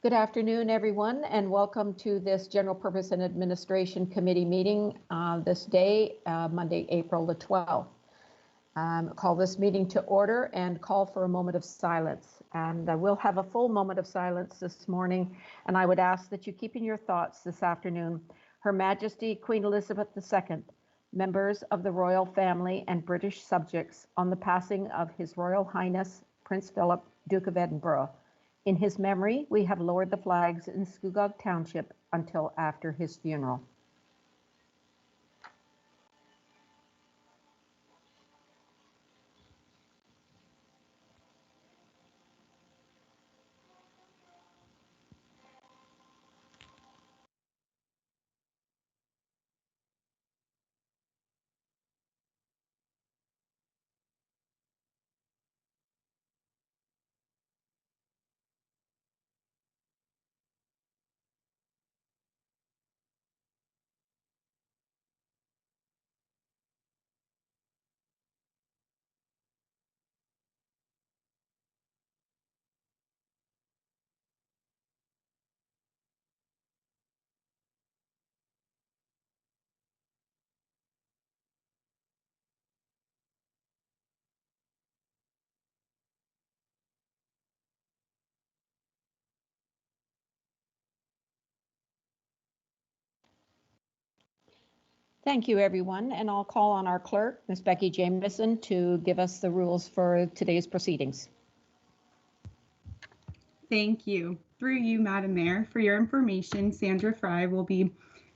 Good afternoon, everyone, and welcome to this General Purpose and Administration Committee meeting this day, Monday, April the 12th. Call this meeting to order and call for a moment of silence. And we'll have a full moment of silence this morning, and I would ask that you keep in your thoughts this afternoon Her Majesty Queen Elizabeth II, members of the royal family and British subjects on the passing of His Royal Highness Prince Philip, Duke of Edinburgh. In his memory, we have lowered the flags in Scugog Township until after his funeral. Thank you, everyone, and I'll call on our clerk, Ms. Becky Jameson, to give us the rules for today's proceedings. Thank you. Through you, Madam Mayor, for your information, Sandra Fry will be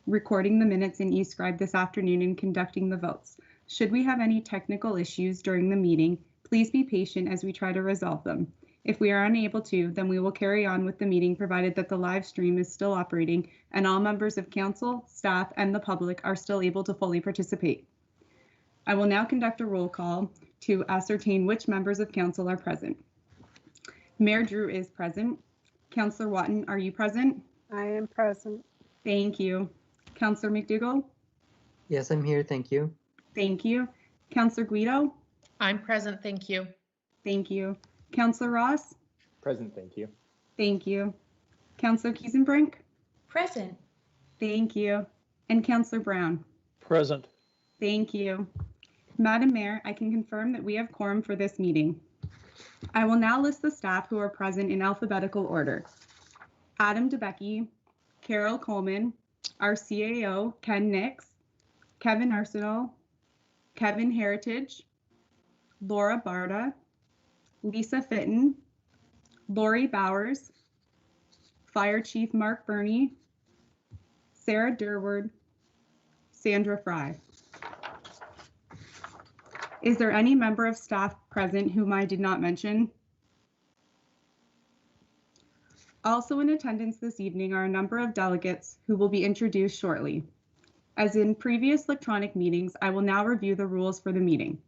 recording the minutes in eScribe this afternoon and conducting the votes. Should we have any technical issues during the meeting, please be patient as we try to resolve them. If we are unable to, then we will carry on with the meeting provided that the live stream is still operating and all members of council, staff, and the public are still able to fully participate. I will now conduct a roll call to ascertain which members of council are present. Mayor Drew is present. Councillor Watton, are you present? I am present. Thank you. Councillor McDougall? Yes, I'm here. Thank you. Thank you. Councillor Guido? I'm present. Thank you. Thank you. Councillor Ross? Present. Thank you. Thank you. Councillor Kiesenbrink? Present. Thank you. And Councillor Brown? Present. Thank you. Madam Mayor, I can confirm that we have quorum for this meeting. I will now list the staff who are present in alphabetical order. Adam DeBecke, Carol Coleman, our CAO, Ken Nix, Kevin Arsenal, Kevin Heritage, Laura Barda, Lisa Fitton, Lori Bowers, Fire Chief Mark Burney, Sarah Durward, Sandra Fry. Is there any member of staff present whom I did not mention? Also in attendance this evening are a number of delegates who will be introduced shortly. As in previous electronic meetings, I will now review the rules for the meeting.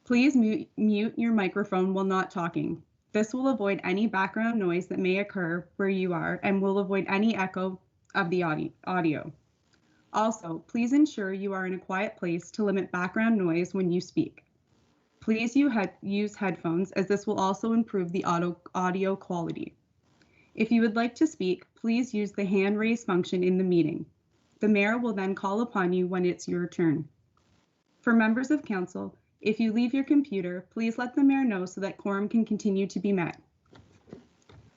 Please mute your microphone while not talking. This will avoid any background noise that may occur where you are and will avoid any echo of the audio. Also, please ensure you are in a quiet place to limit background noise when you speak. Please use headphones, as this will also improve the audio quality. If you would like to speak, please use the hand raise function in the meeting. The mayor will then call upon you when it's your turn. For members of council, if you leave your computer, please let the mayor know so that quorum can continue to be met.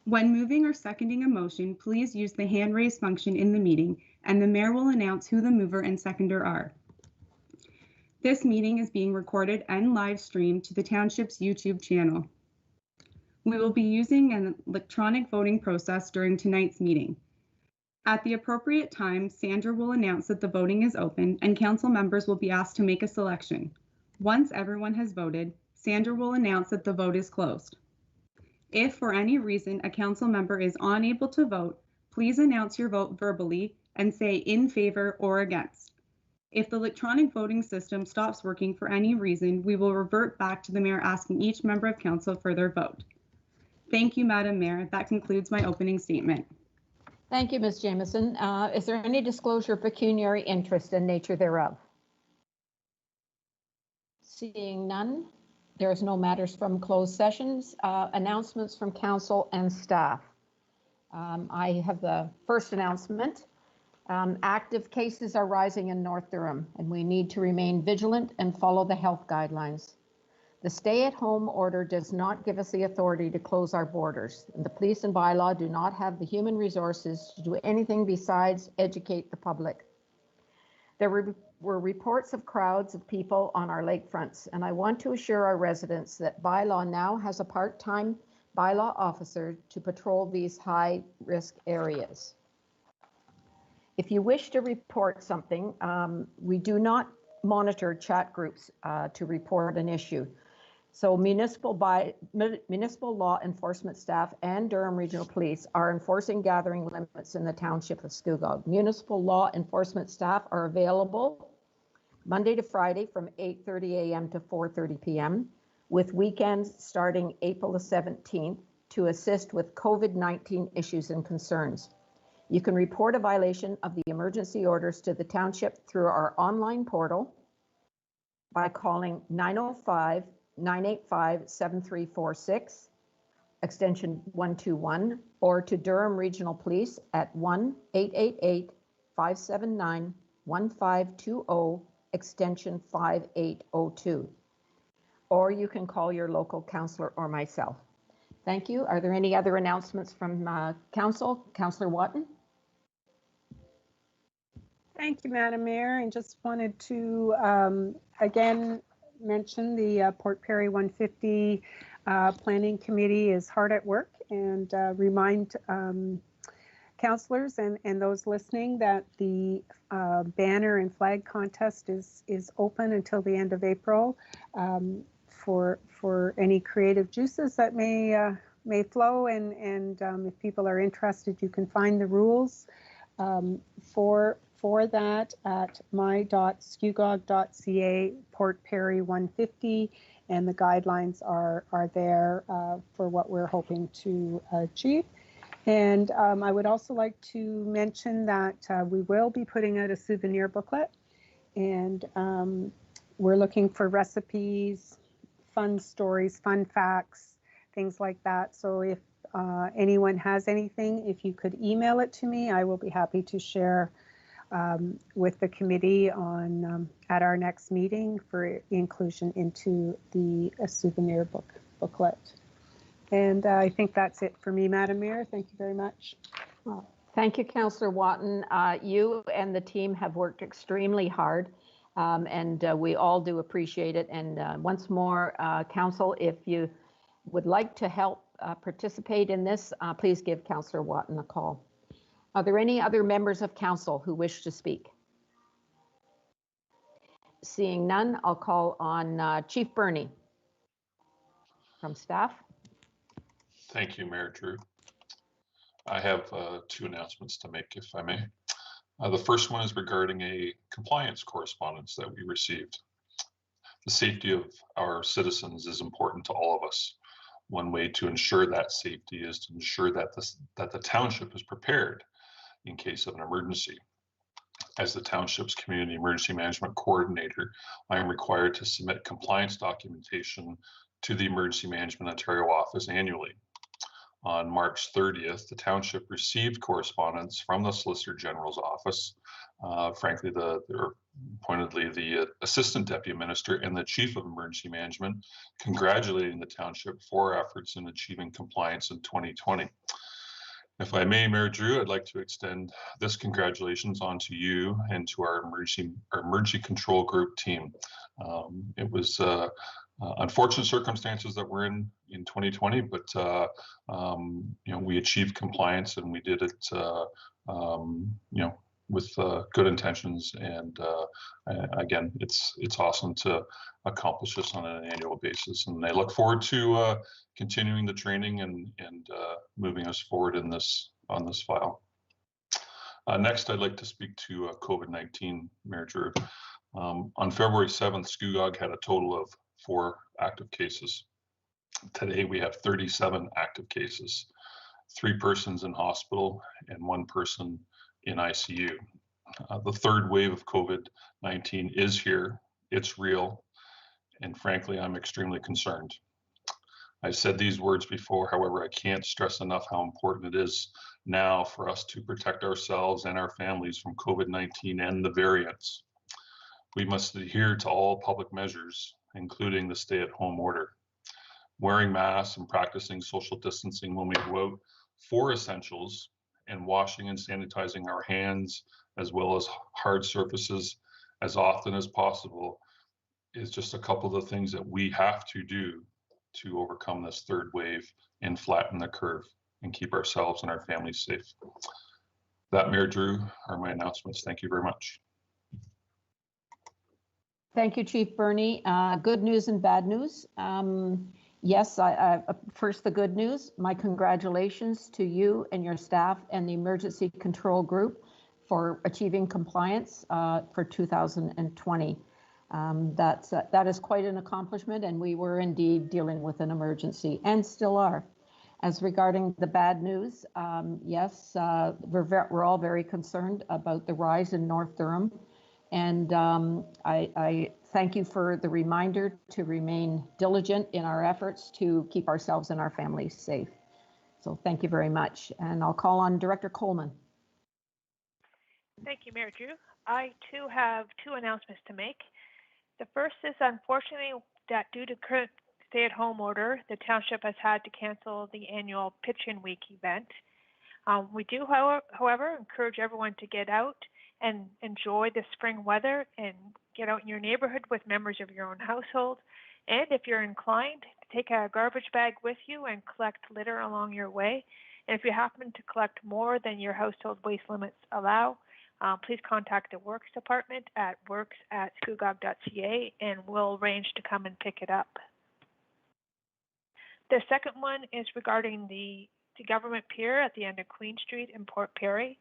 When moving or seconding a motion, please use the hand raise function in the meeting, and the mayor will announce who the mover and seconder are. This meeting is being recorded and live streamed to the township's YouTube channel. We will be using an electronic voting process during tonight's meeting. At the appropriate time, Sandra will announce that the voting is open and council members will be asked to make a selection. Once everyone has voted, Sandra will announce that the vote is closed. If for any reason a council member is unable to vote, please announce your vote verbally and say in favor or against. If the electronic voting system stops working for any reason, we will revert back to the mayor asking each member of council for their vote. Thank you, Madam Mayor. That concludes my opening statement. Thank you, Ms. Jameson. Is there any disclosure of pecuniary interest and nature thereof? Seeing none, there is no matters from closed sessions. Announcements from council and staff. I have the first announcement. Active cases are rising in North Durham, and we need to remain vigilant and follow the health guidelines. The stay-at-home order does not give us the authority to close our borders, and the police and bylaw do not have the human resources to do anything besides educate the public. There were reports of crowds of people on our lakefronts, and I want to assure our residents that bylaw now has a part-time bylaw officer to patrol these high-risk areas. If you wish to report something, we do not monitor chat groups to report an issue. So municipal law enforcement staff and Durham Regional Police are enforcing gathering limits in the township of Scugog. Municipal law enforcement staff are available Monday to Friday from 8:30 a.m. to 4:30 p.m. with weekends starting April the 17th to assist with COVID-19 issues and concerns. You can report a violation of the emergency orders to the township through our online portal by calling 905-985-7346, extension 121, or to Durham Regional Police at 1-888-579-1520, extension 5802. Or you can call your local councillor or myself. Thank you. Are there any other announcements from council? Councillor Watton? Thank you, Madam Mayor, and just wanted to again mention the Port Perry 150 Planning Committee is hard at work, and remind councillors and those listening that the banner and flag contest is open until the end of April for any creative juices that may flow, and if people are interested, you can find the rules for that at my.scugog.ca Port Perry 150, and the guidelines are there for what we're hoping to achieve. And I would also like to mention that we will be putting out a souvenir booklet, and we're looking for recipes, fun stories, fun facts, things like that. So if anyone has anything, if you could email it to me, I will be happy to share with the committee on at our next meeting for inclusion into the souvenir booklet. And I think that's it for me, Madam Mayor. Thank you very much. Thank you, Councillor Watton. You and the team have worked extremely hard, and we all do appreciate it. And once more, Council, if you would like to help participate in this, please give Councillor Watton a call. Are there any other members of council who wish to speak? Seeing none, I'll call on Chief Burney from staff. Thank you, Mayor Drew. I have two announcements to make, if I may. The first one is regarding a compliance correspondence that we received. The safety of our citizens is important to all of us. One way to ensure that safety is to ensure that the township is prepared in case of an emergency. As the township's community emergency management coordinator, I am required to submit compliance documentation to the Emergency Management Ontario office annually. On March 30th, the township received correspondence from the Solicitor General's office, frankly, pointedly the Assistant Deputy Minister and the Chief of Emergency Management, congratulating the township for our efforts in achieving compliance in 2020. If I may, Mayor Drew, I'd like to extend this congratulations on to you and to our emergency control group team. It was unfortunate circumstances that we're in 2020, but we achieved compliance, and we did it with good intentions. And again, it's awesome to accomplish this on an annual basis, and I look forward to continuing the training and moving us forward on this file. Next, I'd like to speak to COVID-19, Mayor Drew. On February 7th, Scugog had a total of 4 active cases. Today, we have 37 active cases, 3 persons in hospital and 1 person in ICU. The third wave of COVID-19 is here. It's real. And frankly, I'm extremely concerned. I've said these words before, however, I can't stress enough how important it is now for us to protect ourselves and our families from COVID-19 and the variants. We must adhere to all public measures, including the stay-at-home order. Wearing masks and practicing social distancing when we go out for essentials, and washing and sanitizing our hands as well as hard surfaces as often as possible is just a couple of the things that we have to do to overcome this third wave and flatten the curve and keep ourselves and our families safe. That, Mayor Drew, are my announcements. Thank you very much. Thank you, Chief Burney. Good news and bad news. Yes, first the good news. My congratulations to you and your staff and the Emergency Control Group for achieving compliance for 2020. That is quite an accomplishment, and we were indeed dealing with an emergency and still are. As regarding the bad news, yes, we're all very concerned about the rise in North Durham. And I thank you for the reminder to remain diligent in our efforts to keep ourselves and our families safe. So thank you very much. And I'll call on Director Coleman. Thank you, Mayor Drew. I too have two announcements to make. The first is, unfortunately, that due to current stay-at-home order, the township has had to cancel the annual Pitch-In Week event. We do, however, encourage everyone to get out and enjoy the spring weather and get out in your neighborhood with members of your own household. And if you're inclined, take a garbage bag with you and collect litter along your way. And if you happen to collect more than your household waste limits allow, please contact the Works Department at works@scugog.ca and we'll arrange to come and pick it up. The second one is regarding the government pier at the end of Queen Street in Port Perry.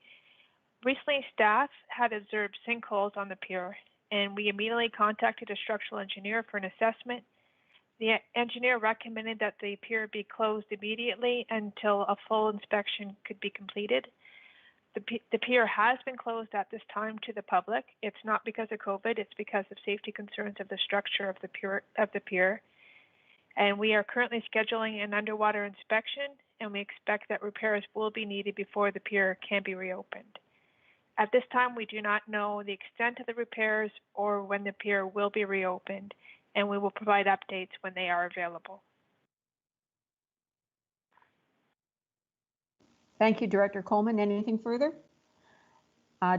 Recently, staff had observed sinkholes on the pier, and we immediately contacted a structural engineer for an assessment. The engineer recommended that the pier be closed immediately until a full inspection could be completed. The pier has been closed at this time to the public. It's not because of COVID, it's because of safety concerns of the structure of the pier. And we are currently scheduling an underwater inspection, and we expect that repairs will be needed before the pier can be reopened. At this time, we do not know the extent of the repairs or when the pier will be reopened, and we will provide updates when they are available. Thank you, Director Coleman. Anything further?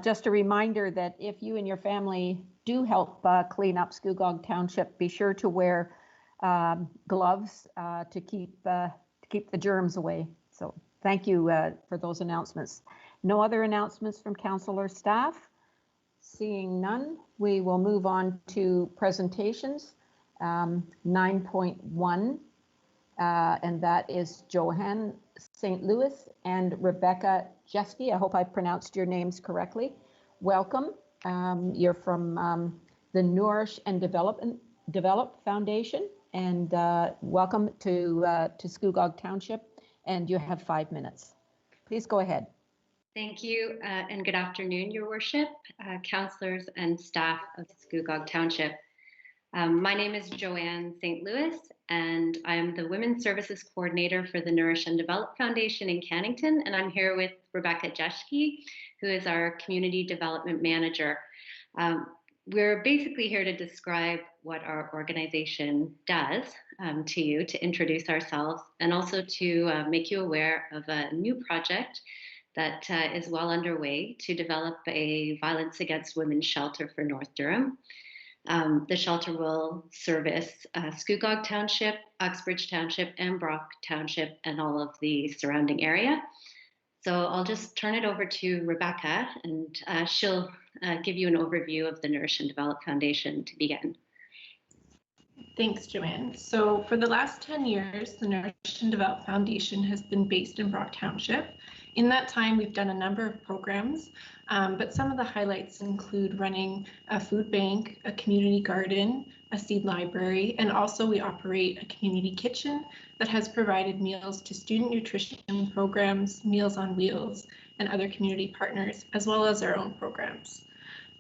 Just a reminder that if you and your family do help clean up Scugog Township, be sure to wear gloves to keep the germs away. So thank you for those announcements. No other announcements from council or staff? Seeing none, we will move on to presentations. 9.1, and that is Joanne St. Louis and Rebecca Jeske. I hope I pronounced your names correctly. Welcome. You're from the Nourish and Develop Foundation, and welcome to Scugog Township, and you have 5 minutes. Please go ahead. Thank you, and good afternoon, Your Worship, councillors and staff of Scugog Township. My name is Joanne St. Louis, and I am the Women's Services Coordinator for the Nourish and Develop Foundation in Cannington, and I'm here with Rebecca Jeske, who is our Community Development Manager. We're basically here to describe what our organization does to you, to introduce ourselves, and also to make you aware of a new project that is well underway to develop a violence against women shelter for North Durham. The shelter will service Scugog Township, Uxbridge Township, and Brock Township, and all of the surrounding area. So I'll just turn it over to Rebecca, and she'll give you an overview of the Nourish and Develop Foundation to begin. Thanks, Joanne. So for the last 10 years, the Nourish and Develop Foundation has been based in Brock Township. In that time, we've done a number of programs, but some of the highlights include running a food bank, a community garden, a seed library, and also we operate a community kitchen that has provided meals to student nutrition programs, Meals on Wheels, and other community partners, as well as our own programs.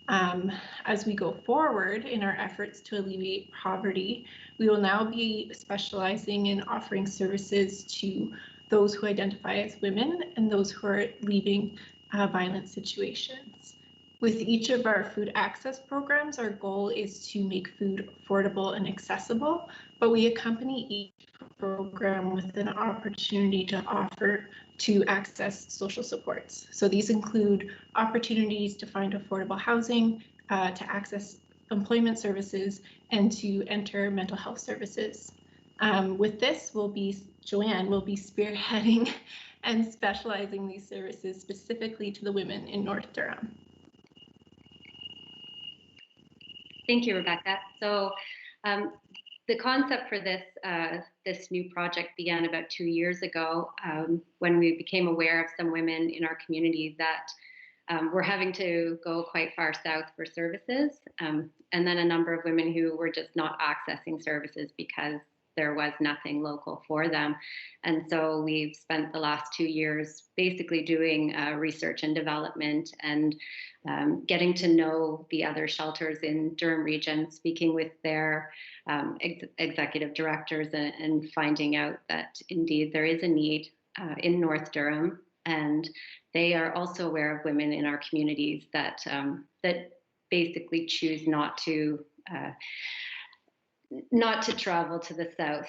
As we go forward in our efforts to alleviate poverty, we will now be specializing in offering services to those who identify as women, and those who are leaving violent situations. With each of our food access programs, our goal is to make food affordable and accessible, but we accompany each program with an opportunity to offer to access social supports. So these include opportunities to find affordable housing, to access employment services, and to enter mental health services. With this, Joanne will be spearheading and specializing these services specifically to the women in North Durham. Thank you, Rebecca. So the concept for this new project began about 2 years ago when we became aware of some women in our community that were having to go quite far south for services, and then a number of women who were just not accessing services because there was nothing local for them. And so we've spent the last 2 years basically doing research and development and getting to know the other shelters in Durham region, speaking with their executive directors and finding out that indeed there is a need in North Durham. And they are also aware of women in our communities that basically choose not to travel to the south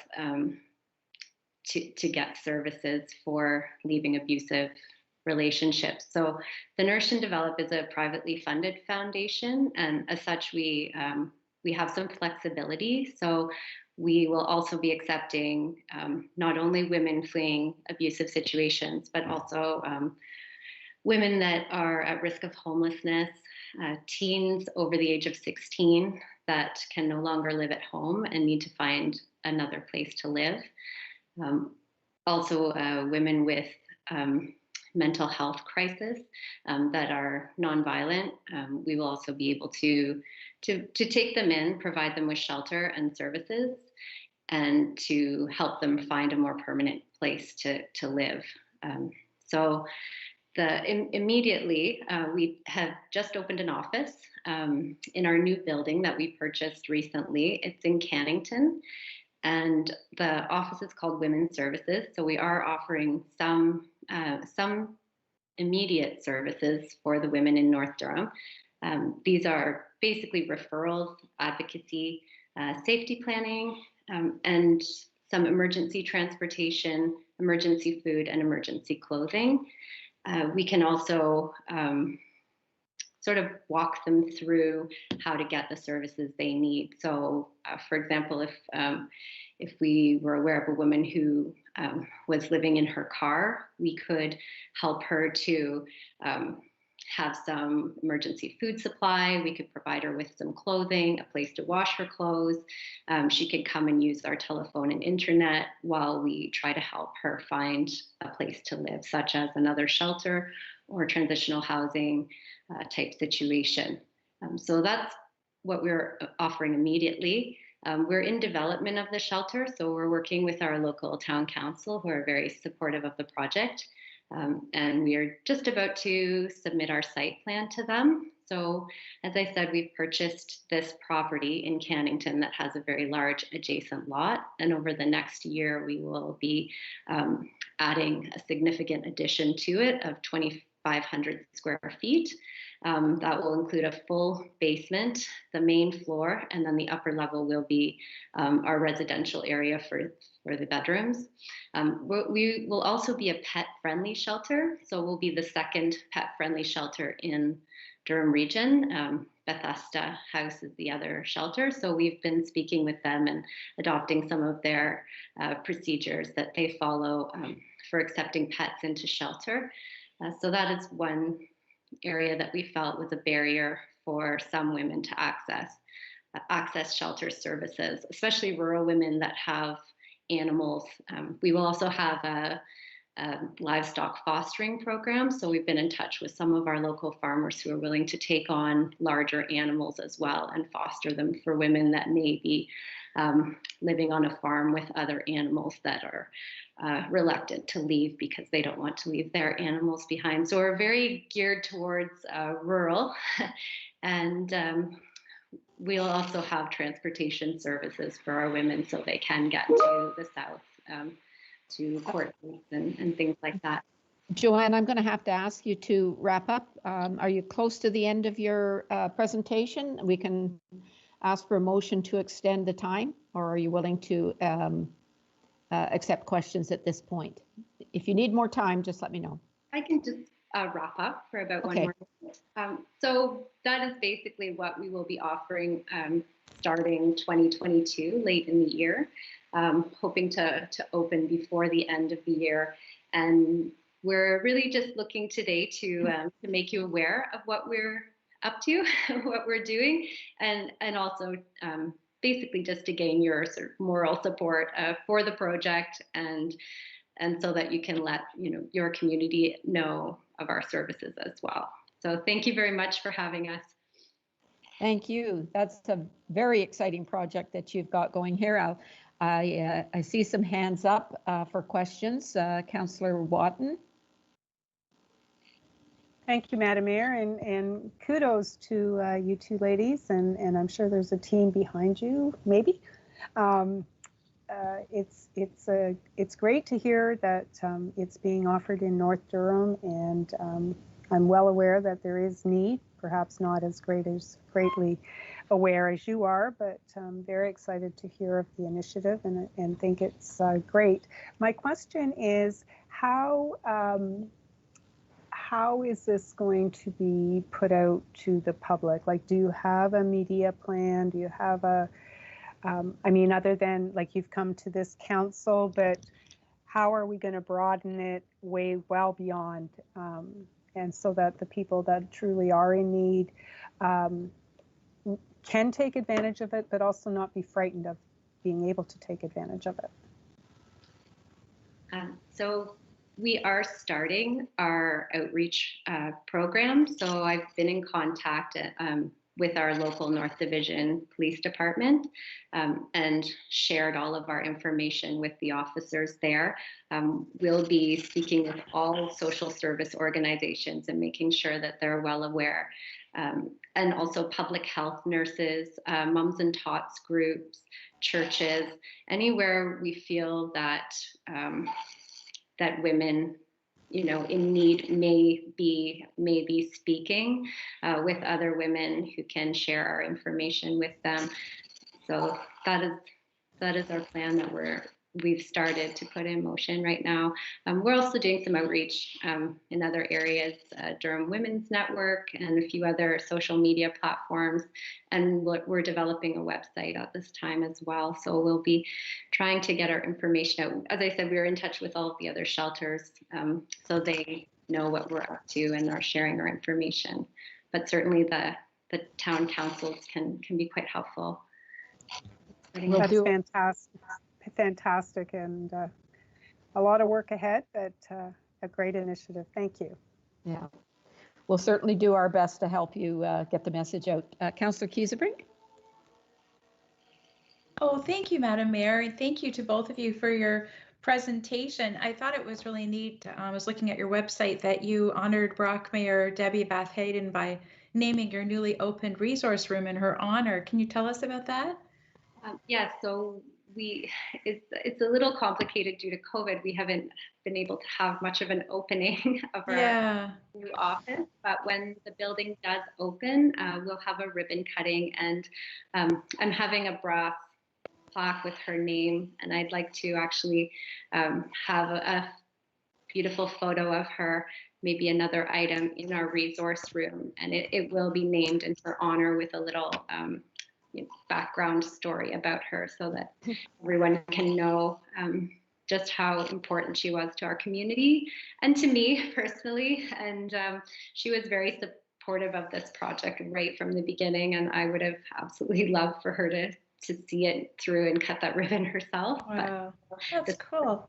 to get services for leaving abusive relationships. So the Nourish and Develop is a privately funded foundation, and as such we have some flexibility. So we will also be accepting not only women fleeing abusive situations, but also women that are at risk of homelessness, teens over the age of 16 that can no longer live at home and need to find another place to live. Also women with mental health crisis that are nonviolent. We will also be able to take them in, provide them with shelter and services, and to help them find a more permanent place to live. So immediately, we have just opened an office in our new building that we purchased recently. It's in Cannington, and the office is called Women's Services. So we are offering some immediate services for the women in North Durham. These are basically referrals, advocacy, safety planning, and some emergency transportation, emergency food, and emergency clothing. We can also sort of walk them through how to get the services they need. So, for example, if we were aware of a woman who was living in her car, we could help her to have some emergency food supply. We could provide her with some clothing, a place to wash her clothes. She could come and use our telephone and internet while we try to help her find a place to live, such as another shelter or transitional housing type situation. So that's what we're offering immediately. We're in development of the shelter, so we're working with our local town council who are very supportive of the project. And we are just about to submit our site plan to them. So as I said, we've purchased this property in Cannington that has a very large adjacent lot. And over the next year, we will be adding a significant addition to it of 2,500 square feet. That will include a full basement, the main floor, and then the upper level will be our residential area for the bedrooms. We will also be a pet-friendly shelter, so we'll be the second pet-friendly shelter in Durham region. Bethesda House is the other shelter, so we've been speaking with them and adopting some of their procedures that they follow for accepting pets into shelter. So that is one area that we felt was a barrier for some women to access shelter services, especially rural women that have animals. We will also have a livestock fostering program. So we've been in touch with some of our local farmers who are willing to take on larger animals as well and foster them for women that may be living on a farm with other animals that are reluctant to leave because they don't want to leave their animals behind. So we're very geared towards rural, and we'll also have transportation services for our women so they can get to the south court dates and things like that. Joanne, I'm going to have to ask you to wrap up. Are you close to the end of your presentation? We can ask for a motion to extend the time, or are you willing to accept questions at this point? If you need more time, just let me know. I can just wrap up for about Okay. 1 more minute. So that is basically what we will be offering starting 2022, late in the year, hoping to open before the end of the year. And we're really just looking today to make you aware of what we're up to, what we're doing, and also basically just to gain your sort of moral support for the project, and so that you can let your community know of our services as well. So thank you very much for having us. Thank you. That's a very exciting project that you've got going here. I see some hands up for questions. Councillor Watton. Thank you, Madam Mayor, and kudos to you two ladies, and I'm sure there's a team behind you, maybe. It's great to hear that it's being offered in North Durham, and I'm well aware that there is need, perhaps not as greatly aware as you are, but I'm very excited to hear of the initiative and think it's great. My question is, how is this going to be put out to the public? Like, do you have a media plan? Do you have I mean, other than like you've come to this council, but how are we going to broaden it well beyond, and so that the people that truly are in need can take advantage of it, but also not be frightened of being able to take advantage of it? So we are starting our outreach program. So I've been in contact with our local North Division Police Department and shared all of our information with the officers there. We'll be speaking with all social service organizations and making sure that they're well aware. And also public health nurses, mums and tots groups, churches, anywhere we feel that that women in need may be speaking with other women who can share our information with them. So that is our plan that we've started to put in motion right now. We're also doing some outreach in other areas, Durham Women's Network and a few other social media platforms. And we're developing a website at this time as well. So we'll be trying to get our information out. As I said, we're in touch with all of the other shelters, so they know what we're up to and are sharing our information. But certainly the town councils can be quite helpful. That's fantastic, and a lot of work ahead, but a great initiative. Thank you. Yeah, we'll certainly do our best to help you get the message out. Councillor Kiesebrink. Oh, thank you, Madam Mayor, and thank you to both of you for your presentation. I thought it was really neat. I was looking at your website that you honored Brock Mayor Debbie Bath Hayden by naming your newly opened resource room in her honor. Can you tell us about that? Yeah, so it's a little complicated due to COVID. We haven't been able to have much of an opening of our new office, but when the building does open, we'll have a ribbon cutting, and I'm having a brass plaque with her name, and I'd like to actually have a beautiful photo of her, maybe another item in our resource room, and it will be named in her honor with a little background story about her, so that everyone can know just how important she was to our community and to me personally. And she was very supportive of this project right from the beginning, and I would have absolutely loved for her to see it through and cut that ribbon herself. Wow, but that's cool.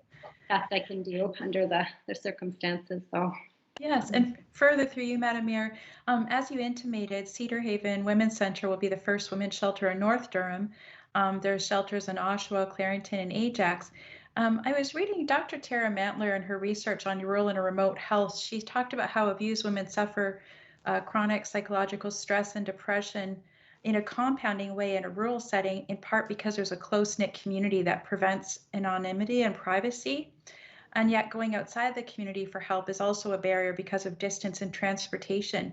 Best I can do under the circumstances. So. Yes, and further through you, Madam Mayor, as you intimated, Cedar Haven Women's Center will be the first women's shelter in North Durham. There's shelters in Oshawa, Clarington, and Ajax. I was reading Dr. Tara Mantler and her research on rural and remote health. She talked about how abused women suffer chronic psychological stress and depression in a compounding way in a rural setting, in part because there's a close-knit community that prevents anonymity and privacy. and yet going outside the community for help is also a barrier because of distance and transportation.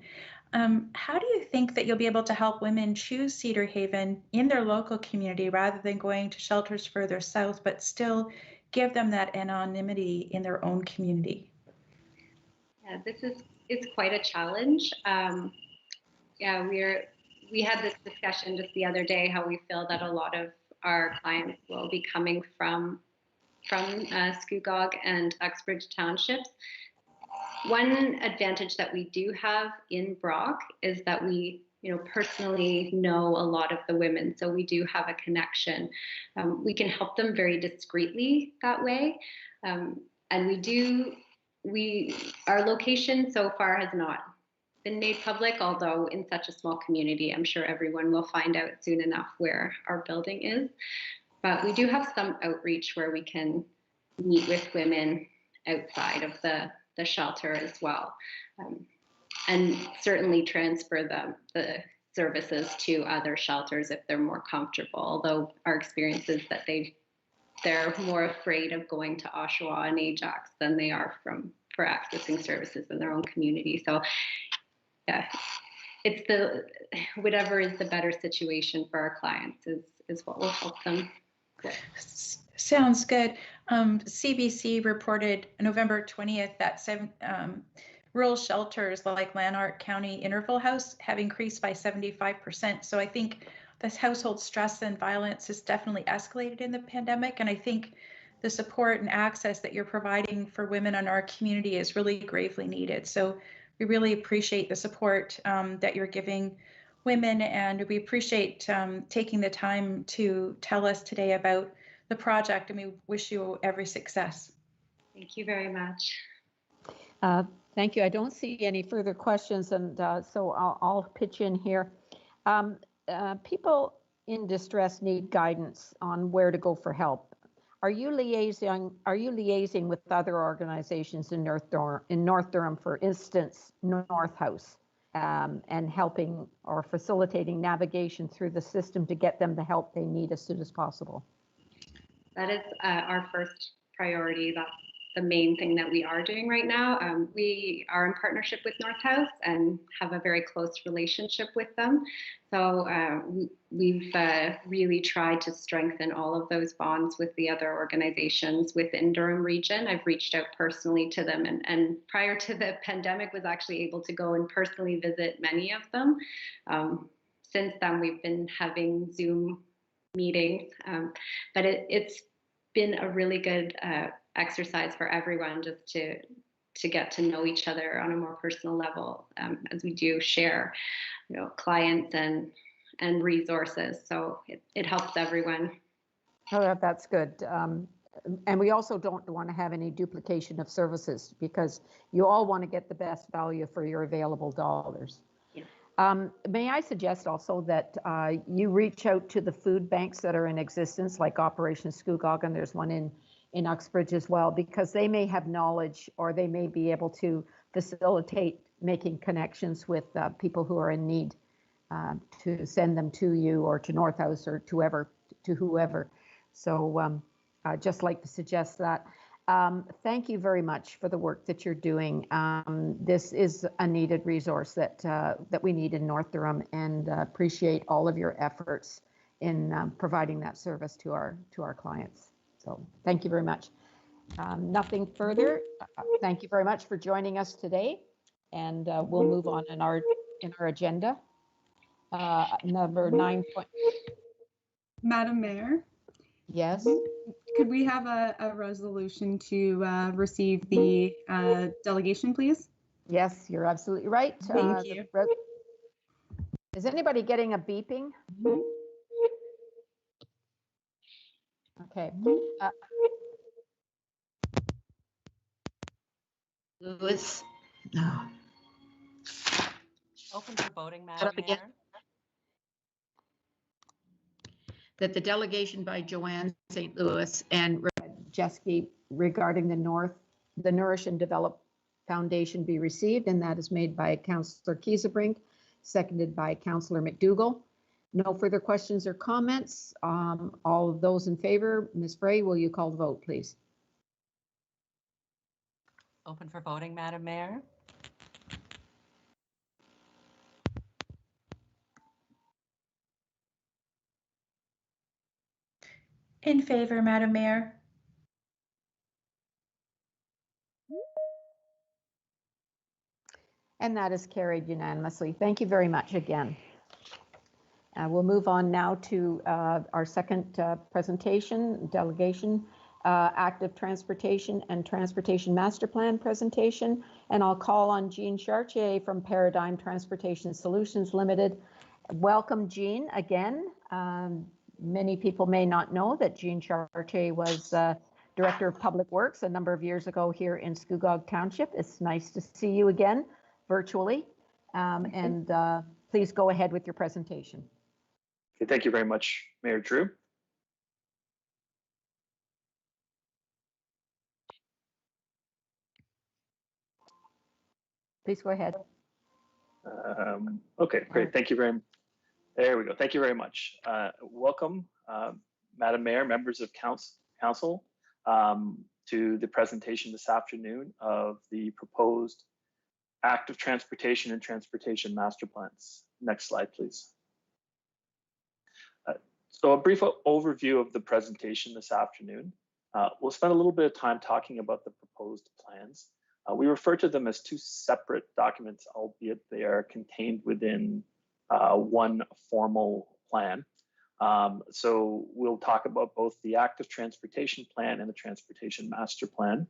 How do you think that you'll be able to help women choose Cedar Haven in their local community rather than going to shelters further south, but still give them that anonymity in their own community? Yeah, it's quite a challenge. Yeah, we had this discussion just the other day how we feel that a lot of our clients will be coming from Scugog and Uxbridge townships. One advantage that we do have in Brock is that we, personally know a lot of the women, so we do have a connection. We can help them very discreetly that way, and our location so far has not been made public, although in such a small community, I'm sure everyone will find out soon enough where our building is. But we do have some outreach where we can meet with women outside of the shelter as well, and certainly transfer the services to other shelters if they're more comfortable, although our experience is that they're more afraid of going to Oshawa and Ajax than they are for accessing services in their own community. So yeah, it's whatever is the better situation for our clients is what will help them with. Sounds good. CBC reported November 20th that rural shelters like Lanark County Interval House have increased by 75%. So I think this household stress and violence has definitely escalated in the pandemic. And I think the support and access that you're providing for women in our community is really gravely needed. So we really appreciate the support that you're giving women, and we appreciate taking the time to tell us today about the project, and we wish you every success. Thank you very much. Thank you. I don't see any further questions, and so I'll pitch in here. People in distress need guidance on where to go for help. Are you liaising with other organizations in North Durham, for instance, North House, and helping or facilitating navigation through the system to get them the help they need as soon as possible? That is our first priority. That's the main thing that we are doing right now. We are in partnership with North House and have a very close relationship with them. So we've really tried to strengthen all of those bonds with the other organizations within Durham region. I've reached out personally to them, and prior to the pandemic was actually able to go and personally visit many of them. Since then, we've been having Zoom meetings, but it's been a really good exercise for everyone just to get to know each other on a more personal level, as we do share, clients and resources. So it helps everyone. Oh, that's good. And we also don't want to have any duplication of services, because you all want to get the best value for your available dollars. May I suggest also that you reach out to the food banks that are in existence, like Operation Scugog, and there's one in Uxbridge as well, because they may have knowledge, or they may be able to facilitate making connections with people who are in need, to send them to you or to North House or to whoever. So I'd just like to suggest that. Thank you very much for the work that you're doing. This is a needed resource that we need in North Durham, and appreciate all of your efforts in providing that service to our clients. So thank you very much. Nothing further. Thank you very much for joining us today, and we'll move on in our agenda. Number 9. Madam Mayor? Yes. Could we have a resolution to receive the delegation, please? Yes, you're absolutely right. Thank you. Is anybody getting a beeping? Okay. Lewis. No. Open for voting, Madam Mayor. That the delegation by Joanne St. Louis and Jeske regarding the Nourish and Develop Foundation be received, and that is made by Councillor Kiesebrink, seconded by Councillor McDougall. No further questions or comments. All of those in favor, Ms. Bray, will you call the vote, please? Open for voting, Madam Mayor. In favor, Madam Mayor. And that is carried unanimously. Thank you very much again. We'll move on now to our second presentation, delegation, active transportation and transportation master plan presentation. And I'll call on Jean Chartier from Paradigm Transportation Solutions Limited. Welcome, Jean, again. Many people may not know that Jean Chartier was Director of Public Works a number of years ago here in Scugog Township. It's nice to see you again virtually. Please go ahead with your presentation. Okay, thank you very much, Mayor Drew. Please go ahead. Okay, great. Thank you very much. There we go. Thank you very much. Welcome, Madam Mayor, members of council, to the presentation this afternoon of the proposed active transportation and transportation master plans. Next slide, please. So a brief overview of the presentation this afternoon. We'll spend a little bit of time talking about the proposed plans. We refer to them as two separate documents, albeit they are contained within one formal plan. So we'll talk about both the active transportation plan and the transportation master plan,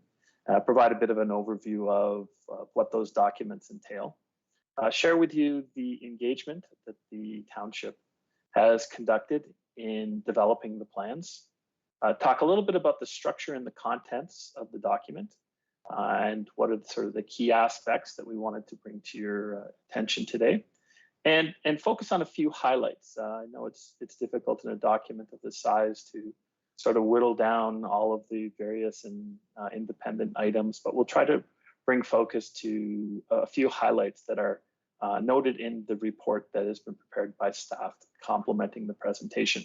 provide a bit of an overview of what those documents entail, share with you the engagement that the township has conducted in developing the plans, talk a little bit about the structure and the contents of the document, and what are sort of the key aspects that we wanted to bring to your attention today, and focus on a few highlights. I know it's difficult in a document of this size to sort of whittle down all of the various and independent items, but we'll try to bring focus to a few highlights that are noted in the report that has been prepared by staff complementing the presentation.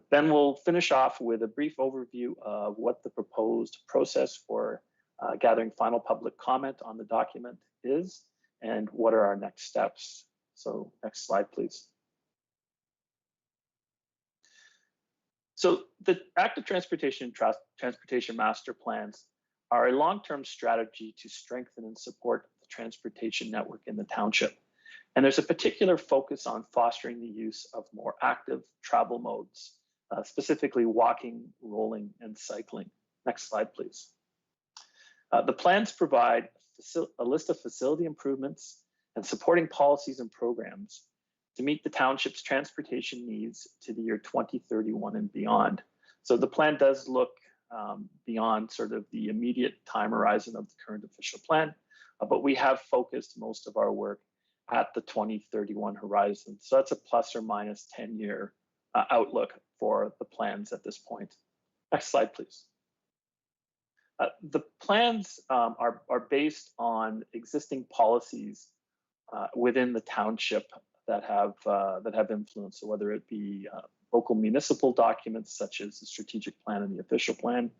Then we'll finish off with a brief overview of what the proposed process for gathering final public comment on the document is and what are our next steps. So next slide, please. So the active transportation and transportation master plans are a long-term strategy to strengthen and support the transportation network in the township. And there's a particular focus on fostering the use of more active travel modes, specifically walking, rolling, and cycling. Next slide, please. The plans provide a list of facility improvements and supporting policies and programs to meet the township's transportation needs to the year 2031 and beyond. So the plan does look beyond sort of the immediate time horizon of the current official plan, but we have focused most of our work at the 2031 horizon. So that's a plus or minus 10-year outlook for the plans at this point. Next slide, please. The plans are based on existing policies within the township that have influence. So whether it be local municipal documents such as the strategic plan and the official plan,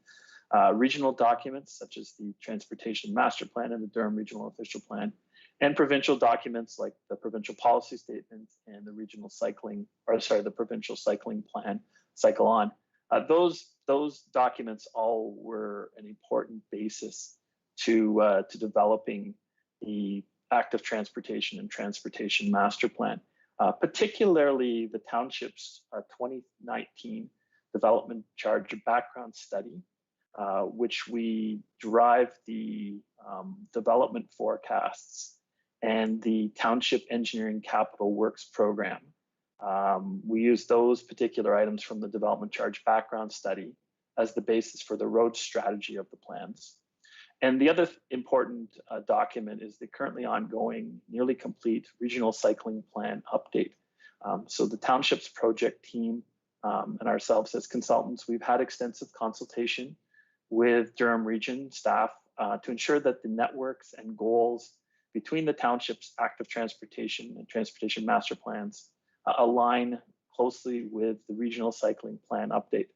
regional documents such as the transportation master plan and the Durham regional official plan, and provincial documents like the provincial policy statement and the regional cycling, the provincial cycling plan, Cycle On. Those documents all were an important basis to developing the active transportation and transportation master plan, particularly the township's 2019 development charge background study, which we derived the development forecasts and the township engineering capital works program. We used those particular items from the development charge background study as the basis for the road strategy of the plans. And the other important document is the currently ongoing, nearly complete regional cycling plan update. So the township's project team and ourselves as consultants, we've had extensive consultation with Durham region staff to ensure that the networks and goals between the township's active transportation and transportation master plans align closely with the regional cycling plan update.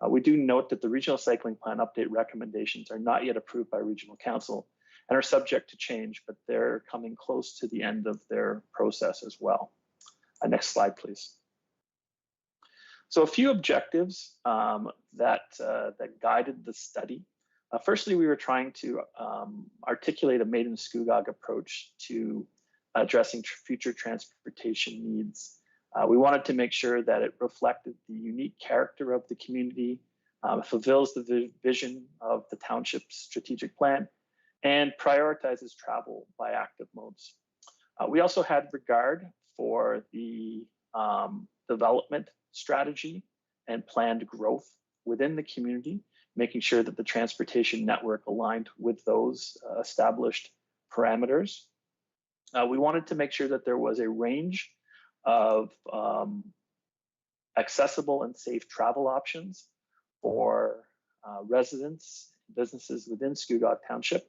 We do note that the regional cycling plan update recommendations are not yet approved by regional council and are subject to change, but they're coming close to the end of their process as well. Next slide, please. So a few objectives that guided the study. Firstly, we were trying to articulate a Made in Scugog approach to addressing future transportation needs. We wanted to make sure that it reflected the unique character of the community, fulfills the vision of the township's strategic plan, and prioritizes travel by active modes. We also had regard for the development strategy and planned growth within the community, making sure that the transportation network aligned with those established parameters. We wanted to make sure that there was a range of accessible and safe travel options for residents, businesses within Scugog Township.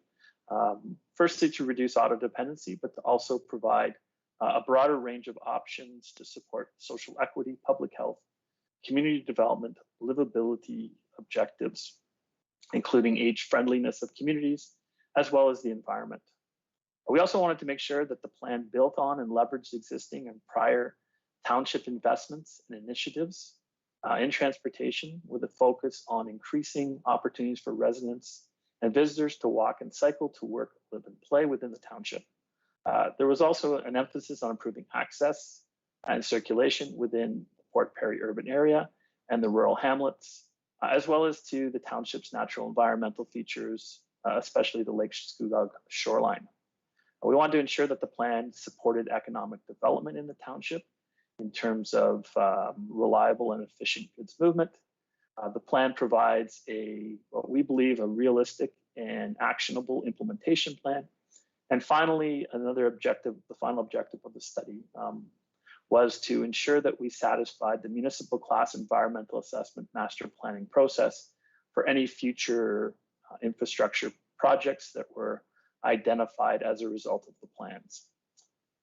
Firstly, to reduce auto dependency, but to also provide a broader range of options to support social equity, public health, community development, livability objectives, including age friendliness of communities, as well as the environment. We also wanted to make sure that the plan built on and leveraged existing and prior township investments and initiatives in transportation with a focus on increasing opportunities for residents and visitors to walk and cycle to work, live, and play within the township. There was also an emphasis on improving access and circulation within the Port Perry urban area and the rural hamlets, as well as to the township's natural environmental features, especially the Lake Scugog shoreline. We wanted to ensure that the plan supported economic development in the township in terms of reliable and efficient goods movement. The plan provides what we believe a realistic and actionable implementation plan. And finally, the final objective of the study was to ensure that we satisfied the municipal class environmental assessment master planning process for any future infrastructure projects that were identified as a result of the plans.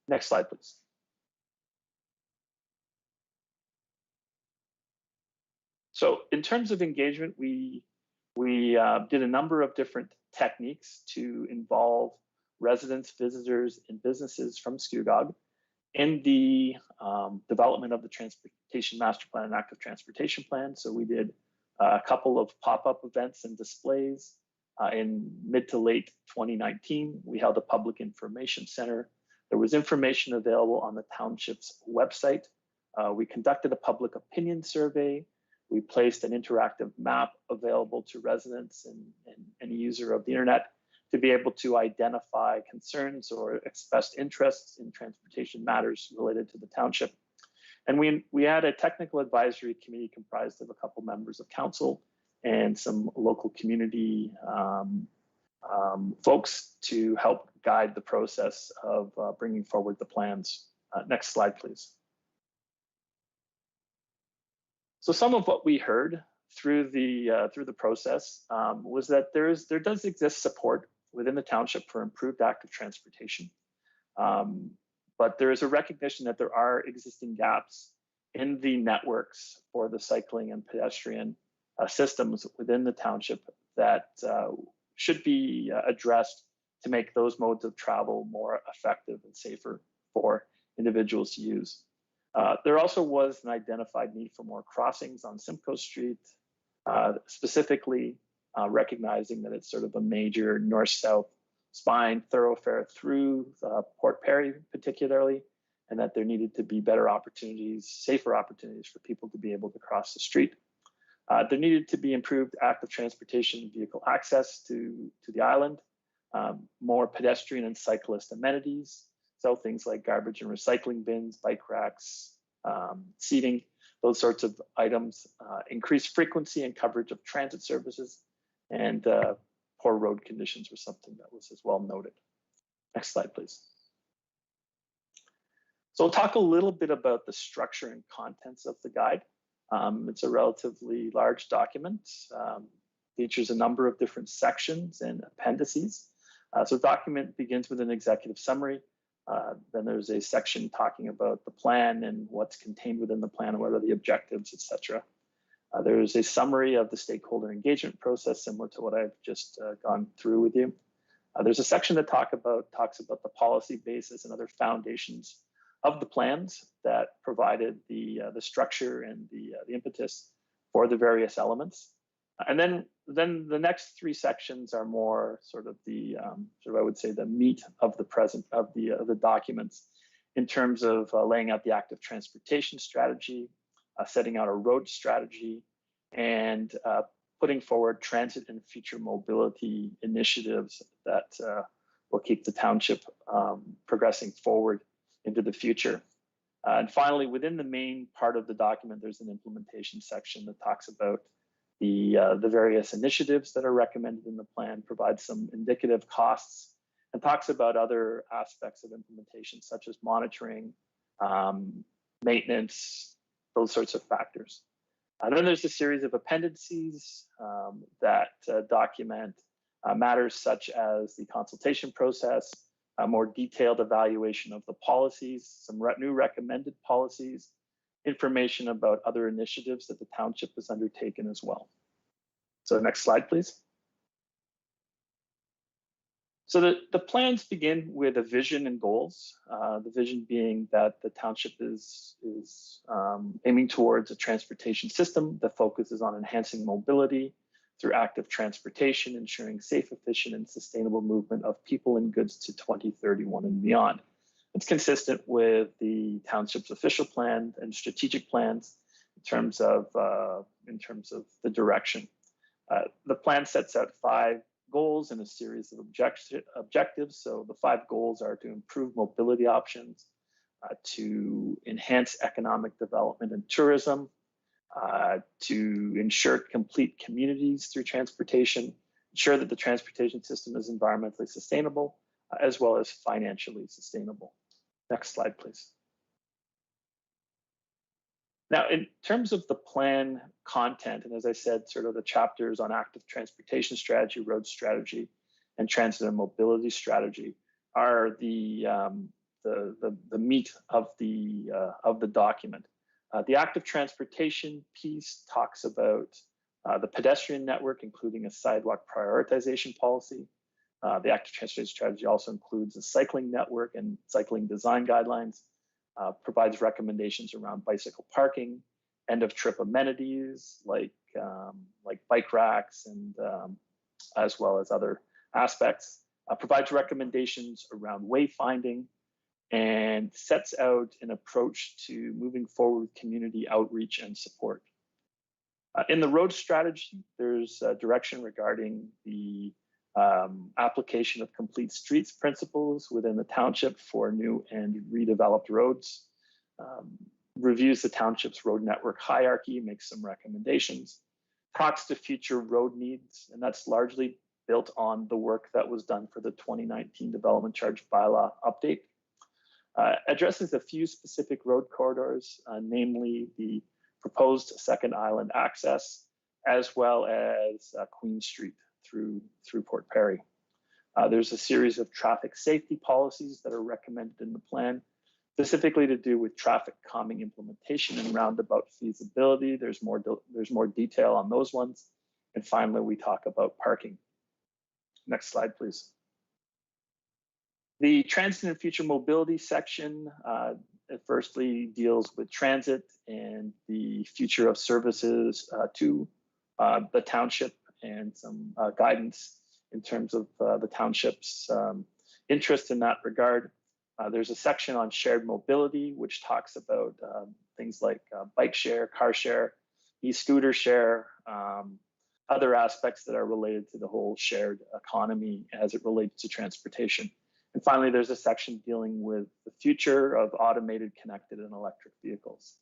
Next slide, please. So in terms of engagement, we did a number of different techniques to involve residents, visitors, and businesses from Scugog in the development of the Transportation Master Plan and Active Transportation Plan. So we did a couple of pop-up events and displays. In mid to late 2019, we held a public information center. There was information available on the township's website. We conducted a public opinion survey. We placed an interactive map available to residents and any user of the internet to be able to identify concerns or expressed interests in transportation matters related to the township. And we had a technical advisory committee comprised of a couple members of council and some local community folks to help guide the process of bringing forward the plans. Next slide, please. So some of what we heard through the process was that there does exist support within the township for improved active transportation, but there is a recognition that there are existing gaps in the networks for the cycling and pedestrian systems within the township that should be addressed to make those modes of travel more effective and safer for individuals to use. There also was an identified need for more crossings on Simcoe Street, specifically recognizing that it's sort of a major north-south spine thoroughfare through Port Perry particularly, and that there needed to be better opportunities, safer opportunities for people to be able to cross the street. There needed to be improved active transportation vehicle access to the island, more pedestrian and cyclist amenities, so things like garbage and recycling bins, bike racks, seating, those sorts of items, increased frequency and coverage of transit services, and poor road conditions were something that was as well noted. Next slide, please. So I'll talk a little bit about the structure and contents of the guide. It's a relatively large document, features a number of different sections and appendices. So the document begins with an executive summary. Then there's a section talking about the plan and what's contained within the plan and what are the objectives, etc. There's a summary of the stakeholder engagement process, similar to what I've just gone through with you. There's a section that talks about the policy basis and other foundations of the plans that provided the structure and the impetus for the various elements. And then the next three sections are more sort of I would say the meat of the documents in terms of laying out the active transportation strategy, setting out a road strategy, and putting forward transit and future mobility initiatives that will keep the township progressing forward into the future. And finally, within the main part of the document, there's an implementation section that talks about the various initiatives that are recommended in the plan, provides some indicative costs, and talks about other aspects of implementation, such as monitoring, maintenance, those sorts of factors. And then there's a series of appendices that document matters such as the consultation process, a more detailed evaluation of the policies, some new recommended policies, information about other initiatives that the township has undertaken as well. So next slide, please. So the plans begin with a vision and goals. The vision being that the township is aiming towards a transportation system that focuses on enhancing mobility through active transportation, ensuring safe, efficient, and sustainable movement of people and goods to 2031 and beyond. It's consistent with the township's official plan and strategic plans in terms of the direction. The plan sets out 5 goals and a series of objectives. So the 5 goals are to improve mobility options, to enhance economic development and tourism, to ensure complete communities through transportation, ensure that the transportation system is environmentally sustainable, as well as financially sustainable. Next slide, please. Now, in terms of the plan content, and as I said, sort of the chapters on active transportation strategy, road strategy, and transit and mobility strategy are the meat of the document. The active transportation piece talks about the pedestrian network, including a sidewalk prioritization policy. The active transportation strategy also includes a cycling network and cycling design guidelines, provides recommendations around bicycle parking, end of trip amenities like bike racks and as well as other aspects, provides recommendations around wayfinding, and sets out an approach to moving forward with community outreach and support. In the road strategy, there's direction regarding the application of complete streets principles within the township for new and redeveloped roads, reviews the township's road network hierarchy, makes some recommendations, talks to future road needs, and that's largely built on the work that was done for the 2019 development charge bylaw update. Addresses a few specific road corridors, namely the proposed second island access, as well as Queen Street through Port Perry. There's a series of traffic safety policies that are recommended in the plan, specifically to do with traffic calming implementation and roundabout feasibility. There's more detail on those ones. And finally, we talk about parking. Next slide, please. The transit and future mobility section firstly deals with transit and the future of services to the township and some guidance in terms of the township's interest in that regard. There's a section on shared mobility, which talks about things like bike share, car share, e-scooter share, other aspects that are related to the whole shared economy as it relates to transportation. And finally, there's a section dealing with the future of automated, connected, and electric vehicles.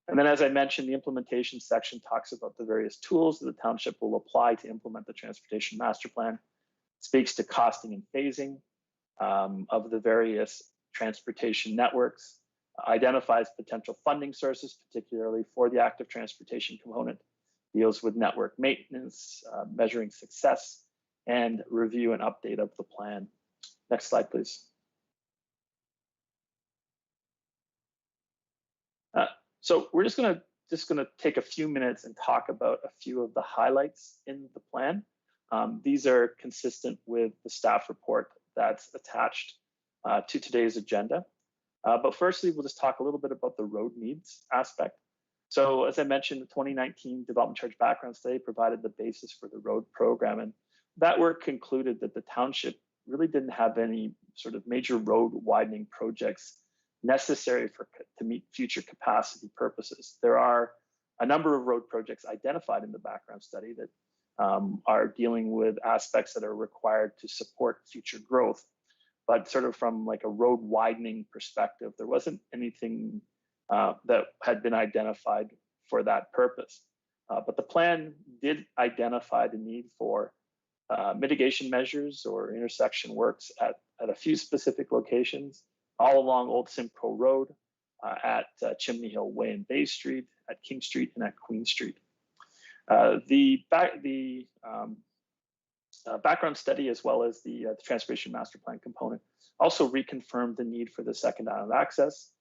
And then, as I mentioned, the implementation section talks about the various tools that the township will apply to implement the transportation master plan, speaks to costing and phasing of the various transportation networks, identifies potential funding sources, particularly for the active transportation component, deals with network maintenance, measuring success, and review and update of the plan. Next slide, please. So we're just going to just going to take a few minutes and talk about a few of the highlights in the plan. These are consistent with the staff report that's attached to today's agenda. But firstly, we'll just talk a little bit about the road needs aspect. So as I mentioned, the 2019 Development Charge Background Study provided the basis for the road program. And that work concluded that the township really didn't have any sort of major road widening projects necessary to meet future capacity purposes. There are a number of road projects identified in the background study that are dealing with aspects that are required to support future growth. But sort of from like a road widening perspective, there wasn't anything that had been identified for that purpose. But the plan did identify the need for mitigation measures or intersection works at a few specific locations, all along Old Simcoe Road, at Chimney Hill Way and Bay Street, at King Street, and at Queen Street. The background study, as well as the Transportation Master Plan component, also reconfirmed the need for the second island access,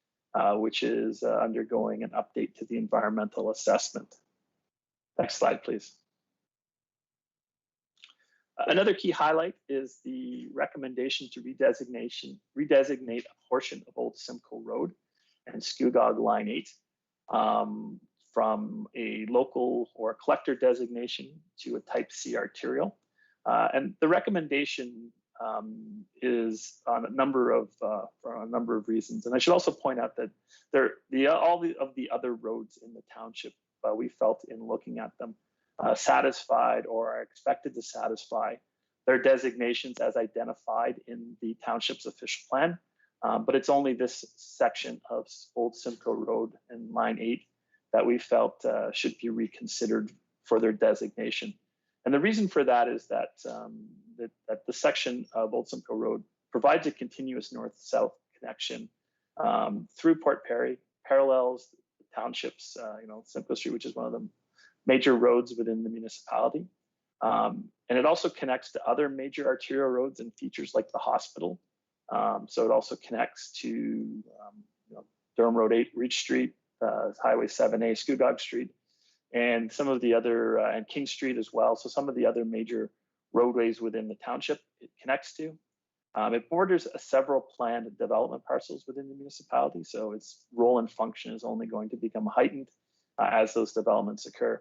which is undergoing an update to the environmental assessment. Next slide, please. Another key highlight is the recommendation to redesignate a portion of Old Simcoe Road and Scugog Line 8 from a local or collector designation to a Type C arterial. And the recommendation is on a number of reasons. And I should also point out that all of the other roads in the township, we felt in looking at them, satisfied or are expected to satisfy their designations as identified in the township's official plan. But it's only this section of Old Simcoe Road and Line 8 that we felt should be reconsidered for their designation. And the reason for that is that, that the section of Old Simcoe Road provides a continuous north-south connection through Port Perry, parallels the township's, Simcoe Street, which is one of the major roads within the municipality. And it also connects to other major arterial roads and features like the hospital. So it also connects to Durham Road 8, Reach Street, Highway 7A, Scugog Street, and some of the other, and King Street as well. So some of the other major roadways within the township it connects to. It borders several planned development parcels within the municipality. So its role and function is only going to become heightened as those developments occur.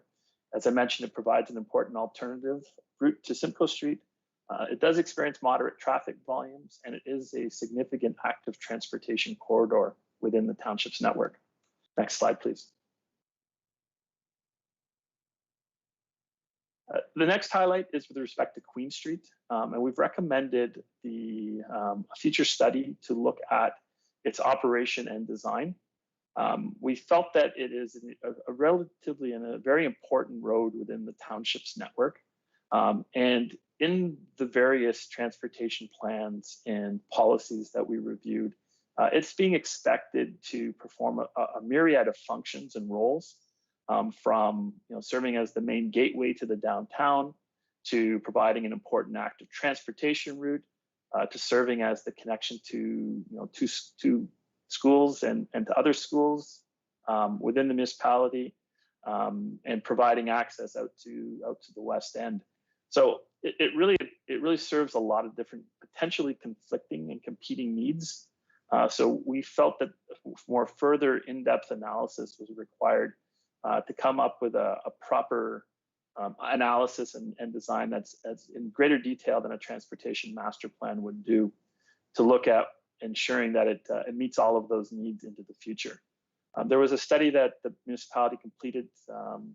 As I mentioned, it provides an important alternative route to Simcoe Street. It does experience moderate traffic volumes, and it is a significant active transportation corridor within the township's network. Next slide, please. The next highlight is with respect to Queen Street, and we've recommended the future study to look at its operation and design. We felt that it is a relatively and a very important road within the township's network. And in the various transportation plans and policies that we reviewed, it's being expected to perform a myriad of functions and roles, from serving as the main gateway to the downtown, to providing an important active transportation route, to serving as the connection to to schools and to other schools within the municipality, and providing access out to the west end. So it really serves a lot of different potentially conflicting and competing needs. So we felt that more further in-depth analysis was required to come up with a proper analysis and design that's in greater detail than a transportation master plan would do, to look at ensuring that it meets all of those needs into the future. There was a study that the municipality completed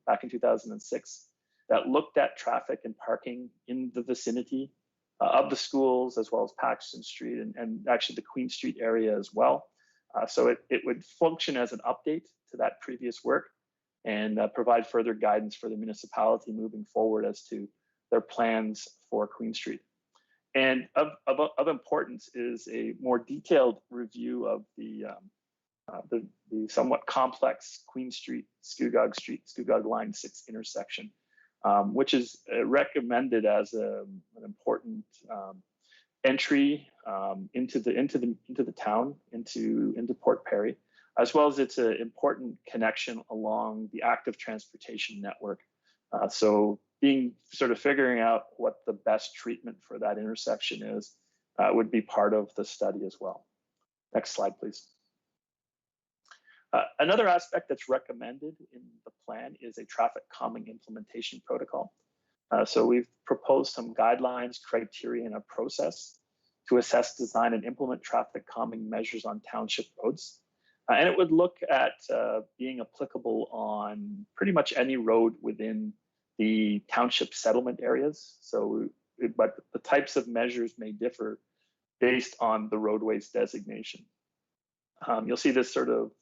back in 2006 that looked at traffic and parking in the vicinity of the schools, as well as Paxton Street and actually the Queen Street area as well. So it would function as an update to that previous work and provide further guidance for the municipality moving forward as to their plans for Queen Street. And of importance is a more detailed review of the somewhat complex Queen Street, Scugog Line 6 intersection, which is recommended as an important entry into the town, into Port Perry. as well as it's an important connection along the active transportation network. So figuring out what the best treatment for that intersection is would be part of the study as well. Next slide, please. Another aspect that's recommended in the plan is a traffic calming implementation protocol. So we've proposed some guidelines, criteria, and a process to assess, design, and implement traffic calming measures on township roads. And it would look at being applicable on pretty much any road within the township settlement areas. But the types of measures may differ based on the roadway's designation. You'll see this sort of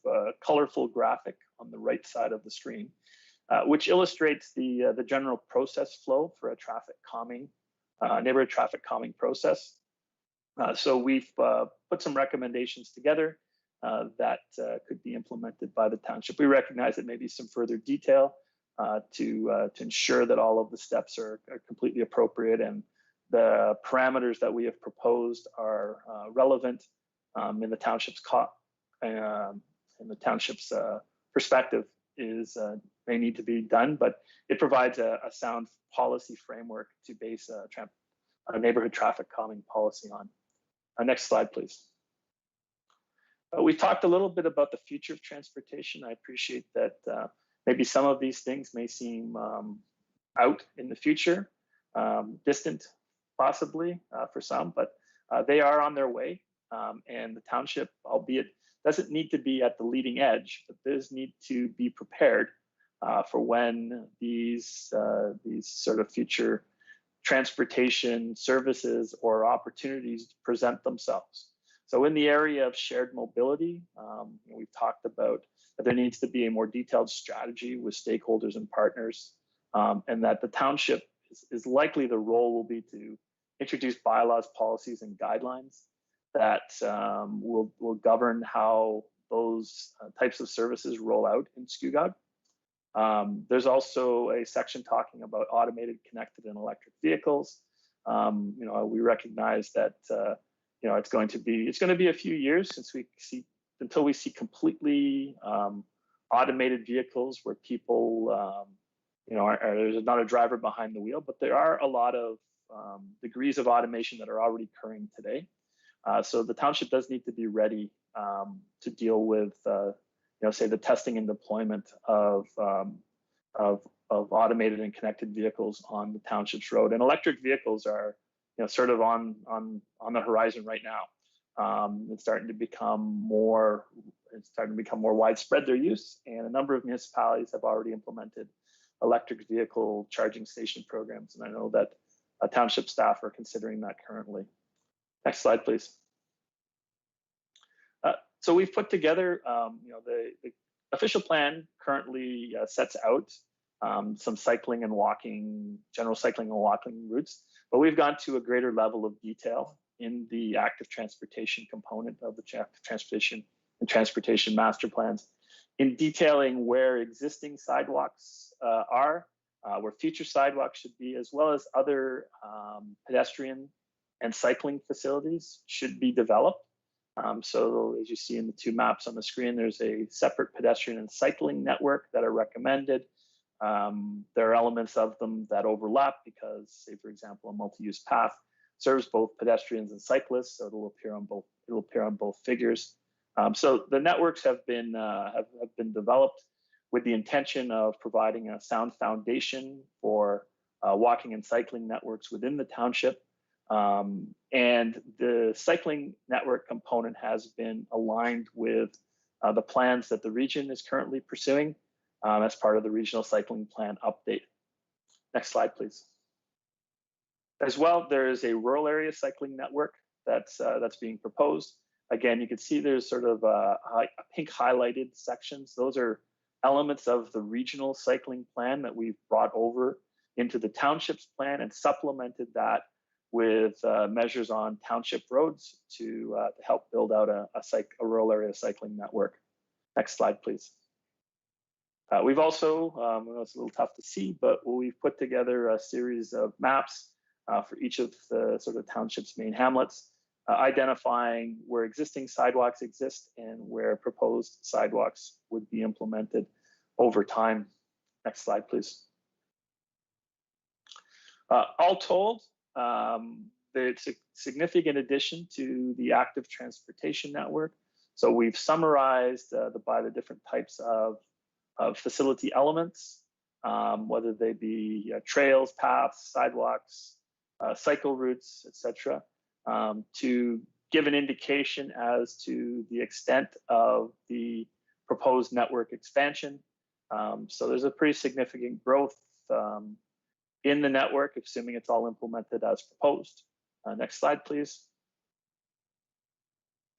colorful graphic on the right side of the screen, which illustrates the general process flow for a traffic calming, neighborhood traffic calming process. So we've put some recommendations together that could be implemented by the township. We recognize that maybe some further detail to ensure that all of the steps are completely appropriate and the parameters that we have proposed are relevant in the township's perspective may need to be done, but it provides a sound policy framework to base a neighborhood traffic calming policy on. Next slide, please. We talked a little bit about the future of transportation. I appreciate that maybe some of these things may seem out in the future, distant possibly for some, but they are on their way. And the township, albeit doesn't need to be at the leading edge, but does need to be prepared for when these sort of future transportation services or opportunities present themselves. So in the area of shared mobility, we've talked about that there needs to be a more detailed strategy with stakeholders and partners, and that the township is likely the role will be to introduce bylaws, policies, and guidelines that will govern how those types of services roll out in Scugog. There's also a section talking about automated, connected, and electric vehicles. We recognize that it's going to be a few years until we see completely automated vehicles where people, there's not a driver behind the wheel, but there are a lot of degrees of automation that are already occurring today. So the township does need to be ready to deal with, say, the testing and deployment of automated and connected vehicles on the township's road. And electric vehicles are, sort of on the horizon right now. It's starting to become more widespread, their use, and a number of municipalities have already implemented electric vehicle charging station programs. And I know that township staff are considering that currently. Next slide, please. So we've put together, the official plan currently sets out some cycling and walking, general cycling and walking routes, but we've gone to a greater level of detail in the active transportation component of the transportation and transportation master plans in detailing where existing sidewalks are, where future sidewalks should be, as well as other pedestrian and cycling facilities should be developed. So as you see in the two maps on the screen, there's a separate pedestrian and cycling network that are recommended. There are elements of them that overlap because, say, for example, a multi-use path serves both pedestrians and cyclists, so it'll appear on both figures. So the networks have been developed with the intention of providing a sound foundation for walking and cycling networks within the township. And the cycling network component has been aligned with the plans that the region is currently pursuing as part of the regional cycling plan update. Next slide, please. As well, there is a rural area cycling network that's being proposed. Again, you can see there's sort of a pink highlighted sections. Those are elements of the regional cycling plan that we've brought over into the township's plan and supplemented that with measures on township roads to help build out a rural area cycling network. Next slide, please. We've also, I know it's a little tough to see, but we've put together a series of maps for each of the sort of township's main hamlets identifying where existing sidewalks exist and where proposed sidewalks would be implemented over time. Next slide, please. All told, it's a significant addition to the active transportation network. So we've summarized by the different types of facility elements, whether they be trails, paths, sidewalks, cycle routes, etc., to give an indication as to the extent of the proposed network expansion. So there's a pretty significant growth in the network, assuming it's all implemented as proposed. Next slide, please.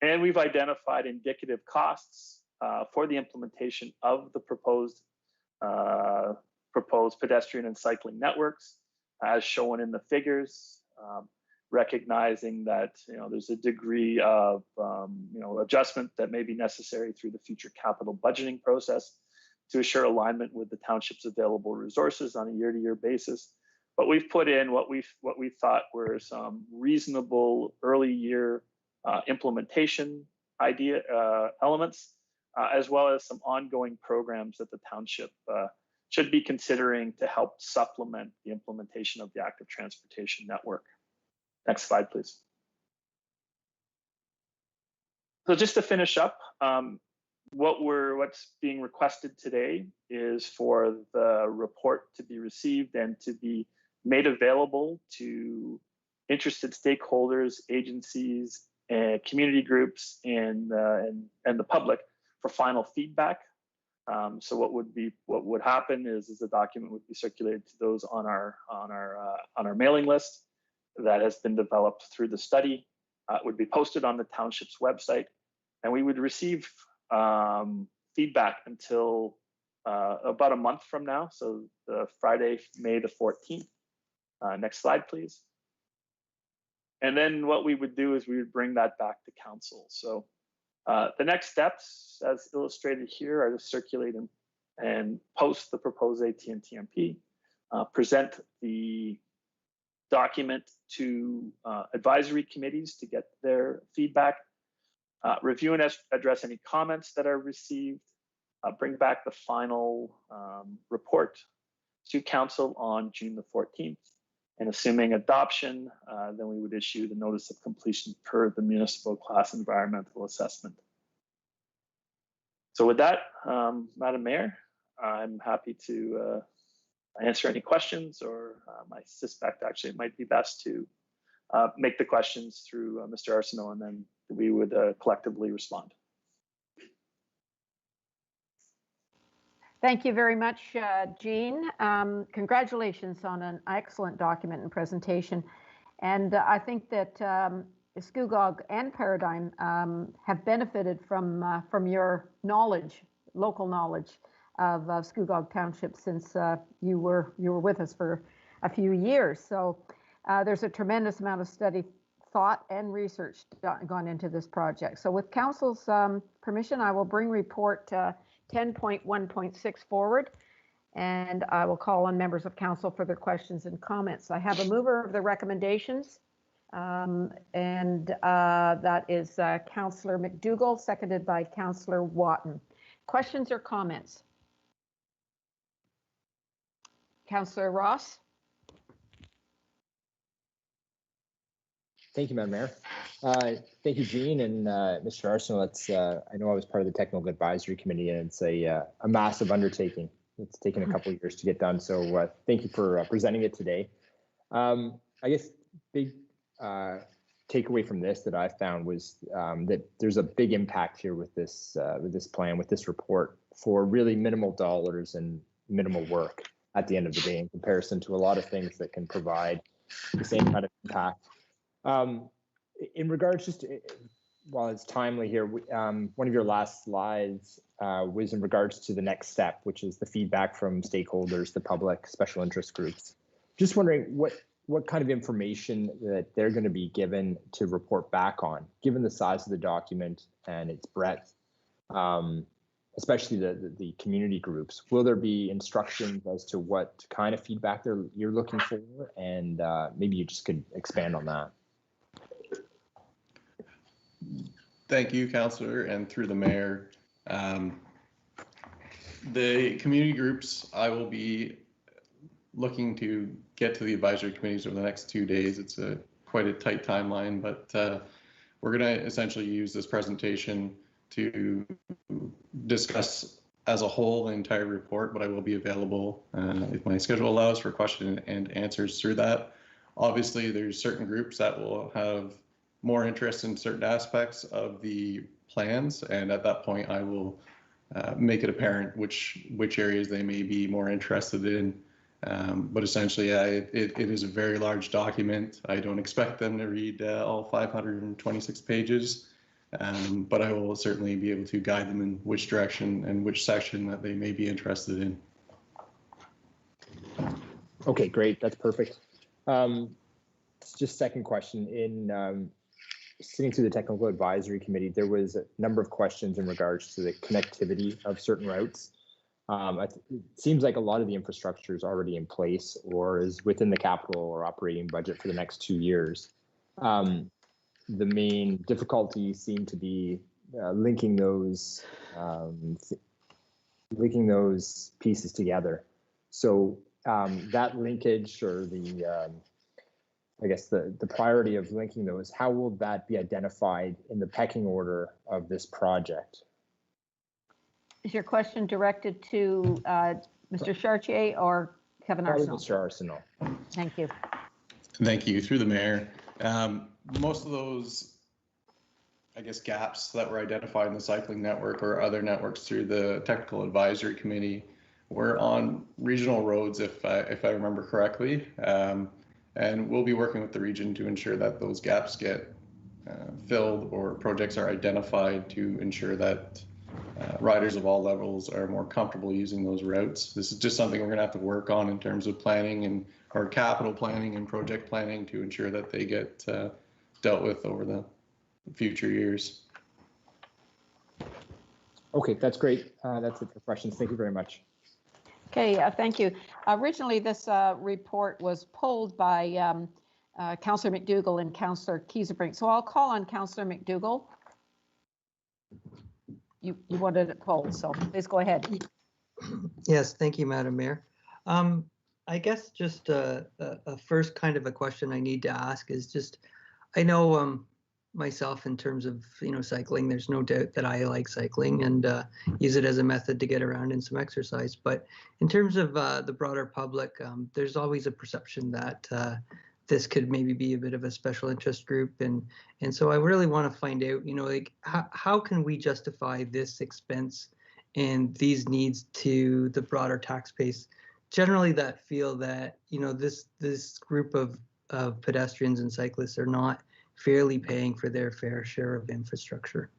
And we've identified indicative costs for the implementation of the proposed pedestrian and cycling networks, as shown in the figures, recognizing that there's a degree of adjustment that may be necessary through the future capital budgeting process to assure alignment with the township's available resources on a year-to-year basis. But we've put in what we thought were some reasonable early year implementation elements, as well as some ongoing programs that the township should be considering to help supplement the implementation of the active transportation network. Next slide, please. So just to finish up, what's being requested today is for the report to be received and to be made available to interested stakeholders, agencies, and community groups, and the public for final feedback. So what would happen is the document would be circulated to those on our mailing list that has been developed through the study. It would be posted on the township's website, and we would receive feedback until about a month from now, so Friday, May the 14th. Next slide, please. And then what we would do is we would bring that back to council. So the next steps, as illustrated here, are to circulate and post the proposed AT&TMP, present the document to advisory committees to get their feedback, review and address any comments that are received, bring back the final report to council on June the 14th. And assuming adoption, then we would issue the notice of completion per the municipal class environmental assessment. So with that, Madam Mayor, I'm happy to answer any questions, or I suspect actually it might be best to make the questions through Mr. Arsenault, and then we would collectively respond. Thank you very much, Jean. Congratulations on an excellent document and presentation. And I think that Scugog and Paradigm have benefited from your knowledge, local knowledge of Scugog Township since you were with us for a few years. So there's a tremendous amount of study, thought, and research gone into this project. So with council's permission, I will bring report 10.1.6 forward, and I will call on members of council for their questions and comments. I have a mover of the recommendations, and that is Councillor McDougall, seconded by Councillor Watton. Questions or comments? Councillor Ross. Thank you, Madam Mayor. Thank you, Jean and Mr. Arsenault. I know I was part of the technical advisory committee, and it's a massive undertaking. It's taken a couple of years to get done. So thank you for presenting it today. I guess big takeaway from this that I found was that there's a big impact here with this plan, with this report, for really minimal dollars and minimal work at the end of the day, in comparison to a lot of things that can provide the same kind of impact. In regards, just while it's timely here, one of your last slides was in regards to the next step, which is the feedback from stakeholders, the public, special interest groups. Just wondering what kind of information that they're going to be given to report back on, given the size of the document and its breadth, especially the community groups. Will there be instructions as to what kind of feedback you're looking for? And maybe you just could expand on that. Thank you, Councillor, and through the mayor. The community groups, I will be looking to get to the advisory committees over the next 2 days. It's quite a tight timeline, but we're going to essentially use this presentation to discuss as a whole the entire report, but I will be available if my schedule allows for question and answers through that. Obviously, there's certain groups that will have more interest in certain aspects of the plans, and at that point I will make it apparent which areas they may be more interested in. But essentially, it is a very large document. I don't expect them to read all 526 pages, but I will certainly be able to guide them in which direction and which section that they may be interested in. Okay, great. That's perfect. Just second question. In sitting through the technical advisory committee, there was a number of questions in regards to the connectivity of certain routes. It seems like a lot of the infrastructure is already in place or is within the capital or operating budget for the next 2 years. The main difficulty seemed to be linking those pieces together. So that linkage, or I guess the priority of linking those, how will that be identified in the pecking order of this project? Is your question directed to Mr. Chartier or Kevin Arsenault? Mr. Arsenault. Thank you. Thank you. Through the mayor. Most of those, I guess, gaps that were identified in the cycling network or other networks through the technical advisory committee were on regional roads, if I remember correctly. And we'll be working with the region to ensure that those gaps get filled or projects are identified to ensure that riders of all levels are more comfortable using those routes. This is just something we're going to have to work on in terms of planning or capital planning and project planning to ensure that they get dealt with over the future years. Okay, that's great. That's it for questions. Thank you very much. Okay, thank you. Originally, this report was pulled by Councillor McDougall and Councillor Kiesebrink. So I'll call on Councillor McDougall. You wanted it pulled, so please go ahead. Yes, thank you, Madam Mayor. I guess just a first kind of a question I need to ask is just, I know myself in terms of, cycling, there's no doubt that I like cycling and use it as a method to get around and some exercise. But in terms of the broader public, there's always a perception that this could maybe be a bit of a special interest group. And so I really want to find out, how can we justify this expense and these needs to the broader tax base, generally that feel that, this group of pedestrians and cyclists are not fairly paying for their fair share of infrastructure.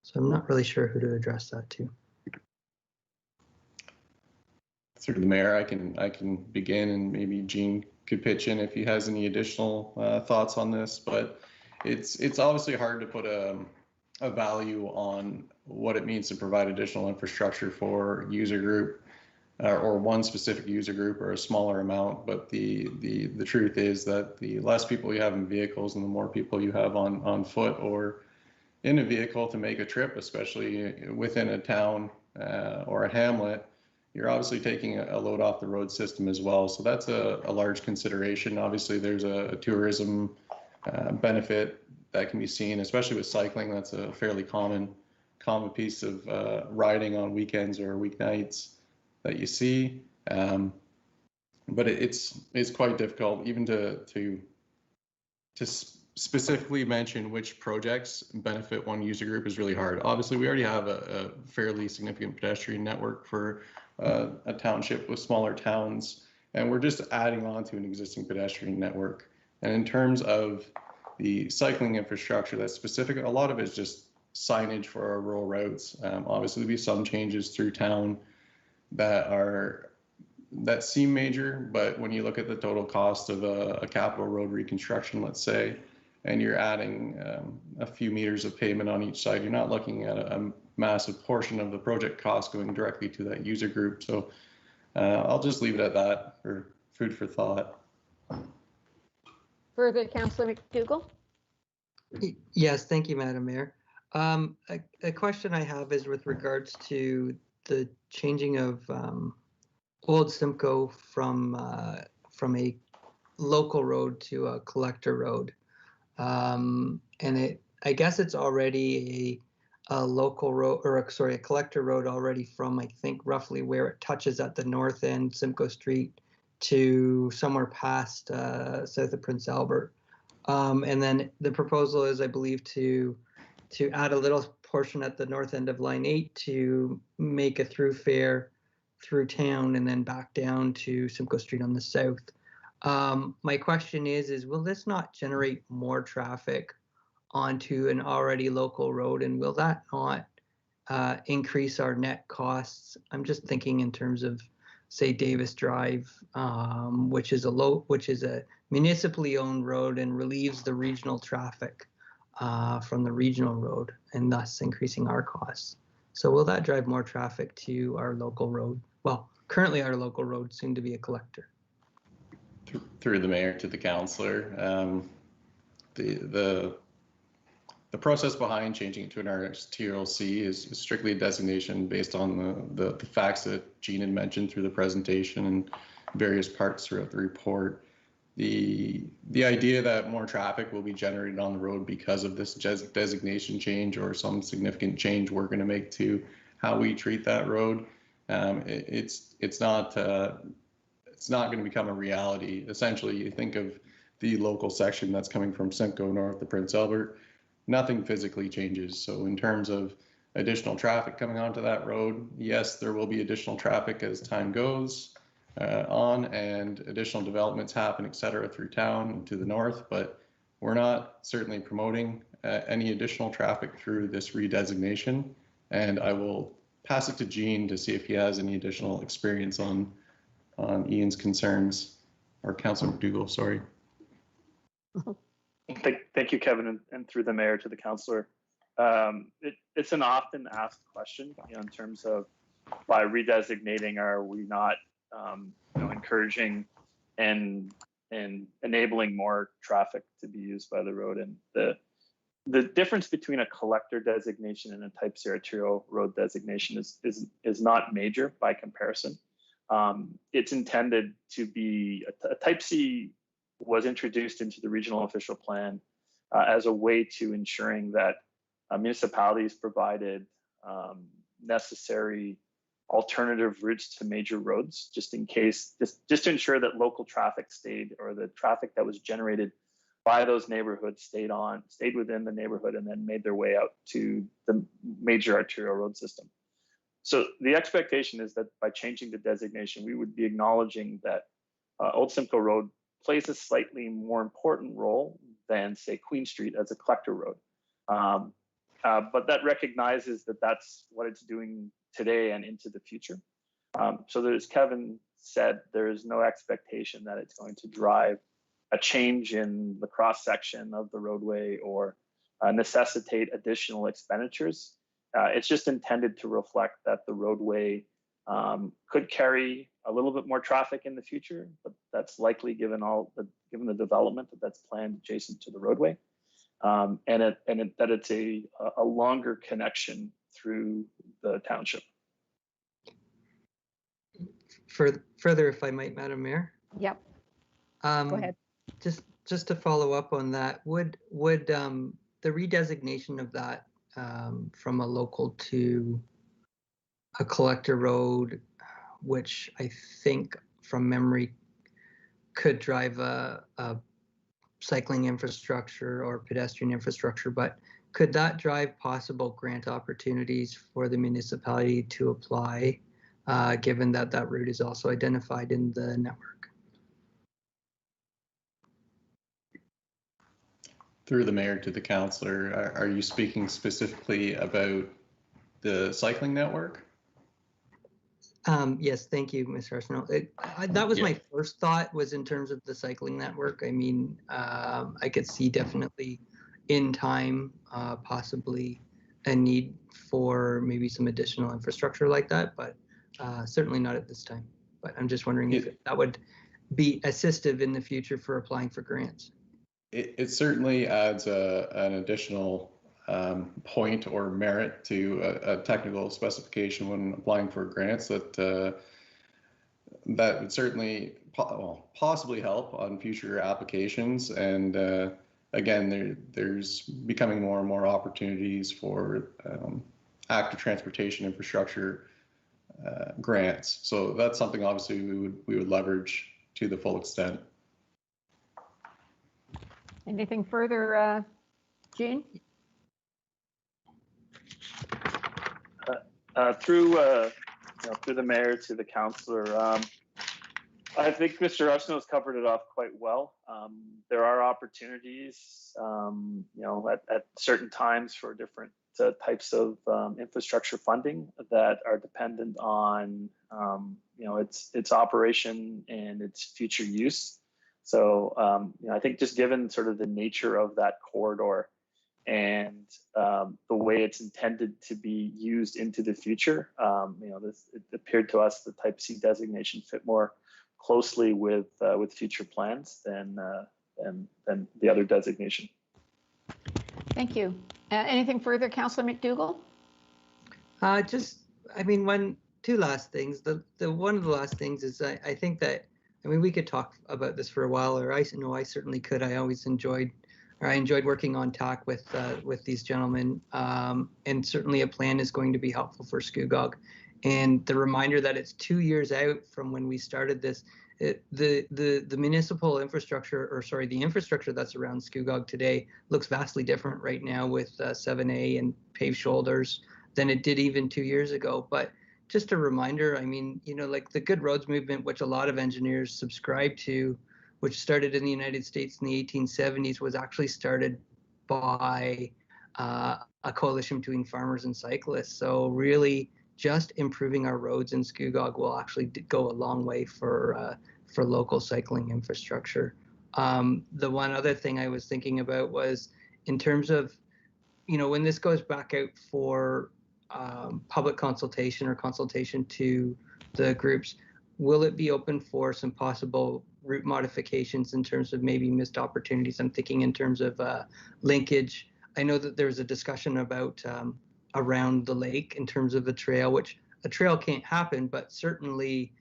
So I'm not really sure who to address that to. Through the mayor, I can begin, and maybe Gene could pitch in if he has any additional thoughts on this. But it's obviously hard to put a value on what it means to provide additional infrastructure for user group or one specific user group or a smaller amount. But the truth is that the less people you have in vehicles and the more people you have on foot or in a vehicle to make a trip, especially within a town or a hamlet, you're obviously taking a load off the road system as well. So that's a large consideration. Obviously, there's a tourism benefit that can be seen, especially with cycling. That's a fairly common piece of riding on weekends or weeknights that you see. But it's quite difficult even to specifically mention which projects benefit one user group is really hard. Obviously, we already have a fairly significant pedestrian network for a township with smaller towns, and we're just adding on to an existing pedestrian network. And in terms of the cycling infrastructure that's specific, a lot of it is just signage for our rural routes. Obviously, there'll be some changes through town that seem major, but when you look at the total cost of a capital road reconstruction, let's say, and you're adding a few meters of pavement on each side, you're not looking at a massive portion of the project cost going directly to that user group. So I'll just leave it at that for food for thought. Further, Councillor McDougall? Yes, thank you, Madam Mayor. A question I have is with regards to the changing of Old Simcoe from a local road to a collector road. And I guess it's already a local road, or sorry, a collector road already from, I think, roughly where it touches at the north end, Simcoe Street, to somewhere past south of Prince Albert. And then the proposal is, I believe, to add a little portion at the north end of Line 8 to make a through fare through town and then back down to Simcoe Street on the south. My question is will this not generate more traffic onto an already local road, and will that not increase our net costs? I'm just thinking in terms of, say, Davis Drive, which is a municipally owned road and relieves the regional traffic from the regional road, and thus increasing our costs. So will that drive more traffic to our local road? Well, currently our local road, soon to be a collector. Through the mayor to the councillor, the process behind changing it to an arterial C is strictly a designation based on the facts that Jean had mentioned through the presentation and various parts throughout the report. The idea that more traffic will be generated on the road because of this designation change or some significant change we're going to make to how we treat that road, it's not going to become a reality. Essentially, you think of the local section that's coming from Simcoe north to Prince Albert, nothing physically changes. So in terms of additional traffic coming onto that road, yes, there will be additional traffic as time goes on and additional developments happen, et cetera, through town and to the north, but we're not certainly promoting any additional traffic through this redesignation. And I will pass it to Jean to see if he has any additional experience on Ian's concerns, or Councillor McDougall, sorry. Thank you, Kevin, and through the mayor to the councillor. It's an often asked question, in terms of, by redesignating, are we not encouraging and enabling more traffic to be used by the road? And the difference between a collector designation and a type C arterial road designation is not major by comparison. It's intended to be a type C was introduced into the regional official plan as a way to ensuring that municipalities provided necessary alternative routes to major roads, just in case, just to ensure that local traffic stayed, or the traffic that was generated by those neighborhoods stayed within the neighborhood and then made their way out to the major arterial road system. So the expectation is that by changing the designation, we would be acknowledging that Old Simcoe Road plays a slightly more important role than, say, Queen Street as a collector road. But that recognizes that that's what it's doing today and into the future. So that, as Kevin said, there is no expectation that it's going to drive a change in the cross section of the roadway or necessitate additional expenditures. It's just intended to reflect that the roadway could carry a little bit more traffic in the future, but that's likely given the development that's planned adjacent to the roadway, and that it's a longer connection through the township. Further, if I might, Madam Mayor. Yep. Go ahead. Just to follow up on that, would the redesignation of that from a local to a collector road, which I think from memory could drive a cycling infrastructure or pedestrian infrastructure, but could that drive possible grant opportunities for the municipality to apply, given that that route is also identified in the network? Through the mayor to the councillor, are you speaking specifically about the cycling network? Yes, thank you, Mr. Arsenault. That was my first thought, was in terms of the cycling network. I mean, I could see definitely in time, possibly a need for maybe some additional infrastructure like that, but certainly not at this time. But I'm just wondering if that would be assistive in the future for applying for grants. it certainly adds an additional point or merit to a technical specification when applying for grants that would certainly possibly help on future applications. And again, there's becoming more and more opportunities for active transportation infrastructure grants. So that's something obviously we would leverage to the full extent. Anything further, Jean? Through the mayor to the councillor, I think Mr. Arsenault has covered it off quite well. There are opportunities, at certain times for different types of infrastructure funding that are dependent on, its operation and its future use. So, I think just given sort of the nature of that corridor and the way it's intended to be used into the future, it appeared to us the Type C designation fit more closely with future plans than the other designation. Thank you. Anything further, Councillor McDougall? Two last things. The one of the last things is I think that, we could talk about this for a while, or I certainly could. I enjoyed working on TAC with these gentlemen, and certainly a plan is going to be helpful for Scugog. And the reminder that it's 2 years out from when we started this, the municipal infrastructure, the infrastructure that's around Scugog today looks vastly different right now with 7A and paved shoulders than it did even 2 years ago. But just a reminder, like the Good Roads movement, which a lot of engineers subscribe to, which started in the United States in the 1870s, was actually started by a coalition between farmers and cyclists. So really, just improving our roads in Scugog will actually go a long way for local cycling infrastructure. The one other thing I was thinking about was in terms of, when this goes back out for public consultation or consultation to the groups, will it be open for some possible route modifications in terms of maybe missed opportunities? I'm thinking in terms of linkage. I know that there's a discussion about around the lake in terms of a trail, which a trail can't happen, but certainly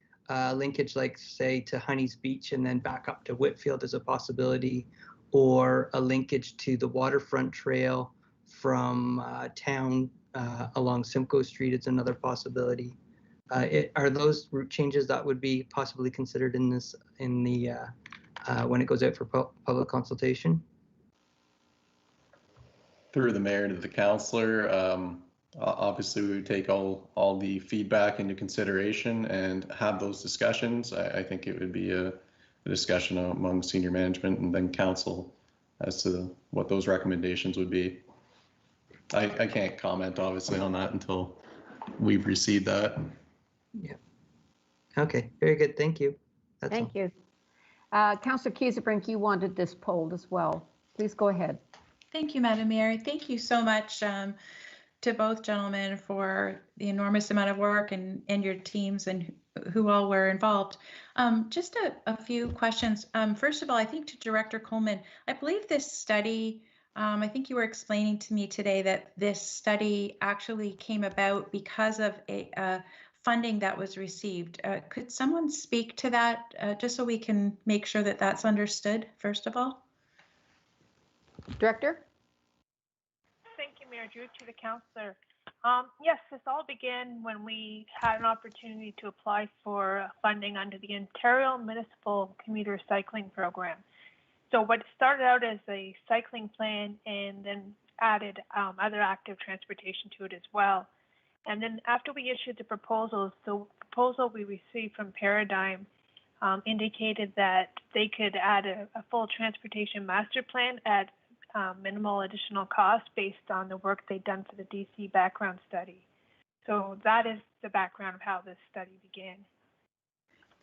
linkage like, say, to Honey's Beach and then back up to Whitfield is a possibility, or a linkage to the waterfront trail from town along Simcoe Street is another possibility. Are those route changes that would be possibly considered in the when it goes out for public consultation? Through the mayor to the councillor, obviously we would take all the feedback into consideration and have those discussions. I think it would be a discussion among senior management and then council as to what those recommendations would be. I can't comment obviously on that until we've received that. Yeah. Okay, very good. Thank you. Thank you. Councillor Kiesebrink, you wanted this polled as well. Please go ahead. Thank you, Madam Mayor. Thank you so much to both gentlemen for the enormous amount of work and your teams and who all were involved. Just a few questions. First of all, I think to Director Coleman, I believe this study, I think you were explaining to me today that this study actually came about because of a funding that was received. Could someone speak to that just so we can make sure that that's understood, first of all? Director? Thank you, Mayor Drew, to the councillor. Yes, this all began when we had an opportunity to apply for funding under the Ontario Municipal Commuter Cycling Program. So what started out as a cycling plan and then added other active transportation to it as well. And then after we issued the proposals, the proposal we received from Paradigm indicated that they could add a full transportation master plan at minimal additional cost based on the work they'd done for the DC background study. So that is the background of how this study began.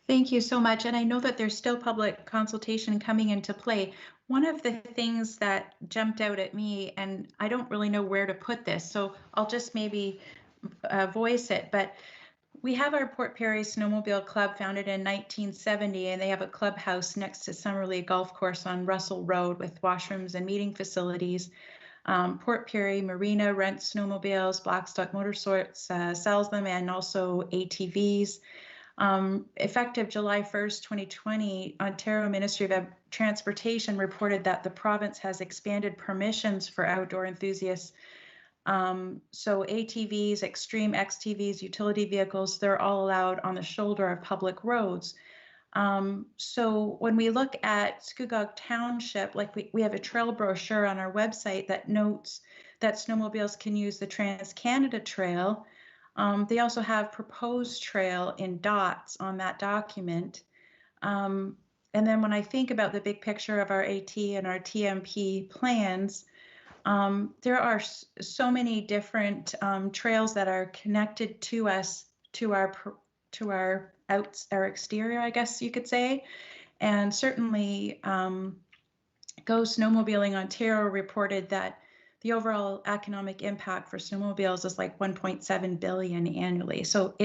Thank you so much. And I know that there's still public consultation coming into play. One of the things that jumped out at me, and I don't really know where to put this, so I'll just maybe voice it, but We have our Port Perry Snowmobile Club founded in 1970, and they have a clubhouse next to Summerley Golf Course on Russell Road with washrooms and meeting facilities. Port Perry Marina rents snowmobiles, Blackstock Motorsports sells them, and also ATVs. Effective July 1st, 2020, Ontario Ministry of Transportation reported that the province has expanded permissions for outdoor enthusiasts. So ATVs, extreme XTVs, utility vehicles, they're all allowed on the shoulder of public roads. So when we look at Scugog Township, like we have a trail brochure on our website that notes that snowmobiles can use the Trans-Canada Trail. They also have proposed trail in dots on that document. And then when I think about the big picture of our AT and our TMP plans, there are so many different trails that are connected to us, to our exterior, I guess you could say. And certainly Go Snowmobiling Ontario reported that the overall economic impact for snowmobiles is like 1.7 billion annually. So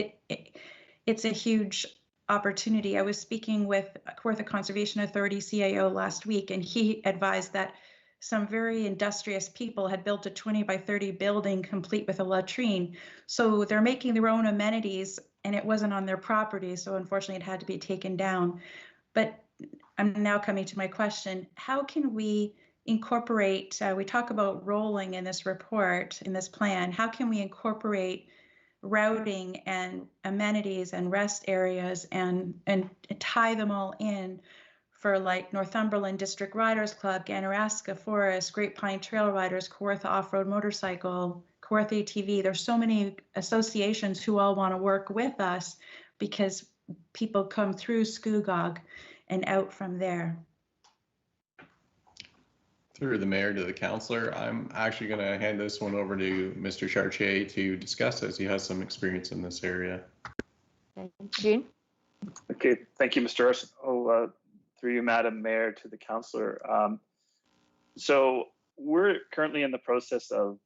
it's a huge opportunity. I was speaking with Kawartha Conservation Authority CAO last week, and he advised that some very industrious people had built a 20 by 30 building complete with a latrine. So they're making their own amenities, and it wasn't on their property. So unfortunately, it had to be taken down. But I'm now coming to my question. How can we incorporate, we talk about rolling in this report, in this plan, how can we incorporate routing and amenities and rest areas and tie them all in for like Northumberland District Riders Club, Ganaraska Forest, Great Pine Trail Riders, Kawartha Off-Road Motorcycle, Kawartha ATV. There's so many associations who all want to work with us because people come through Scugog and out from there. Through the mayor to the councillor, I'm actually going to hand this one over to Mr. Chartier to discuss, as he has some experience in this area. Gene? Okay, thank you, Mr. Arson. Through you, Madam Mayor, to the councillor. So we're currently in the process of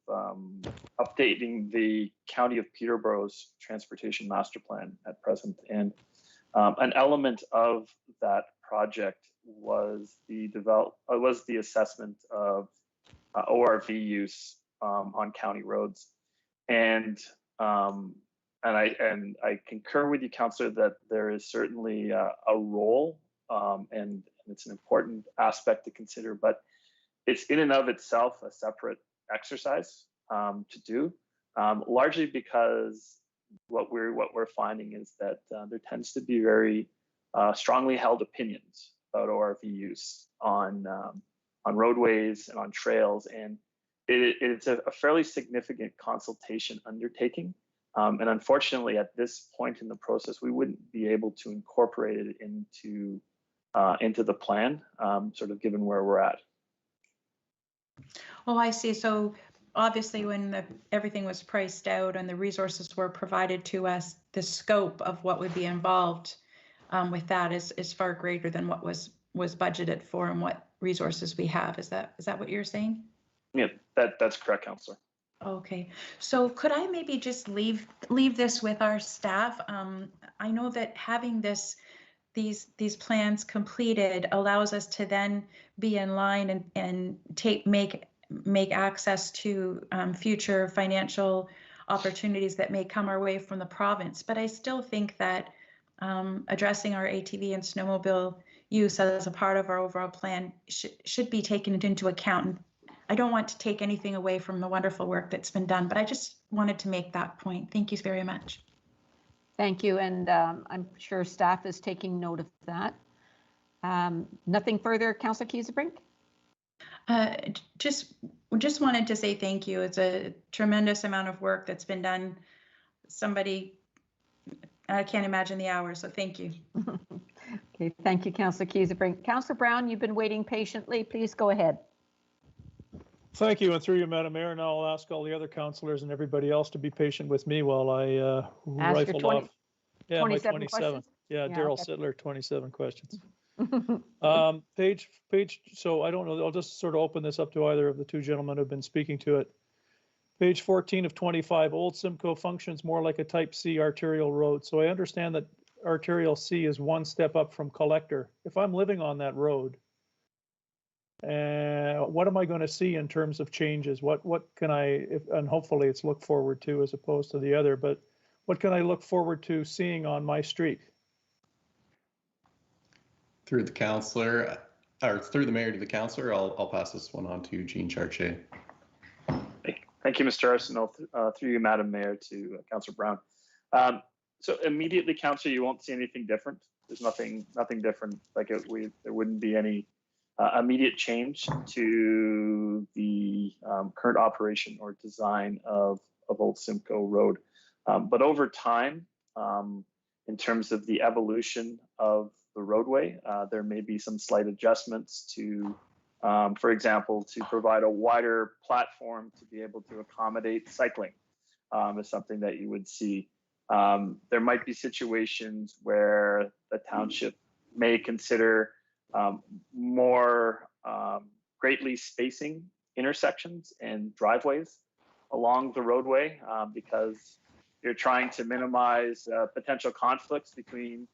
updating the County of Peterborough's Transportation Master Plan at present. And an element of that project was the assessment of ORV use on county roads. And I concur with you, councillor, that there is certainly a role and it's an important aspect to consider, but it's in and of itself a separate exercise to do, largely because what we're finding is that there tends to be very strongly held opinions about ORV use on roadways and on trails, and it's a fairly significant consultation undertaking. And unfortunately, at this point in the process, we wouldn't be able to incorporate it into the plan, sort of given where we're at. Oh, I see. So obviously when everything was priced out and the resources were provided to us, the scope of what would be involved with that is far greater than what was budgeted for and what resources we have. Is that what you're saying? Yeah, that's correct, councillor. Okay, so could I maybe just leave this with our staff? I know that having these plans completed allows us to then be in line and make access to future financial opportunities that may come our way from the province. But I still think that addressing our ATV and snowmobile use as a part of our overall plan should be taken into account. And I don't want to take anything away from the wonderful work that's been done, but I just wanted to make that point. Thank you very much. Thank you, and I'm sure staff is taking note of that. Nothing further, Councillor Kiesebrink? Just wanted to say thank you. It's a tremendous amount of work that's been done. I can't imagine the hours, so thank you. Okay, thank you, Councillor Kiesebrink. Councillor Brown, you've been waiting patiently. Please go ahead. Thank you, and through you, Madam Mayor, now I'll ask all the other councillors and everybody else to be patient with me while I rifle off. Yeah, 27 my 27. questions? Yeah, Yeah, Daryl okay. Sittler, 27 questions. Page, so I don't know, I'll just sort of open this up to either of the two gentlemen who've been speaking to it. Page 14 of 25, Old Simcoe functions more like a type C arterial road. So I understand that arterial C is one step up from collector. If I'm living on that road, what am I going to see in terms of changes? What can and hopefully it's look forward to as opposed to the other, but what can I look forward to seeing on my street? Through the counselor, or through the mayor to the counselor, I'll pass this one on to Jean Chartier. Thank you, Mr. Arsenault. Through you, Madam Mayor, to Councillor Brown. So immediately, Councillor, you won't see anything different. There's nothing different. Like there wouldn't be any immediate change to the current operation or design of Old Simcoe Road. But over time, in terms of the evolution of the roadway, there may be some slight adjustments to, for example, to provide a wider platform to be able to accommodate cycling is something that you would see. There might be situations where the township may consider more greatly spacing intersections and driveways along the roadway because you're trying to minimize potential conflicts between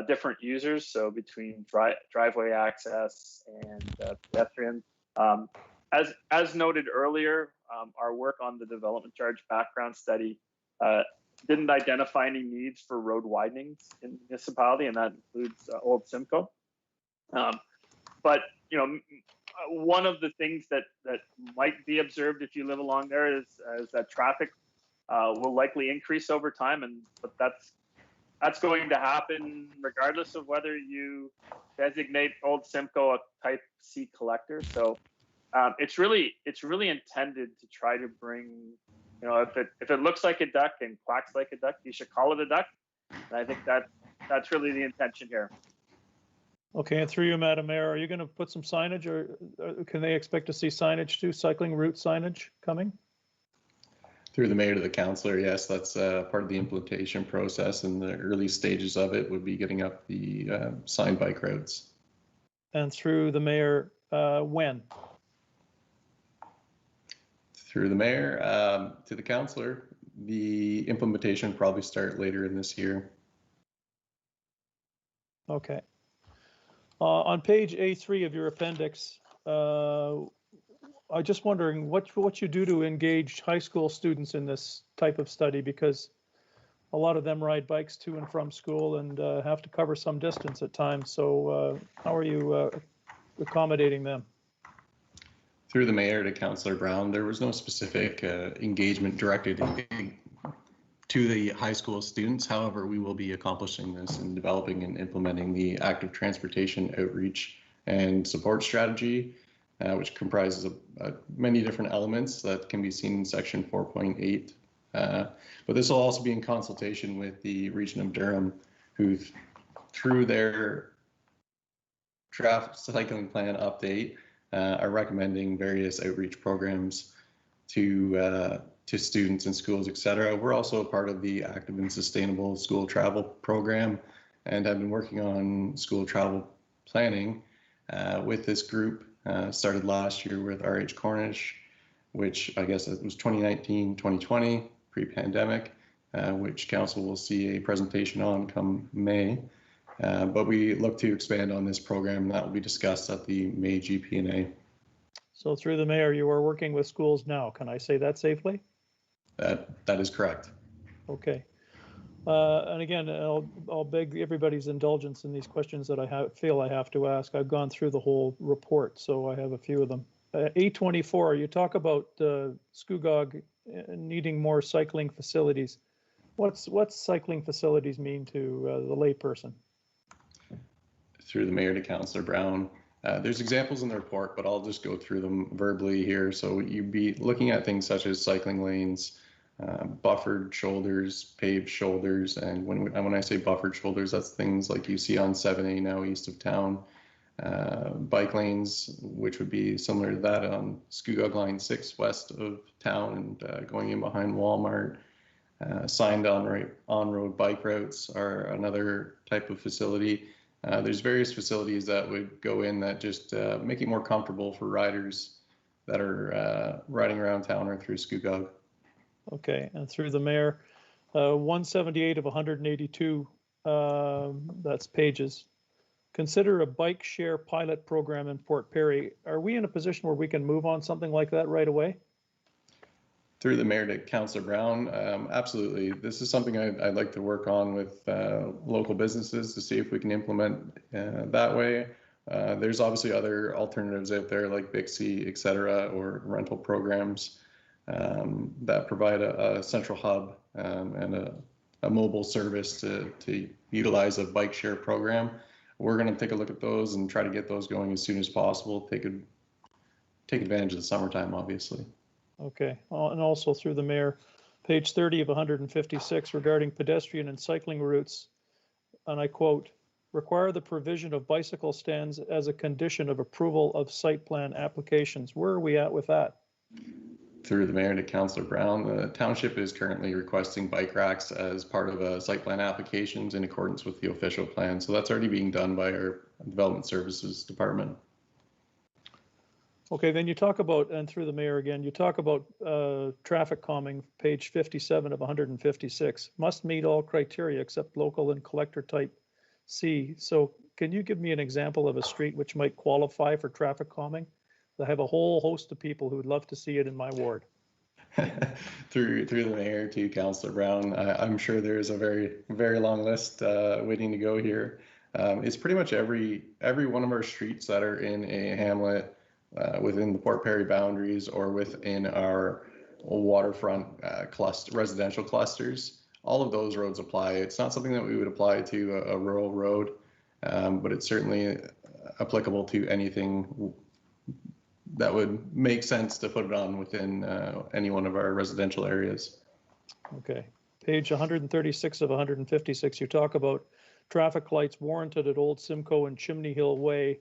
different users, so between driveway access and pedestrians. As noted earlier, our work on the development charge background study didn't identify any needs for road widenings in the municipality, and that includes Old Simcoe. But one of the things that might be observed if you live along there is that traffic will likely increase over time, but that's going to happen regardless of whether you designate Old Simcoe a type C collector. So it's really intended to try to bring, if it looks like a duck and quacks like a duck, you should call it a duck. And I think that's really the intention here. Okay, and through you, Madam Mayor, are you going to put some signage, or can they expect to see signage too, cycling route signage coming? Through the mayor to the councillor, yes, that's part of the implementation process, and the early stages of it would be getting up the signed bike routes. And through the mayor, when? Through the mayor to the councillor, the implementation will probably start later in this year. Okay. On page A3 of your appendix, I'm just wondering what you do to engage high school students in this type of study, because a lot of them ride bikes to and from school and have to cover some distance at times. So how are you accommodating them? Through the mayor to Councillor Brown, there was no specific engagement directed to the high school students. However, we will be accomplishing this in developing and implementing the active transportation outreach and support strategy, which comprises of many different elements that can be seen in section 4.8. But this will also be in consultation with the Region of Durham, who through their draft cycling plan update are recommending various outreach programs to students in schools, etc. We're also a part of the Active and Sustainable School Travel Program, and have been working on school travel planning with this group. Started last year with RH Cornish, which I guess it was 2019, 2020, pre-pandemic, which council will see a presentation on come May. But we look to expand on this program, and that will be discussed at the May GPA. So through the mayor, you are working with schools now. Can I say that safely? That is correct. Okay. And again, I'll beg everybody's indulgence in these questions that I feel I have to ask. I've gone through the whole report, so I have a few of them. A24, you talk about Scugog needing more cycling facilities. What's cycling facilities mean to the layperson? Through the mayor to Councillor Brown, there's examples in the report, but I'll just go through them verbally here. So you'd be looking at things such as cycling lanes, buffered shoulders, paved shoulders, and when I say buffered shoulders, that's things like you see on 7A now east of town, bike lanes, which would be similar to that on Scugog Line 6 west of town and going in behind Walmart. Signed on-road bike routes are another type of facility. There's various facilities that would go in that just make it more comfortable for riders that are riding around town or through Scugog. Okay, and through the mayor, 178 of 182, that's pages. Consider a bike share pilot program in Port Perry. Are we in a position where we can move on something like that right away? Through the mayor to Councillor Brown, absolutely. This is something I'd like to work on with local businesses to see if we can implement that way. There's obviously other alternatives out there like Bixby, et cetera, or rental programs that provide a central hub and a mobile service to utilize a bike share program. We're going to take a look at those and try to get those going as soon as possible. Take advantage of the summertime, obviously. Okay, and also through the mayor, page 30 of 156 regarding pedestrian and cycling routes, and I quote, require the provision of bicycle stands as a condition of approval of site plan applications. Where are we at with that? Through the mayor to Councillor Brown, the township is currently requesting bike racks as part of site plan applications in accordance with the official plan. So that's already being done by our development services department. Okay, then you talk about, and through the mayor again, you talk about traffic calming, page 57 of 156, must meet all criteria except local and collector type C. So can you give me an example of a street which might qualify for traffic calming? I have a whole host of people who would love to see it in my ward. through the mayor to Councillor Brown, I'm sure there's a very long list waiting to go here. It's pretty much every one of our streets that are in a hamlet within the Port Perry boundaries or within our waterfront residential clusters. All of those roads apply. It's not something that we would apply to a rural road, but it's certainly applicable to anything that would make sense to put it on within any one of our residential areas. Okay, page 136 of 156, you talk about traffic lights warranted at Old Simcoe and Chimney Hill Way,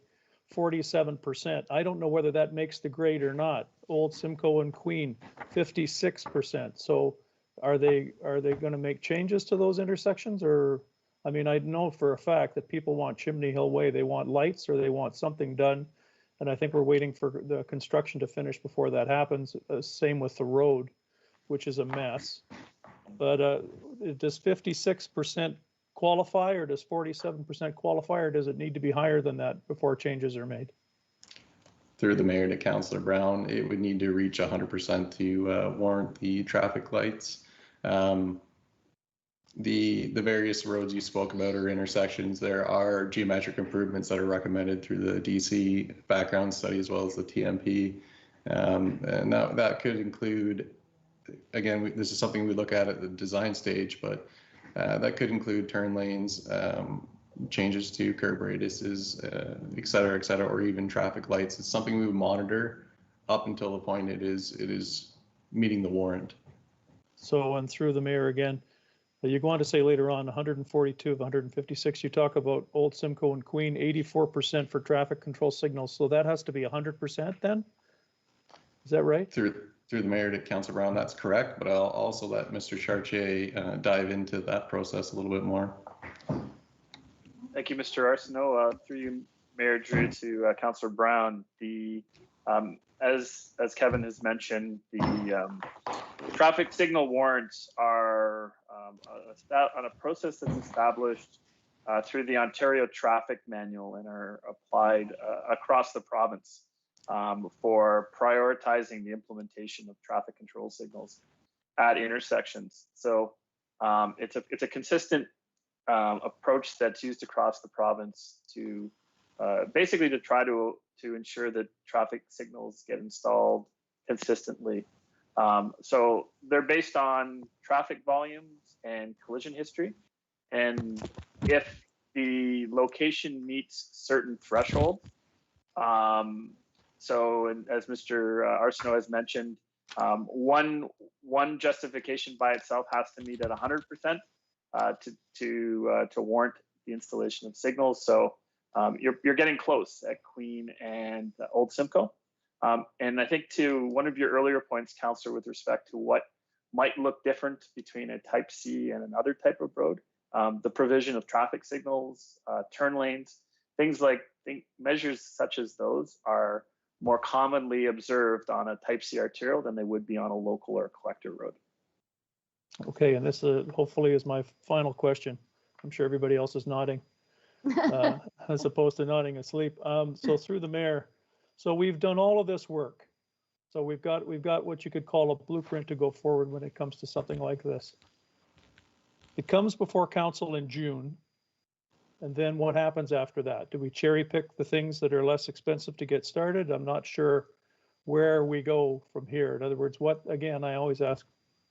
47%. I don't know whether that makes the grade or not. Old Simcoe and Queen, 56%. So are they going to make changes to those intersections? Or, I mean, I know for a fact that people want Chimney Hill Way, they want lights or they want something done. And I think we're waiting for the construction to finish before that happens. Same with the road, which is a mess. But does 56% qualify, or does 47% qualify, or does it need to be higher than that before changes are made? Through the mayor to Councillor Brown, it would need to reach 100% to warrant the traffic lights. The various roads you spoke about or intersections, there are geometric improvements that are recommended through the DC background study as well as the TMP. And that could include, again, this is something we look at the design stage, but that could include turn lanes, changes to curb radiuses, et cetera, or even traffic lights. It's something we would monitor up until the point it is meeting the warrant. So, and through the mayor again, you go on to say later on, 142 of 156, you talk about Old Simcoe and Queen, 84% for traffic control signals. So that has to be 100% then? Is that right? Through the mayor to Councillor Brown, that's correct, but I'll also let Mr. Chartier dive into that process a little bit more. Thank you, Mr. Arsenault. Through you, Mayor Drew, to Councillor Brown, as Kevin has mentioned, the traffic signal warrants are on a process that's established through the Ontario Traffic Manual and are applied across the province for prioritizing the implementation of traffic control signals at intersections. So it's a consistent approach that's used across the province to basically to try to ensure that traffic signals get installed consistently. So they're based on traffic volumes and collision history. And if the location meets certain thresholds, so and as Mr. Arsenault has mentioned, one justification by itself has to meet at 100% to warrant the installation of signals. So you're getting close at Queen and Old Simcoe. And I think to one of your earlier points, Councillor, with respect to what might look different between a type C and another type of road, the provision of traffic signals, turn lanes, things like measures such as those are more commonly observed on a type C arterial than they would be on a local or collector road. Okay, and this hopefully is my final question. I'm sure everybody else is nodding as opposed to nodding asleep. So through the mayor, so we've done all of this work. So we've got what you could call a blueprint to go forward when it comes to something like this. It comes before council in June. And then what happens after that? Do we cherry pick the things that are less expensive to get started? I'm not sure where we go from here. In other words, again, I always ask,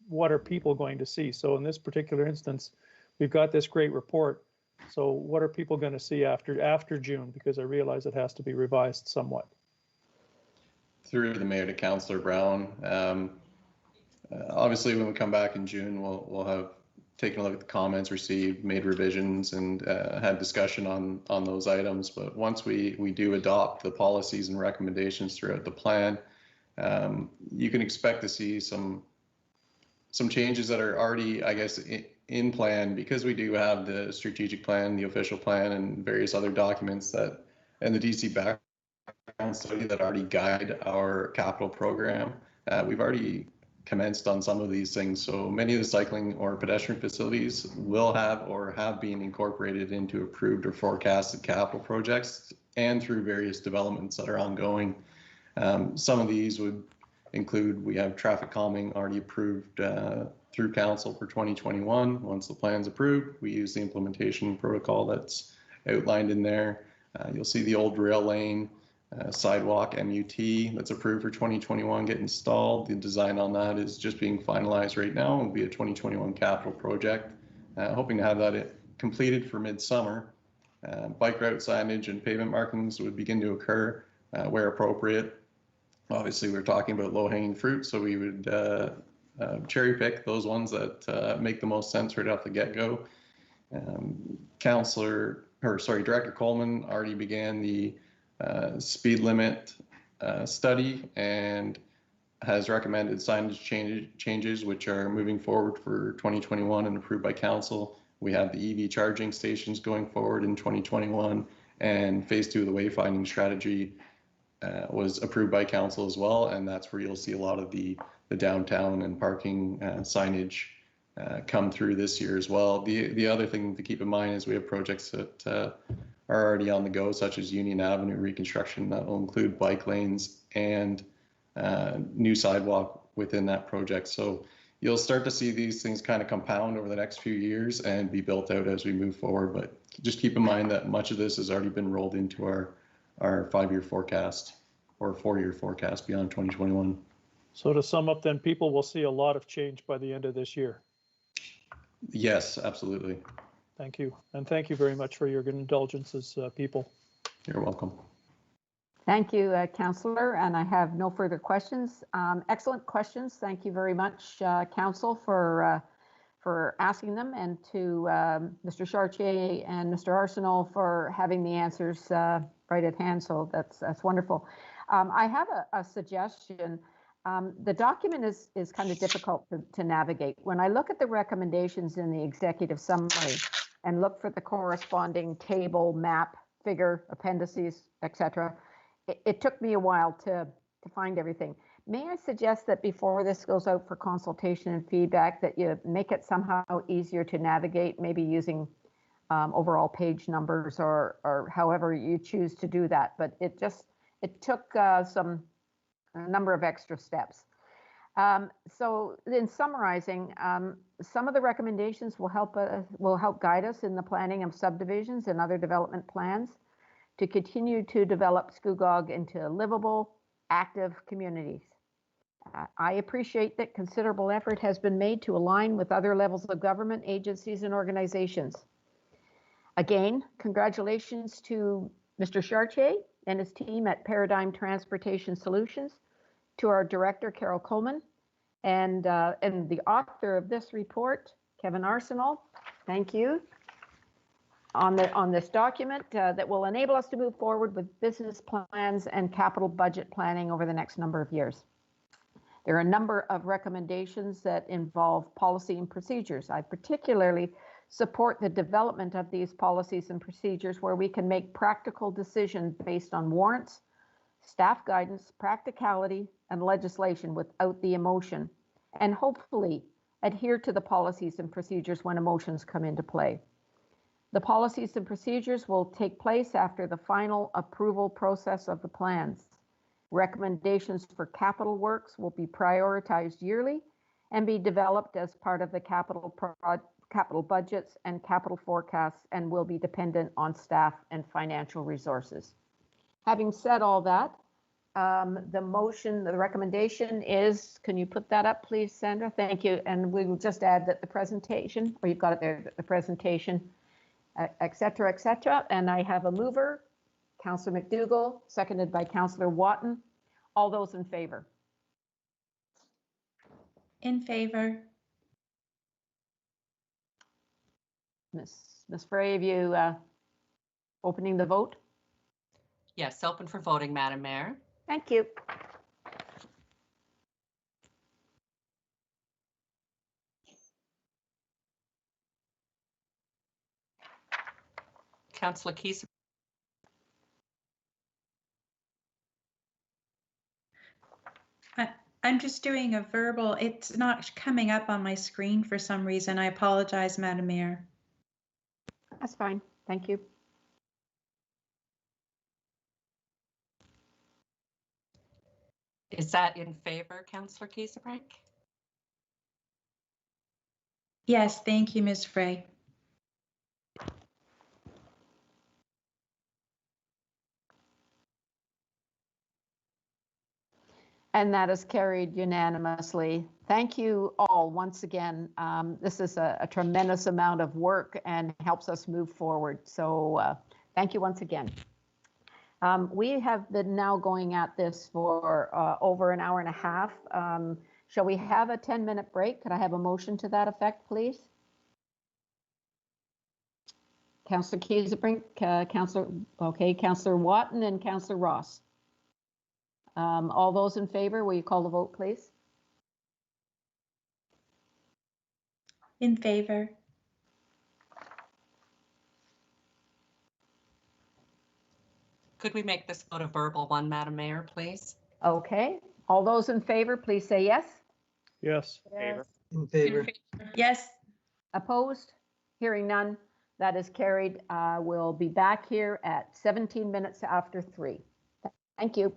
what are people going to see? So in this particular instance, we've got this great report. So what are people going to see after June? Because I realize it has to be revised somewhat. Through the mayor to Councillor Brown. Obviously, when we come back in June, we'll have taken a look at the comments received, made revisions, and had discussion on those items. But once we do adopt the policies and recommendations throughout the plan, you can expect to see some changes that are already, I guess, in plan, because we do have the strategic plan, the official plan, and various other documents and the DC background study that already guide our capital program. We've already commenced on some of these things. So many of the cycling or pedestrian facilities will have or have been incorporated into approved or forecasted capital projects and through various developments that are ongoing. Some of these would include, we have traffic calming already approved through council for 2021. Once the plan's approved, we use the implementation protocol that's outlined in there. You'll see the old rail lane sidewalk MUT that's approved for 2021 get installed. The design on that is just being finalized right now and will be a 2021 capital project. Hoping to have that completed for midsummer. Bike route signage and pavement markings would begin to occur where appropriate. Obviously, we're talking about low-hanging fruit, so we would cherry pick those ones that make the most sense right off the get-go. Director Coleman already began the speed limit study and has recommended signage changes which are moving forward for 2021 and approved by council. We have the EV charging stations going forward in 2021, and phase 2 of the wayfinding strategy was approved by council as well, and that's where you'll see a lot of the downtown and parking signage come through this year as well. The other thing to keep in mind is we have projects that are already on the go, such as Union Avenue reconstruction that will include bike lanes and new sidewalk within that project. So you'll start to see these things kind of compound over the next few years and be built out as we move forward. But just keep in mind that much of this has already been rolled into our 5-year forecast or 4-year forecast beyond 2021. So to sum up then, people will see a lot of change by the end of this year. Yes, absolutely. Thank you. And thank you very much for your good indulgences, people. You're welcome. Thank you, Councillor, and I have no further questions. Excellent questions. Thank you very much, Council, for asking them, and to Mr. Chartier and Mr. Arsenault for having the answers right at hand. So that's wonderful. I have a suggestion. The document is kind of difficult to navigate. When I look at the recommendations in the executive summary and look for the corresponding table, map, figure, appendices, etc., it took me a while to find everything. May I suggest that before this goes out for consultation and feedback, that you make it somehow easier to navigate, maybe using overall page numbers or however you choose to do that. But it took a number of extra steps. So in summarizing, some of the recommendations will help guide us in the planning of subdivisions and other development plans to continue to develop Scugog into livable, active communities. I appreciate that considerable effort has been made to align with other levels of government, agencies, and organizations. Again, congratulations to Mr. Chartier and his team at Paradigm Transportation Solutions, to our director, Carol Coleman, and the author of this report, Kevin Arsenault. Thank you. On this document that will enable us to move forward with business plans and capital budget planning over the next number of years. There are a number of recommendations that involve policy and procedures. I particularly support the development of these policies and procedures where we can make practical decisions based on warrants, staff guidance, practicality, and legislation without the emotion, and hopefully adhere to the policies and procedures when emotions come into play. The policies and procedures will take place after the final approval process of the plans. Recommendations for capital works will be prioritized yearly and be developed as part of the capital budgets and capital forecasts, and will be dependent on staff and financial resources. Having said all that, the recommendation is, can you put that up, please, Sandra? Thank you. And we will just add that the presentation, or you've got it there, the presentation, et cetera, and I have a mover, Councillor McDougall, seconded by Councillor Watton. All those in favor? In favor. Ms. Frey, have you opening the vote? Yes, open for voting, Madam Mayor. Thank you. Councillor Keys. I'm just doing a verbal. It's not coming up on my screen for some reason. I apologize, Madam Mayor. That's fine. Thank you. Is that in favor, Councillor Kiesebrink? Yes, thank you, Ms. Frey. And that is carried unanimously. Thank you all once again. This is a tremendous amount of work and helps us move forward. So thank you once again. We have been now going at this for over an hour and a half. Shall we have a 10-minute break? Could I have a motion to that effect, please? Councillor Kiesebrink, Councillor Watton and Councillor Ross. All those in favor, will you call the vote, please? In favor. Could we make this vote a verbal one, Madam Mayor, please? Okay. All those in favor, please say yes. Yes. Favor. In favor. Yes. Opposed? Hearing none. That is carried. We'll be back here at 17 minutes after 3. Thank you.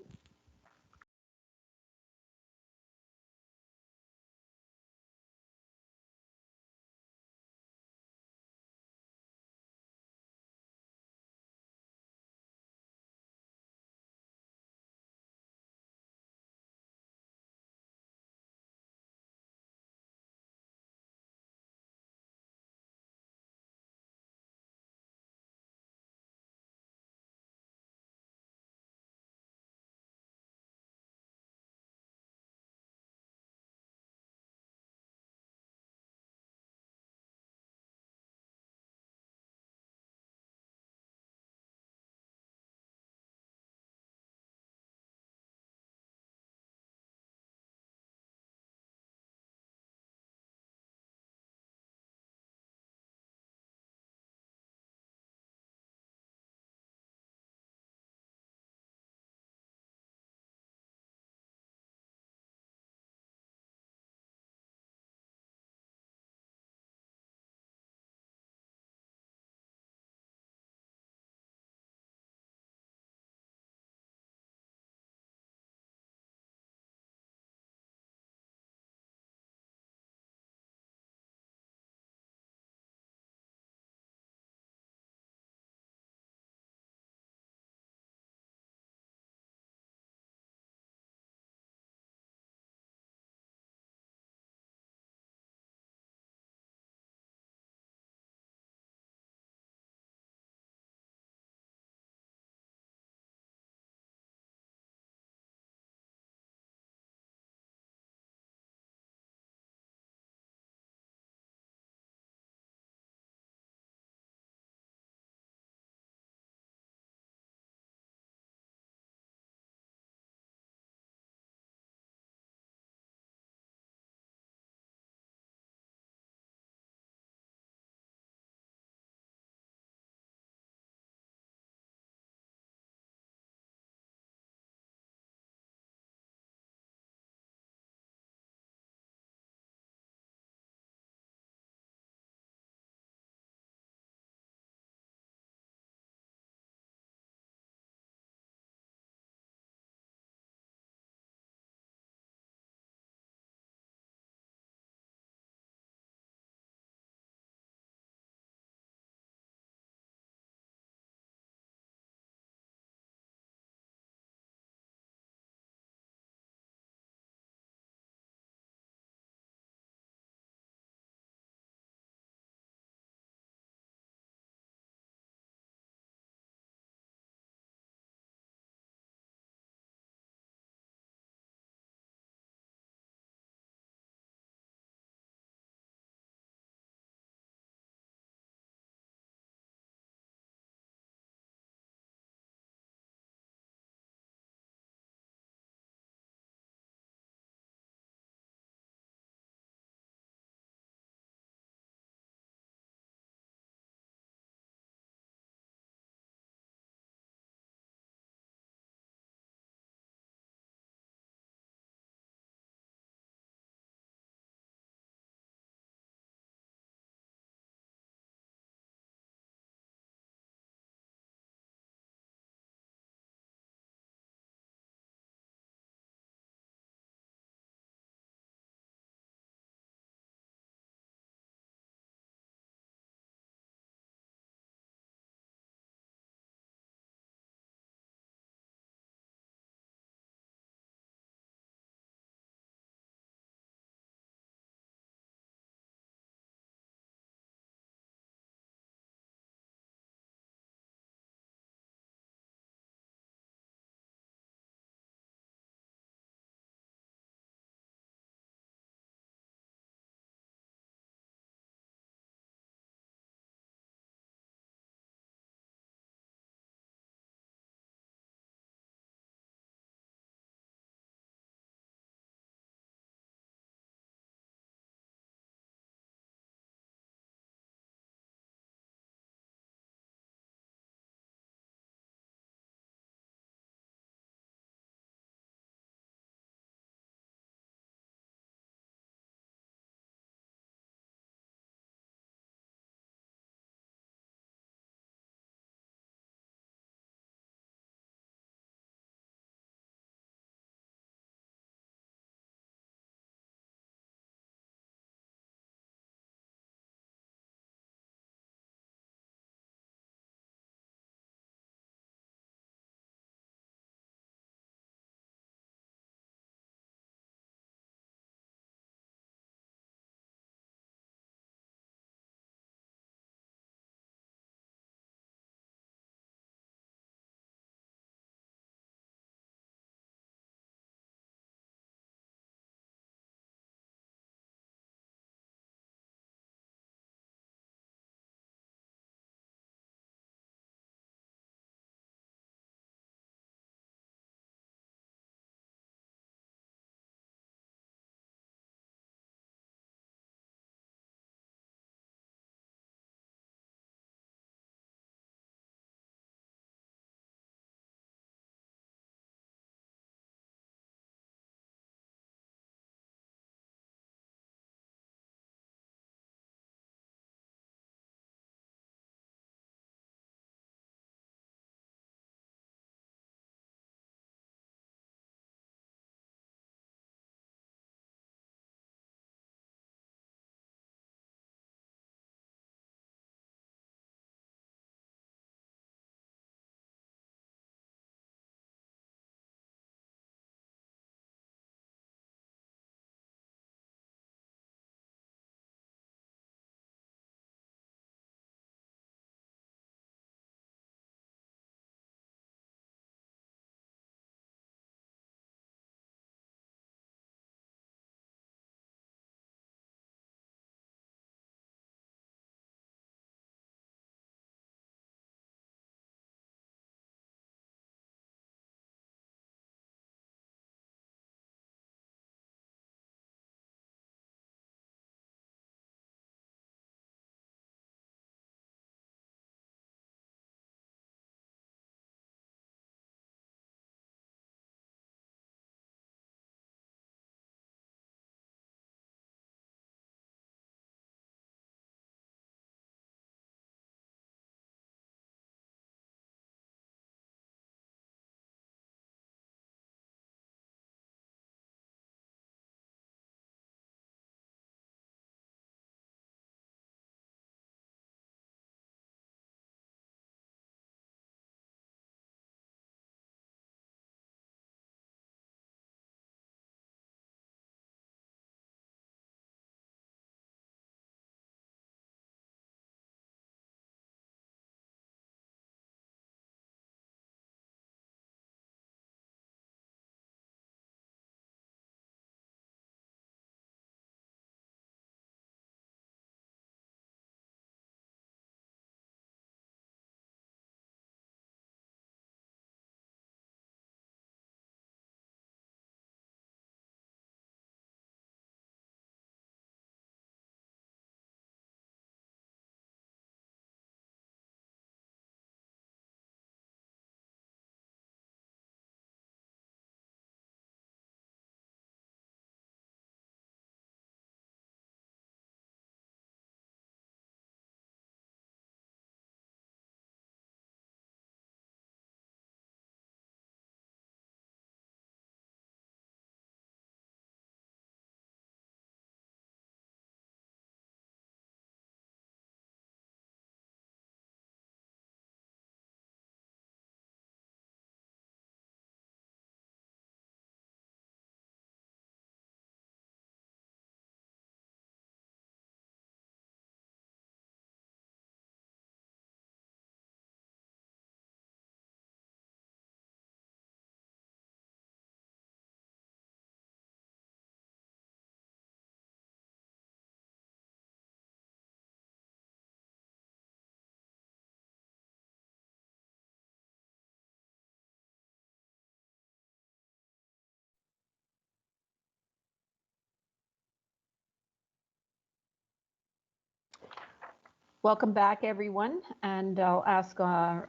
Welcome back, everyone. And I'll ask our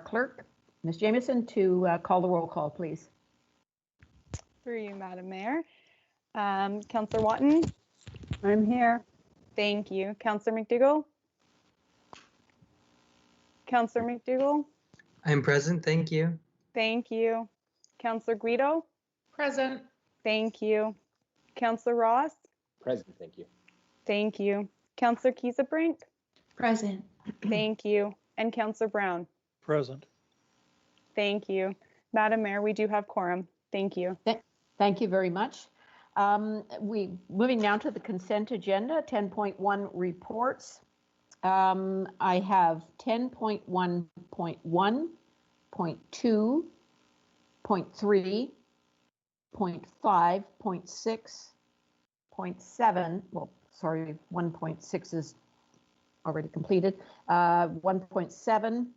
clerk, Ms. Jamieson, to call the roll call, please. Through you, Madam Mayor. Councillor Watton? I'm here. Thank you. Councillor McDougall? Councillor McDougall? I'm present, thank you. Thank you. Councillor Guido? Present. Thank you. Councillor Ross? Present, thank you. Thank you. Councillor Kiesebrink? Present. Thank you. And Councillor Brown? Present. Thank you. Madam Mayor, we do have quorum. Thank you. Thank you very much. Moving now to the consent agenda, 10.1 reports. I have 10.1.1, 0.2, 0.3, 0.5, 0.6, 0.7, well, sorry, 1.6 is already completed, 1.7,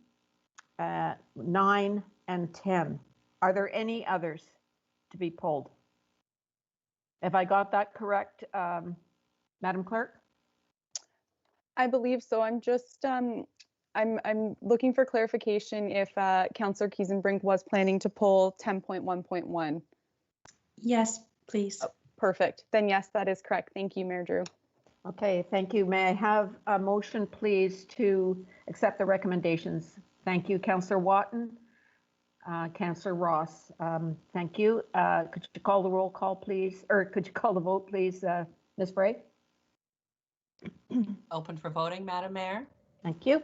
9, and 10. Are there any others to be pulled? Have I got that correct, Madam Clerk? I believe so. I'm just I'm looking for clarification if Councillor Kiesenbrink was planning to pull 10.1.1. Yes, please. Oh, perfect. Then yes, that is correct. Thank you, Mayor Drew. Okay, thank you. May I have a motion, please, to accept the recommendations? Thank you, Councillor Watton. Councillor Ross, thank you. Could you call the roll call, please? Or could you call the vote, please, Ms. Bray? Open for voting, Madam Mayor. Thank you.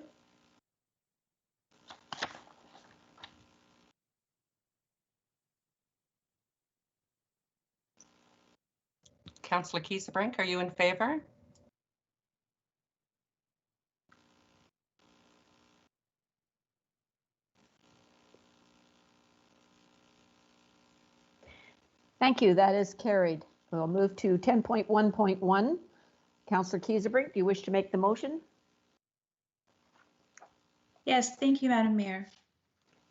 Councillor Kiesebrink, are you in favor? Thank you. That is carried. We'll move to 10.1.1. Councillor Kiesebrink, do you wish to make the motion? Yes, thank you, Madam Mayor.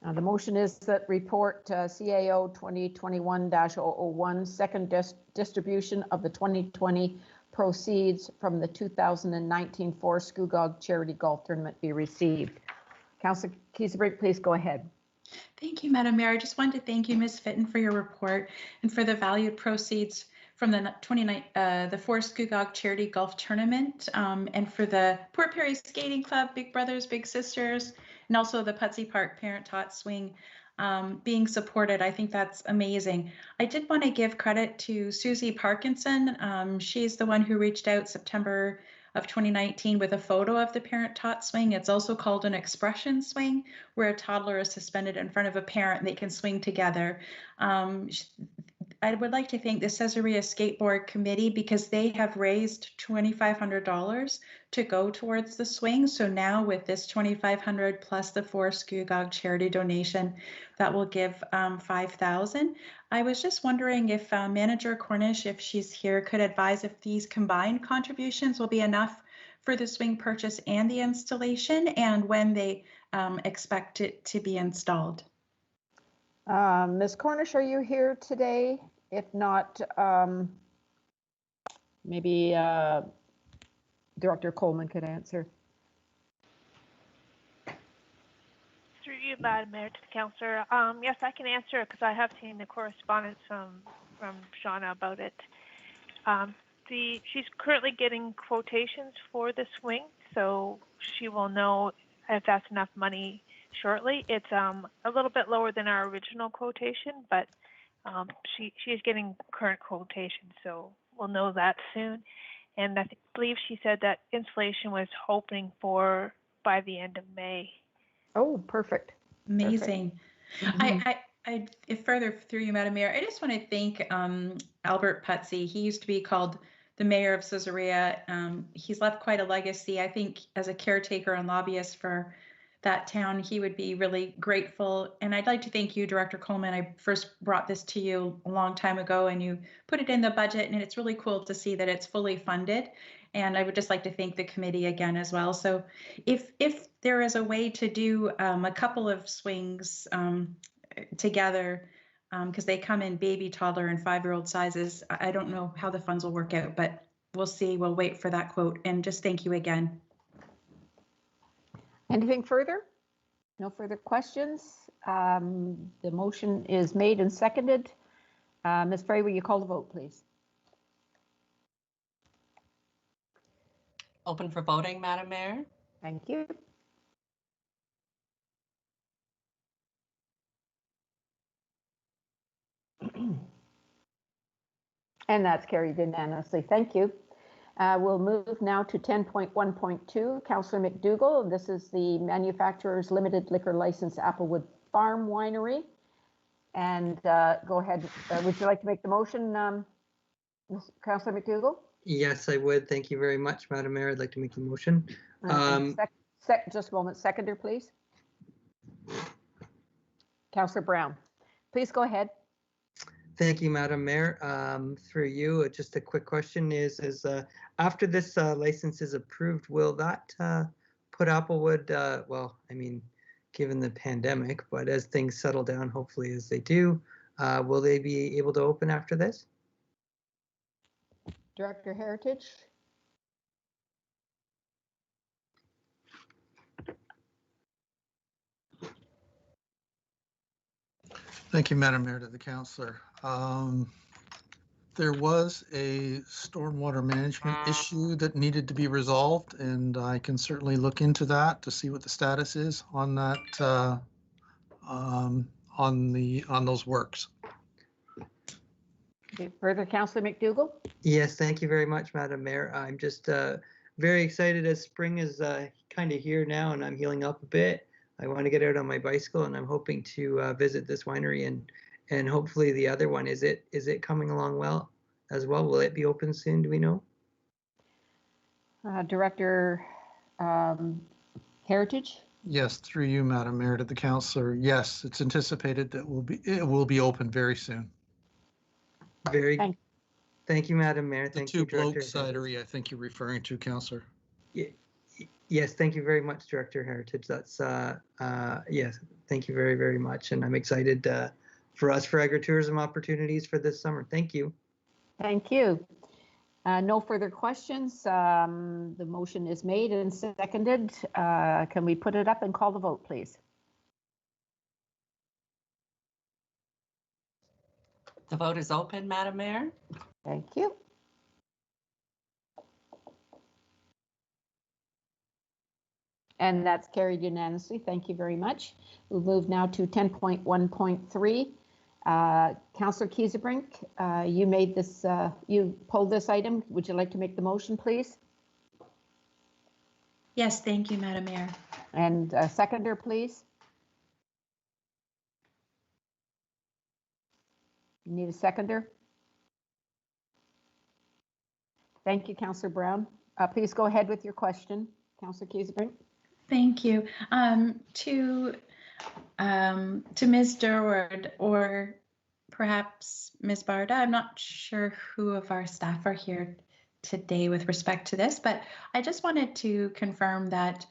The motion is that report CAO 2021-001, second distribution of the 2020 proceeds from the 2019 Forest Scugog Charity Golf Tournament be received. Councillor Kiesebrink, please go ahead. Thank you, Madam Mayor. I just wanted to thank you, Ms. Fitton, for your report and for the valued proceeds from the Forest Scugog Charity Golf Tournament, and for the Port Perry Skating Club, Big Brothers, Big Sisters, and also the Pudsey Park Parent-Taught Swing being supported. I think that's amazing. I did want to give credit to Susie Parkinson. She's the one who reached out September of 2019 with a photo of the parent-taught swing. It's also called an expression swing, where a toddler is suspended in front of a parent and they can swing together. I would like to thank the Caesarea Skateboard Committee because they have raised $2,500 to go towards the swing. So now with this $2,500 plus the Forest Scugog charity donation, that will give $5,000. I was just wondering if Manager Cornish, if she's here, could advise if these combined contributions will be enough for the swing purchase and the installation, and when they expect it to be installed. Ms. Cornish, are you here today? If not, maybe Director Coleman could answer. Through you, Madam Mayor, to the councillor. Yes, I can answer it because I have seen the correspondence from Shauna about it. She's currently getting quotations for the swing, so she will know if that's enough money shortly. It's a little bit lower than our original quotation, but she's getting current quotations, so we'll know that soon. And I believe she said that installation was hoping for by the end of May. Oh, perfect. Amazing. Perfect. If further through you, Madam Mayor, I just want to thank Albert Pudsey. He used to be called the mayor of Caesarea. He's left quite a legacy. I think as a caretaker and lobbyist for that town, he would be really grateful. And I'd like to thank you, Director Coleman. I first brought this to you a long time ago and you put it in the budget, and it's really cool to see that it's fully funded. And I would just like to thank the committee again as well. So if there is a way to do a couple of swings together, because they come in baby, toddler, and 5-year-old sizes, I don't know how the funds will work out, but we'll see. We'll wait for that quote. And just thank you again. Anything further? No further questions? The motion is made and seconded. Ms. Frey, will you call the vote, please? Open for voting, Madam Mayor. Thank you. And that's carried unanimously. Thank you. We'll move now to 10.1.2, Councillor McDougall. This is the Manufacturers Limited Liquor License Applewood Farm Winery. And go ahead. Would you like to make the motion, Councillor McDougall? Yes, I would. Thank you very much, Madam Mayor. I'd like to make the motion. Just a moment. Seconder, please. Councillor Brown. Please go ahead. Thank you, Madam Mayor. Through you, just a quick question is after this license is approved, will that put Applewood, well, I mean, given the pandemic, but as things settle down, hopefully as they do, will they be able to open after this? Director Heritage. Thank you, Madam Mayor, to the councillor. There was a stormwater management issue that needed to be resolved, and I can certainly look into that to see what the status is on that, on those works. Okay, further, Councillor McDougall. Yes, thank you very much, Madam Mayor. I'm just very excited as spring is kind of here now and I'm healing up a bit. I want to get out on my bicycle and I'm hoping to visit this winery and hopefully the other one. Is it coming along well as well? Will it be open soon? Do we know? Director Heritage. Yes, through you, Madam Mayor, to the councillor. Yes, it's anticipated that it will be open very soon. Very good. Thank you, Madam Mayor. Thank you, Director. Director. Cidery, I think you're referring to, councillor. Yes, thank you very much, Director Heritage. That's yes, thank you very, very much. And I'm excited for agritourism opportunities for this summer. Thank you. Thank you. No further questions. The motion is made and seconded. Can we put it up and call the vote, please? The vote is open, Madam Mayor. Thank you. And that's carried unanimously. Thank you very much. We'll move now to 10.1.3. Councillor Kiesebrink, you made this, you pulled this item. Would you like to make the motion, please? Yes, thank you, Madam Mayor. And seconder, please. You need a seconder? Thank you, Councillor Brown. Please go ahead with your question, Councillor Kiesebrink. Thank you. To Ms. Durward or perhaps Ms. Barda, I'm not sure who of our staff are here today with respect to this, but I just wanted to confirm that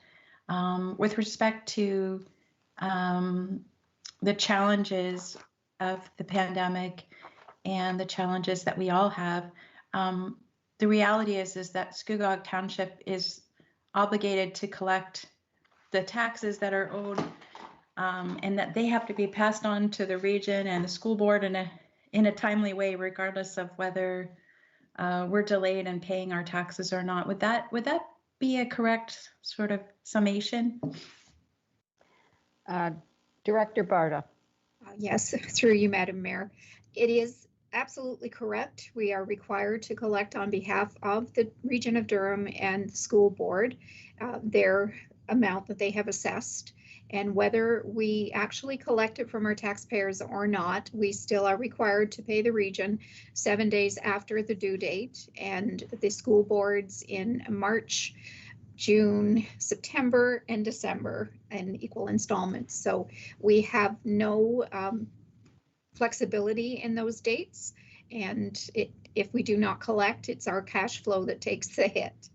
with respect to the challenges of the pandemic and the challenges that we all have, the reality is that Scugog Township is obligated to collect the taxes that are owed, and that they have to be passed on to the region and the school board in a timely way, regardless of whether we're delayed in paying our taxes or not. Would that be a correct sort of summation? Director Barda. Yes, through you, Madam Mayor. It is absolutely correct. We are required to collect on behalf of the Region of Durham and the school board their amount that they have assessed. And whether we actually collect it from our taxpayers or not, we still are required to pay the region 7 days after the due date, and the school boards in March, June, September, and December in equal installments. So we have no flexibility in those dates. And if we do not collect, it's our cash flow that takes the hit.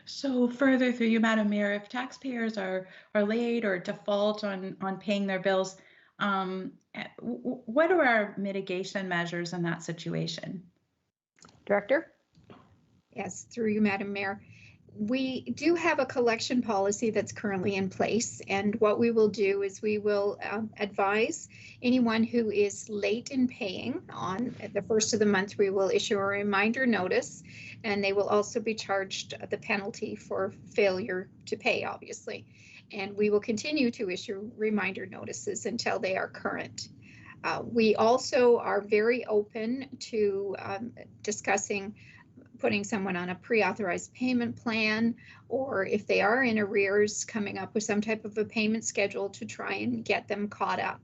So further through you, Madam Mayor, if taxpayers are late or default on paying their bills, what are our mitigation measures in that situation? Director? Yes, through you, Madam Mayor. We do have a collection policy that's currently in place, and what we will do is we will advise anyone who is late in paying on the first of the month. We will issue a reminder notice, and they will also be charged the penalty for failure to pay, obviously. And we will continue to issue reminder notices until they are current. We also are very open to discussing putting someone on a pre-authorized payment plan, or if they are in arrears, coming up with some type of a payment schedule to try and get them caught up.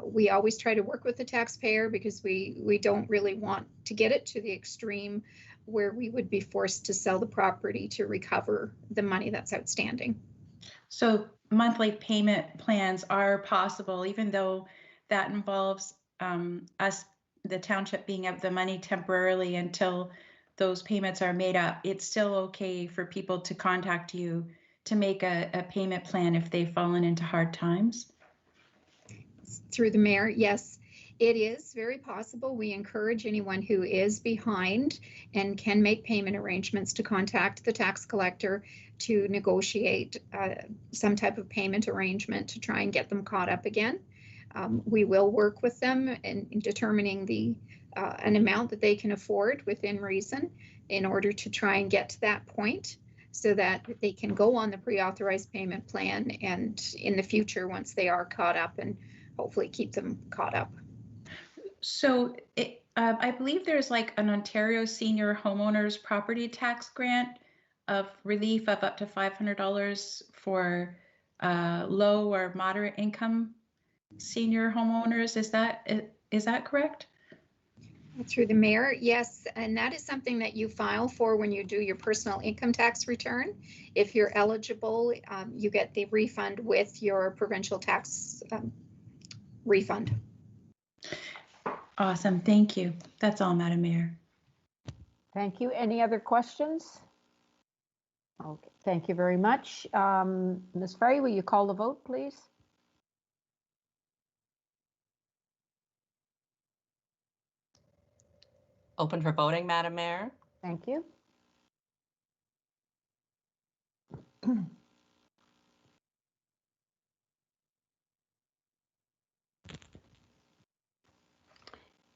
We always try to work with the taxpayer because we don't really want to get it to the extreme where we would be forced to sell the property to recover the money that's outstanding. So monthly payment plans are possible, even though that involves us, the township, being out the money temporarily until those payments are made up. It's still okay for people to contact you to make a payment plan if they've fallen into hard times? Through the mayor, yes, it is very possible. We encourage anyone who is behind and can make payment arrangements to contact the tax collector to negotiate some type of payment arrangement to try and get them caught up again. We will work with them in determining an amount that they can afford within reason in order to try and get to that point so that they can go on the pre-authorized payment plan, and in the future, once they are caught up, and hopefully keep them caught up. So I believe there's like an Ontario Senior Homeowners Property Tax Grant of relief of up to $500 for low or moderate income senior homeowners. Is that correct? Through the mayor, yes, and that is something that you file for when you do your personal income tax return. If you're eligible, you get the refund with your provincial tax refund. Awesome, thank you. That's all, Madam Mayor. Thank you. Any other questions? Okay, thank you very much. Ms. Frey, will you call the vote, please? Open for voting, Madam Mayor. Thank you.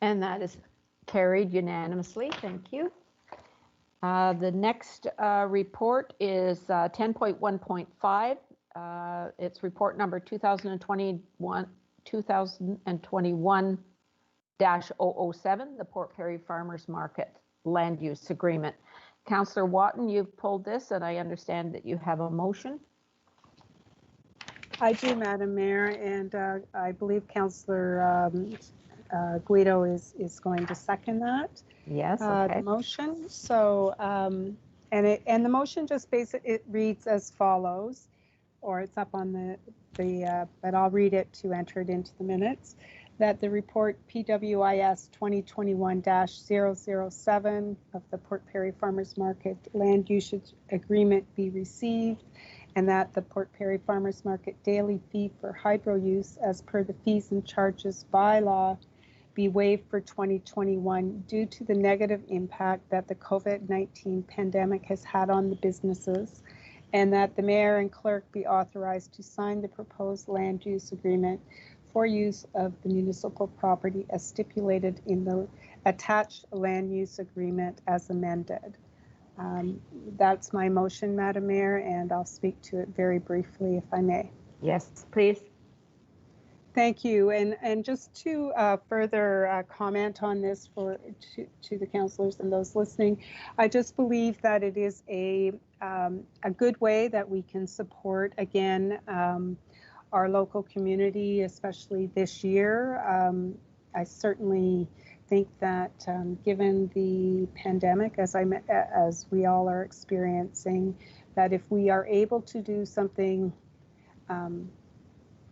And that is carried unanimously. Thank you. The next report is 10.1.5. It's report number 2021-007, the Port Perry Farmers Market Land Use Agreement. Councillor Watton, you've pulled this, and I understand that you have a motion. I do, Madam Mayor, and I believe Councillor Guido is going to second that. Yes, okay. The motion. So, and the motion just basically, it reads as follows, or it's up on but I'll read it to enter it into the minutes. That the report PWIS 2021-007 of the Port Perry Farmers Market Land Usage Agreement be received, and that the Port Perry Farmers Market daily fee for hydro use as per the fees and charges bylaw be waived for 2021 due to the negative impact that the COVID-19 pandemic has had on the businesses, and that the mayor and clerk be authorized to sign the proposed land use agreement for use of the municipal property as stipulated in the attached land use agreement as amended. That's my motion, Madam Mayor, and I'll speak to it very briefly if I may. Yes, please. Thank you. And just to further comment on this to the councillors and those listening, I just believe that it is a good way that we can support, again, our local community, especially this year. I certainly think that given the pandemic, as we all are experiencing, that if we are able to do something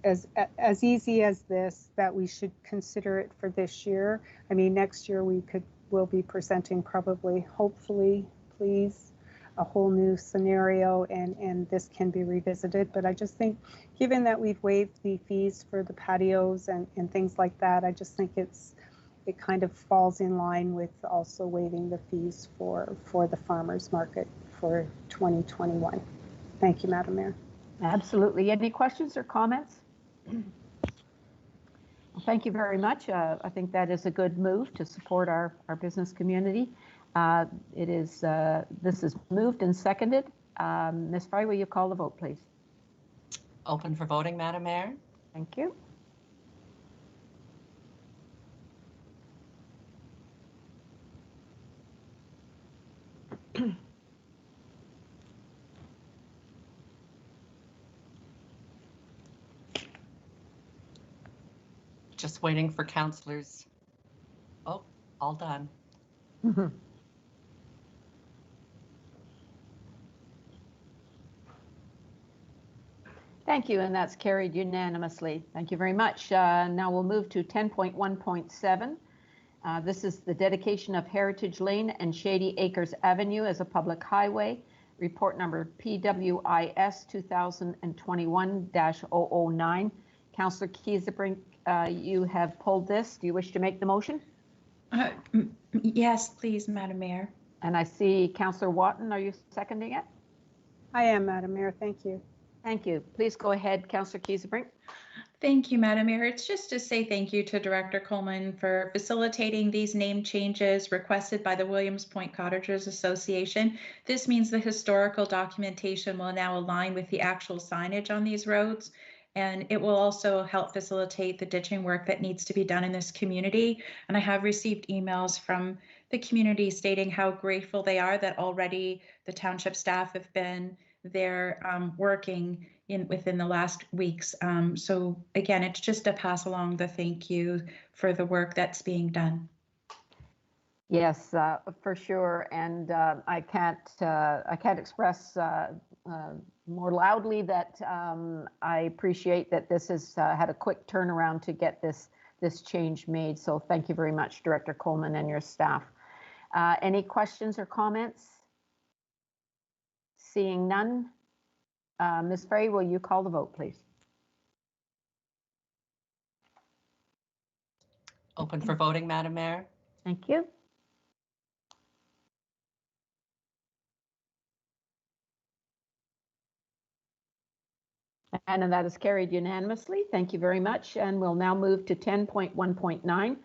as easy as this, that we should consider it for this year. I mean, next year we'll be presenting probably, hopefully, please, a whole new scenario, and this can be revisited. But I just think, given that we've waived the fees for the patios and things like that, I just think it kind of falls in line with also waiving the fees for the farmers market for 2021. Thank you, Madam Mayor. Absolutely. Any questions or comments? Well, thank you very much. I think that is a good move to support our business community. This is moved and seconded. Ms. Fry, will you call the vote, please? Open for voting, Madam Mayor. Thank you. Just waiting for councillors. Oh, all done. Thank you, and that's carried unanimously. Thank you very much. Now we'll move to 10.1.7. This is the dedication of Heritage Lane and Shady Acres Avenue as a public highway. Report number PWIS 2021-009. Councillor Kiesebrink, you have pulled this. Do you wish to make the motion? Yes, please, Madam Mayor. And I see Councillor Watton. Are you seconding it? I am, Madam Mayor. Thank you. Thank you. Please go ahead, Councillor Kiesebrink. Thank you, Madam Mayor. It's just to say thank you to Director Coleman for facilitating these name changes requested by the Williams Point Cottagers Association. This means the historical documentation will now align with the actual signage on these roads, and it will also help facilitate the ditching work that needs to be done in this community. And I have received emails from the community stating how grateful they are that already the township staff have been there working within the last weeks. So again, it's just to pass along the thank you for the work that's being done. Yes, for sure, and I can't express more loudly that I appreciate that this has had a quick turnaround to get this change made. So thank you very much, Director Coleman and your staff. Any questions or comments? Seeing none, Ms. Frey, will you call the vote, please? Open for voting, Madam Mayor. Thank you. And that is carried unanimously. Thank you very much. And we'll now move to 10.1.9,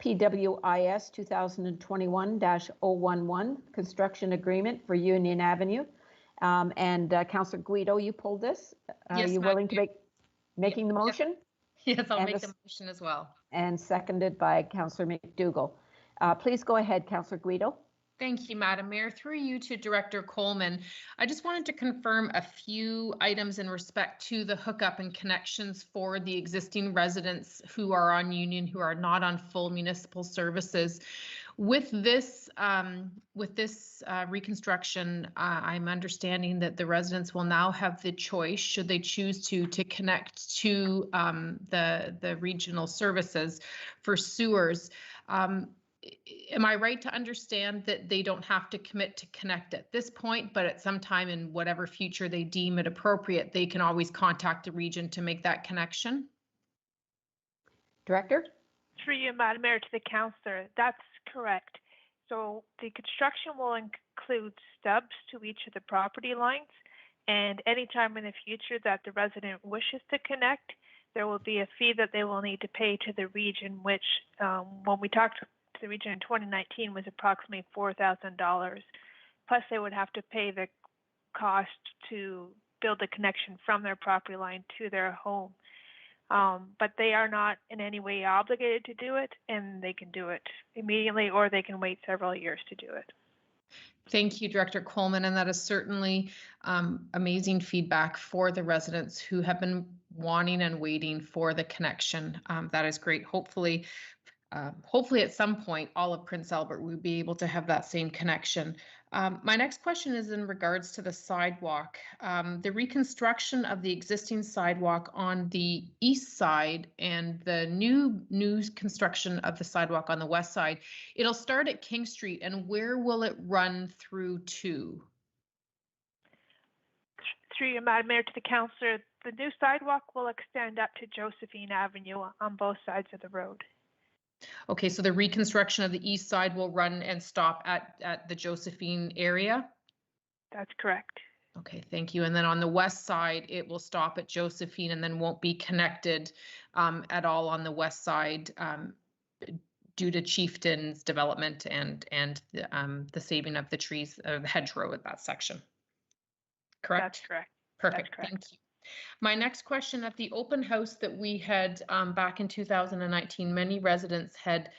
PWIS 2021-011, construction agreement for Union Avenue. Councillor Guido, you pulled this. Are Yes, you willing to making the motion? Yes, I'll make the motion as well. And seconded by Councillor McDougall. Please go ahead, Councillor Guido. Thank you, Madam Mayor. Through you to Director Coleman, I just wanted to confirm a few items in respect to the hookup and connections for the existing residents who are on Union, who are not on full municipal services. With this reconstruction, I'm understanding that the residents will now have the choice, should they choose to connect to the regional services for sewers. Am I right to understand that they don't have to commit to connect at this point, but at some time in whatever future they deem it appropriate, they can always contact the region to make that connection? Director? Through you, Madam Mayor, to the councillor, that's correct. So the construction will include stubs to each of the property lines, and anytime in the future that the resident wishes to connect, there will be a fee that they will need to pay to the region, which when we talked to the region in 2019 was approximately $4,000. Plus they would have to pay the cost to build a connection from their property line to their home. But they are not in any way obligated to do it, and they can do it immediately or they can wait several years to do it. Thank you, Director Coleman, and that is certainly amazing feedback for the residents who have been wanting and waiting for the connection. That is great. Hopefully at some point, all of Prince Albert will be able to have that same connection. My next question is in regards to the sidewalk. The reconstruction of the existing sidewalk on the east side and the new construction of the sidewalk on the west side, it'll start at King Street, and where will it run through to? Through you, Madam Mayor, to the councillor, the new sidewalk will extend up to Josephine Avenue on both sides of the road. Okay, so the reconstruction of the east side will run and stop at the Josephine area? That's correct. Okay, thank you. And then on the west side, it will stop at Josephine and then won't be connected at all on the west side due to Chieftain's development and the saving of the trees, the hedgerow at that section. Correct? That's correct. Perfect. That's correct. Thank you. My next question, at the open house that we had back in 2019, many residents had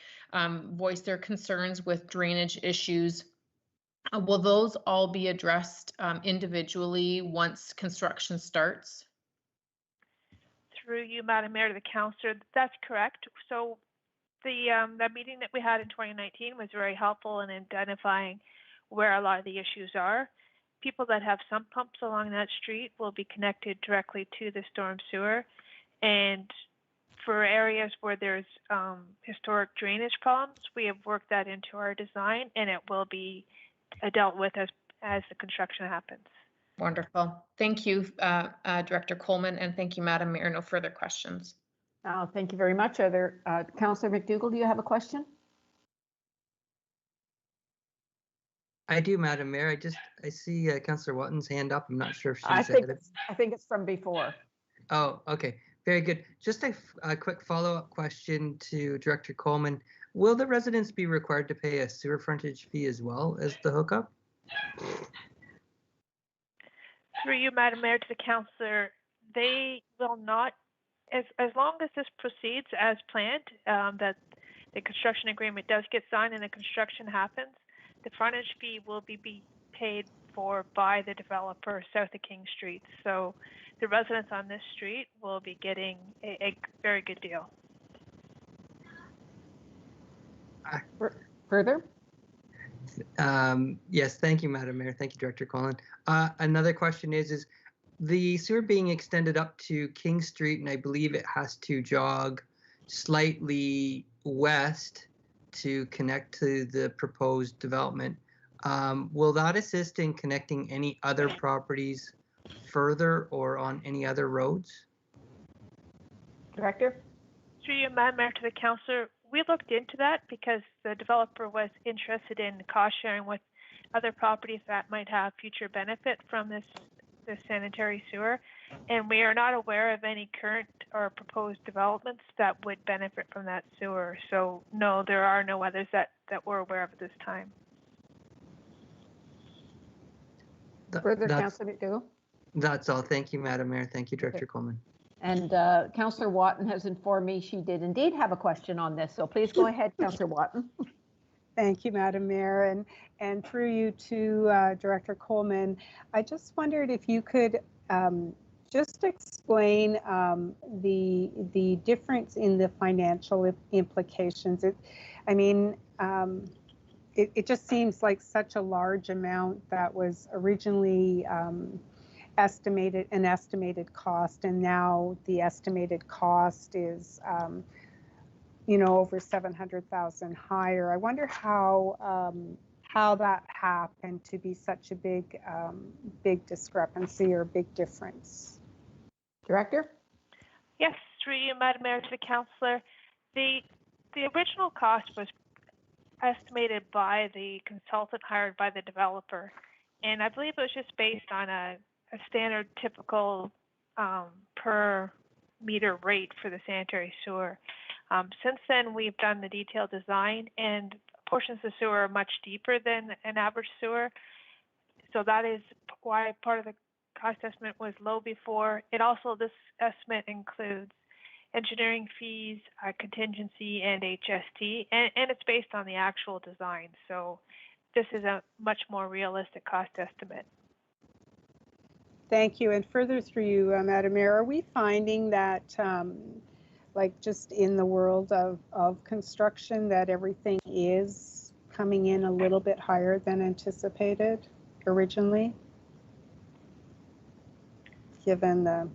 voiced their concerns with drainage issues. Will those all be addressed individually once construction starts? Through you, Madam Mayor, to the councillor, that's correct. So the meeting that we had in 2019 was very helpful in identifying where a lot of the issues are. People that have sump pumps along that street will be connected directly to the storm sewer. And for areas where there's historic drainage problems, we have worked that into our design, and it will be dealt with as the construction happens. Wonderful. Thank you, Director Coleman, and thank you, Madam Mayor. No further questions. Thank you very much. Are there, Councillor McDougall, do you have a question? I do, Madam Mayor. I see Councillor Watton's hand up. I'm not sure if she's I think it's from before. Oh, okay. Very good. Just a quick follow-up question to Director Coleman. Will the residents be required to pay a sewer frontage fee as well as the hookup? Through you, Madam Mayor, to the councillor, they will not, as long as this proceeds as planned, that the construction agreement does get signed and the construction happens, the frontage fee will be paid for by the developer south of King Street. So the residents on this street will be getting a very good deal. Further? Yes, thank you, Madam Mayor. Thank you, Director Coleman. Another question is the sewer being extended up to King Street, and I believe it has to jog slightly west to connect to the proposed development. Will that assist in connecting any other properties further or on any other roads? Director? Through you, Madam Mayor, to the councillor, we looked into that because the developer was interested in cost sharing with other properties that might have future benefit from this sanitary sewer, and we are not aware of any current or proposed developments that would benefit from that sewer. So no, there are no others that we're aware of at this time. Further, Councillor McDougall? That's all. Thank you, Madam Mayor. Thank you, Director Coleman. And Councillor Watton has informed me she did indeed have a question on this. So please go ahead, Councillor Watton. Thank you, Madam Mayor, and through you to Director Coleman. I just wondered if you could just explain the difference in the financial implications. It just seems like such a large amount that was originally an estimated cost, and now the estimated cost is over 700,000 higher. I wonder how that happened to be such a big discrepancy or big difference. Director? Yes, through you, Madam Mayor, to the councillor. The original cost was estimated by the consultant hired by the developer, and I believe it was just based on a standard typical per meter rate for the sanitary sewer. Since then, we've done the detailed design, and portions of the sewer are much deeper than an average sewer. So that is why part of the cost estimate was low before. This estimate includes engineering fees, contingency, and HST, and it's based on the actual design. So this is a much more realistic cost estimate. Thank you. And further through you, Madam Mayor, are we finding that like just in the world of construction that everything is coming in a little bit higher than anticipated originally, given the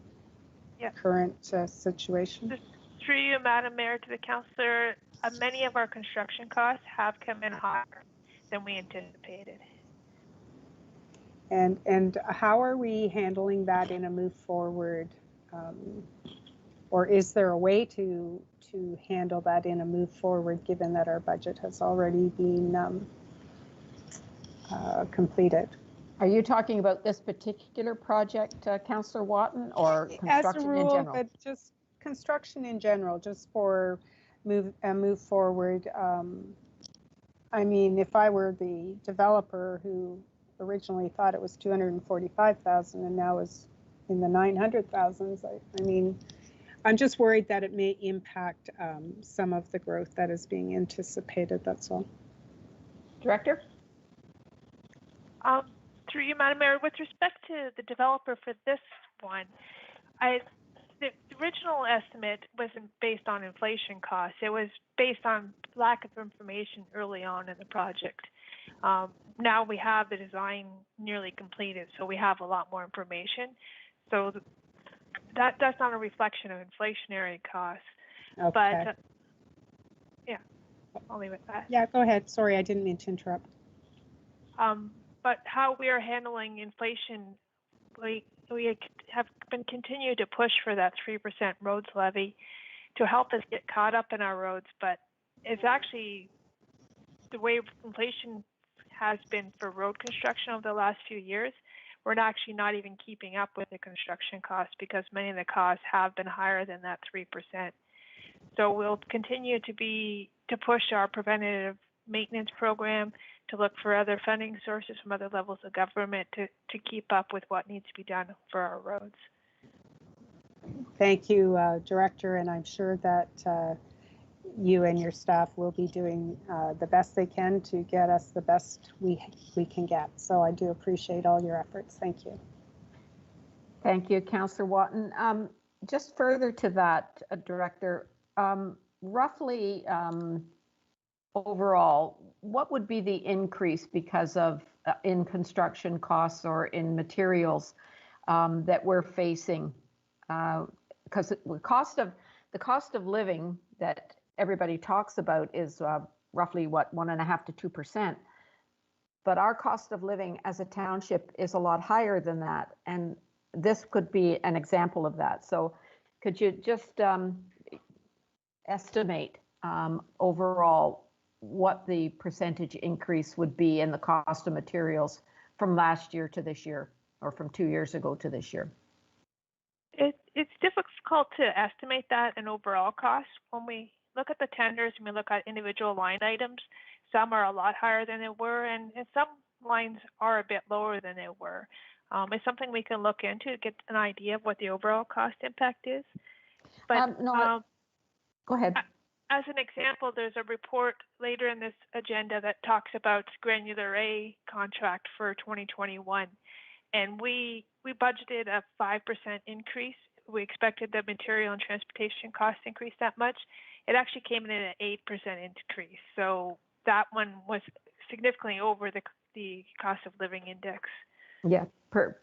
current situation? Through you, Madam Mayor, to the councillor, many of our construction costs have come in higher than we anticipated. And how are we handling that in a move forward? Or is there a way to handle that in a move forward, given that our budget has already been completed? Are you talking about this particular project, Councillor Watton, or As a construction in rule, general? but just construction in general, just for move forward. I mean, if I were the developer who originally thought it was 245,000 and now is in the 900,000s, I mean, I'm just worried that it may impact some of the growth that is being anticipated, that's all. Director? Through you, Madam Mayor, with respect to the developer for this one, the original estimate wasn't based on inflation costs. It was based on lack of information early on in the project. Now we have the design nearly completed, so we have a lot more information. So that's not a reflection of inflationary costs. Okay. But yeah, I'll leave it at that. Yeah, go ahead. Sorry, I didn't mean to interrupt. But how we are handling inflation, we have been continued to push for that 3% roads levy to help us get caught up in our roads. But it's actually the way inflation has been for road construction over the last few years. We're actually not even keeping up with the construction costs because many of the costs have been higher than that 3%. So we'll continue to push our preventative maintenance program, to look for other funding sources from other levels of government to keep up with what needs to be done for our roads. Thank you, Director, and I'm sure that you and your staff will be doing the best they can to get us the best we can get. So I do appreciate all your efforts. Thank you. Thank you, Councillor Watton. Just further to that, Director, roughly overall, what would be the increase because of in construction costs or in materials that we're facing? Because the cost of living that everybody talks about is roughly what, 1.5% to 2%. But our cost of living as a township is a lot higher than that, and this could be an example of that. So, could you just estimate overall what the percentage increase would be in the cost of materials from last year to this year, or from 2 years ago to this year? It's difficult to estimate that in overall cost. When we look at the tenders and we look at individual line items, some are a lot higher than they were, and some lines are a bit lower than they were. It's something we can look into to get an idea of what the overall cost impact is. But go ahead. As an example, there's a report later in this agenda that talks about Granular A contract for 2021, and we budgeted a 5% increase. We expected the material and transportation cost increase that much. It actually came in at an 8% increase. So that one was significantly over the cost of living index. Yeah,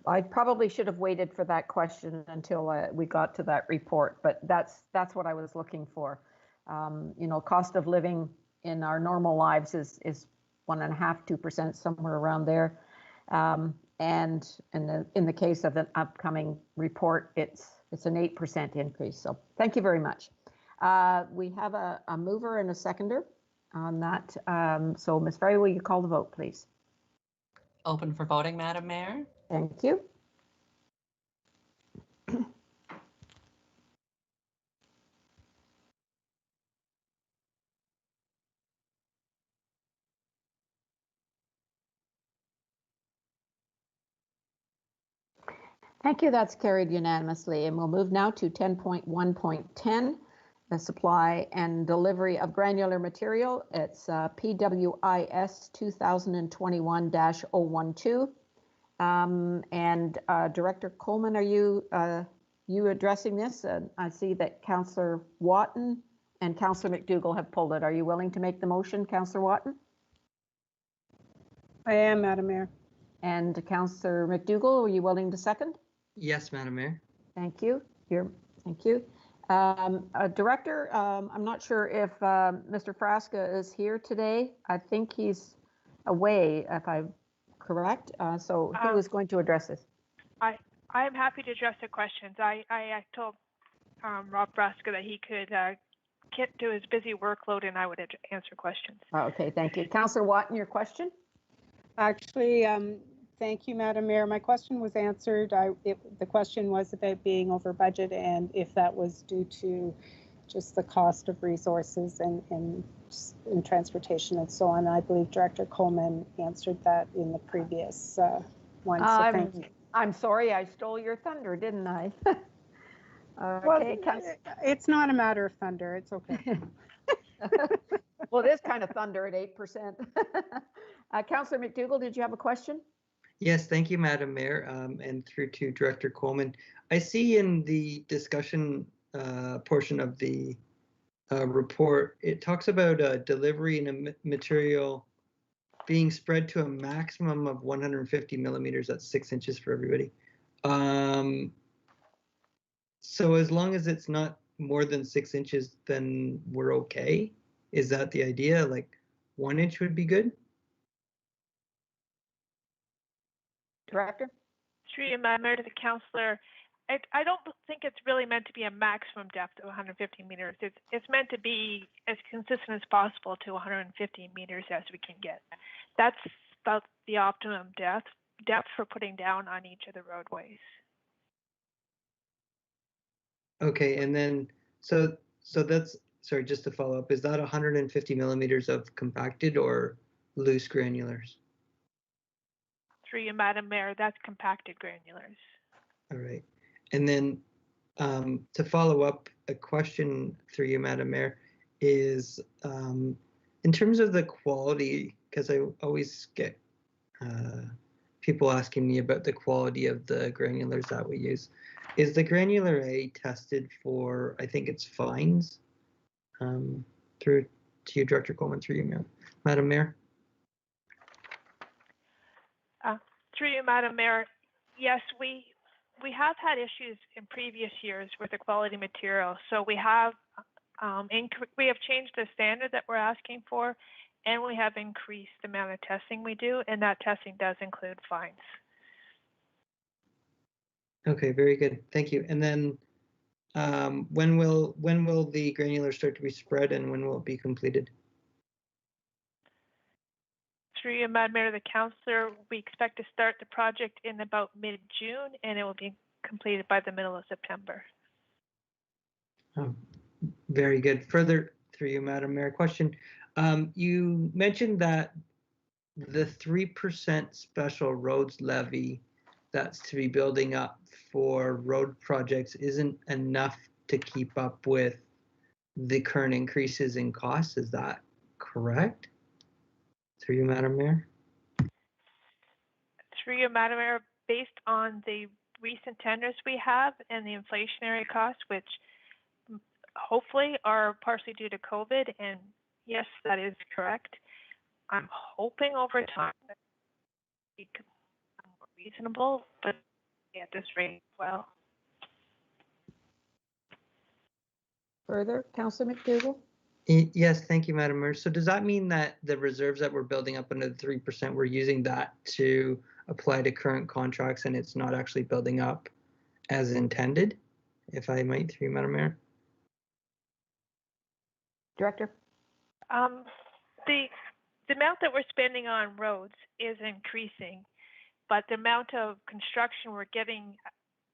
I probably should have waited for that question until we got to that report, but that's what I was looking for. You know, cost of living in our normal lives is 1.5%, 2%, somewhere around there. And in the case of an upcoming report, it's an 8% increase. So thank you very much. We have a mover and a seconder on that. So Ms. Ferry, will you call the vote, please? Open for voting, Madam Mayor. Thank you. Thank you. That's carried unanimously. And we'll move now to 10.1.10, the supply and delivery of granular material. It's PWIS 2021-012. And Director Coleman, are you addressing this? I see that Councillor Watton and Councillor McDougall have pulled it. Are you willing to make the motion, Councillor Watton? I am, Madam Mayor. And Councillor McDougall, are you willing to second? Yes, Madam Mayor. Thank you. Thank you. Director, I'm not sure if Mr. Frasca is here today. I think he's away, if I'm correct. So who is going to address this? I am happy to address the questions. I told Rob Frasca that he could get to his busy workload and I would answer questions. Okay, thank you. Councillor Watton, your question? Actually, Thank you, Madam Mayor. My question was answered. The question was about being over budget and if that was due to just the cost of resources and transportation and so on. I believe Director Coleman answered that in the previous one. So thank you. I'm sorry I stole your thunder, didn't I? Okay, it's not a matter of thunder. It's okay. Well, it is kind of thunder at 8%. Councillor McDougall, did you have a question? Yes, thank you, Madam Mayor, and through to Director Coleman. I see in the discussion portion of the report, it talks about delivery and material being spread to a maximum of 150 millimeters. That's 6 inches for everybody. So as long as it's not more than 6 inches, then we're okay. Is that the idea? Like 1 inch would be good? Director? Through you, Madam Mayor, to the councillor, I don't think it's really meant to be a maximum depth of 150 meters. It's meant to be as consistent as possible to 150 meters as we can get. That's about the optimum depth for putting down on each of the roadways. Okay, and then so that's, sorry, just to follow up, is that 150 millimeters of compacted or loose granulars? Through you, Madam Mayor, that's compacted granulars. All right, and then to follow up, a question through you, Madam Mayor, is in terms of the quality, because I always get people asking me about the quality of the granulars that we use. Is the granular A tested for, I think it's fines? Through to you, Director Coleman, through you, Madam Mayor. Through you, Madam Mayor, yes, we have had issues in previous years with the quality material. So we have changed the standard that we're asking for, and we have increased the amount of testing we do, and that testing does include fines. Okay, very good, thank you. And then when will the granular start to be spread, and when will it be completed? Through you, Madam Mayor, the councillor, we expect to start the project in about mid-June, and it will be completed by the middle of September. Oh, very good. Further through you, Madam Mayor, question. You mentioned that the 3% special roads levy that's to be building up for road projects isn't enough to keep up with the current increases in costs. Is that correct? Through you, Madam Mayor. Through you, Madam Mayor, based on the recent tenders we have and the inflationary costs, which hopefully are partially due to COVID, and yes, that is correct. I'm hoping over time that it could become more reasonable, but at this rate as well. Further, Councillor McDougall? Yes, thank you, Madam Mayor. So does that mean that the reserves that we're building up under the 3%, we're using that to apply to current contracts, and it's not actually building up as intended, if I might, through you, Madam Mayor? Director? The amount that we're spending on roads is increasing, but the amount of construction we're getting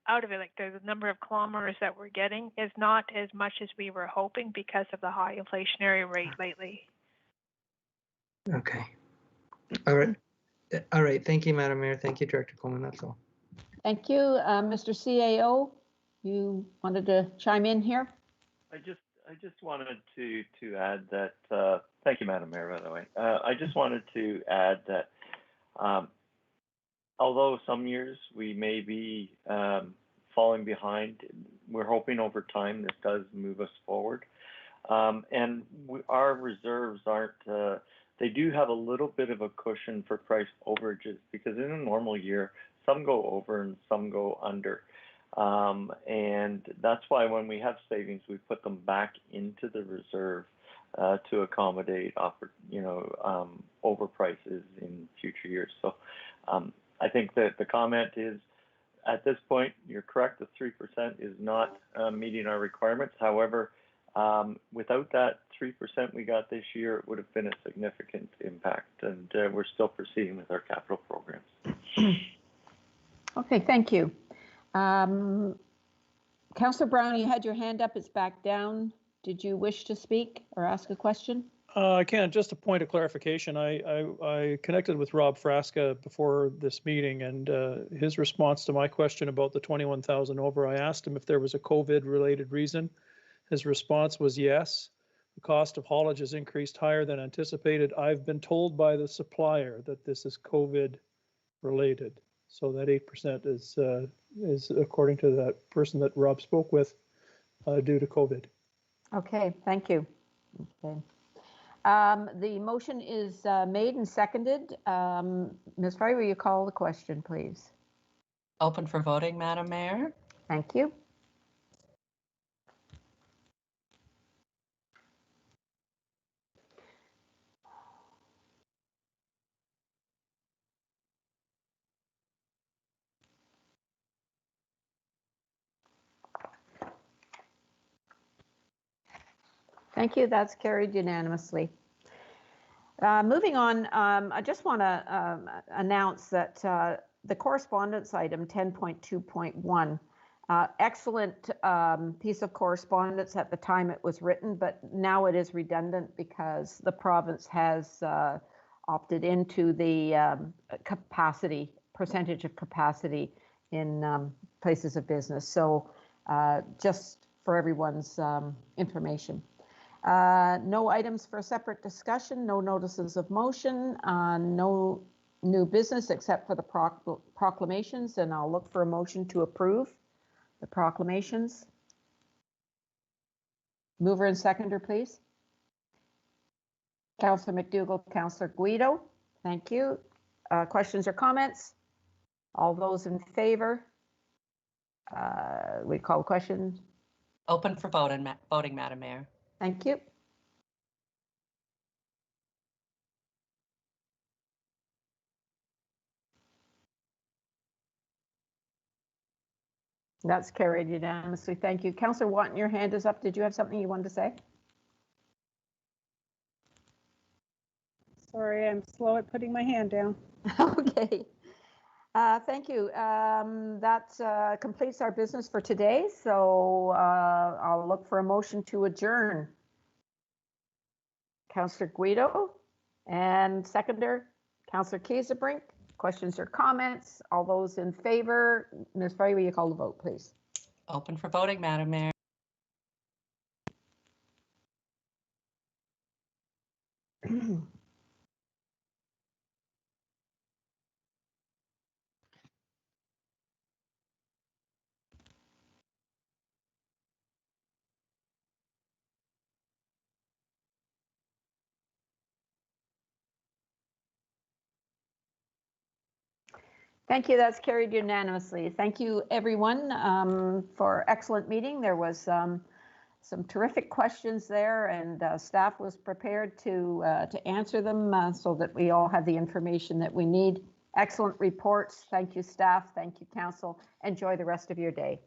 out of it, like the number of kilometers that we're getting, is not as much as we were hoping because of the high inflationary rate lately. Okay. All right. All right. Thank you, Madam Mayor. Thank you, Director Coleman. That's all. Thank you. Mr. CAO, you wanted to chime in here? I just wanted to add that, thank you, Madam Mayor, by the way. I just wanted to add that although some years we may be falling behind, we're hoping over time this does move us forward. And our reserves aren't, they do have a little bit of a cushion for price overages, because in a normal year, some go over and some go under. And that's why when we have savings, we put them back into the reserve to accommodate overprices in future years. So I think that the comment is, at this point, you're correct, the 3% is not meeting our requirements. However, Without that 3% we got this year, it would have been a significant impact, and we're still proceeding with our capital programs. Okay, thank you. Councillor Brown, you had your hand up, it's back down. Did you wish to speak or ask a question? I can. Just a point of clarification. I connected with Rob Frasca before this meeting, and his response to my question about the 21,000 over, I asked him if there was a COVID-related reason. His response was yes. The cost of haulage has increased higher than anticipated. I've been told by the supplier that this is COVID-related. So that 8% is according to that person that Rob spoke with, due to COVID. Okay, thank you. Okay. The motion is made and seconded. Ms. Frey, will you call the question, please? Open for voting, Madam Mayor. Thank you. Thank you. That's carried unanimously. Moving on, I just want to announce that the correspondence item 10.2.1, excellent piece of correspondence at the time it was written, but now it is redundant because the province has opted into the capacity, percentage of capacity in places of business. So just for everyone's information. No items for separate discussion, no notices of motion, no new business except for the proclamations, and I'll look for a motion to approve the proclamations. Mover and seconder, please. Councillor McDougall, Councillor Guido, thank you. Questions or comments? All those in favor? We call the question. Open for voting, Madam Mayor. Thank you. That's carried unanimously. Thank you. Councillor Watton, your hand is up. Did you have something you wanted to say? Sorry, I'm slow at putting my hand down. Okay. Thank you. That completes our business for today. So I'll look for a motion to adjourn. Councillor Guido and seconder, Councillor Kiesebrink. Questions or comments? All those in favor? Ms. Frey, will you call the vote, please? Open for voting, Madam Mayor. Thank you. That's carried unanimously. Thank you, everyone, for excellent meeting. There was some terrific questions there, and staff was prepared to answer them so that we all have the information that we need. Excellent reports. Thank you, staff. Thank you, council. Enjoy the rest of your day.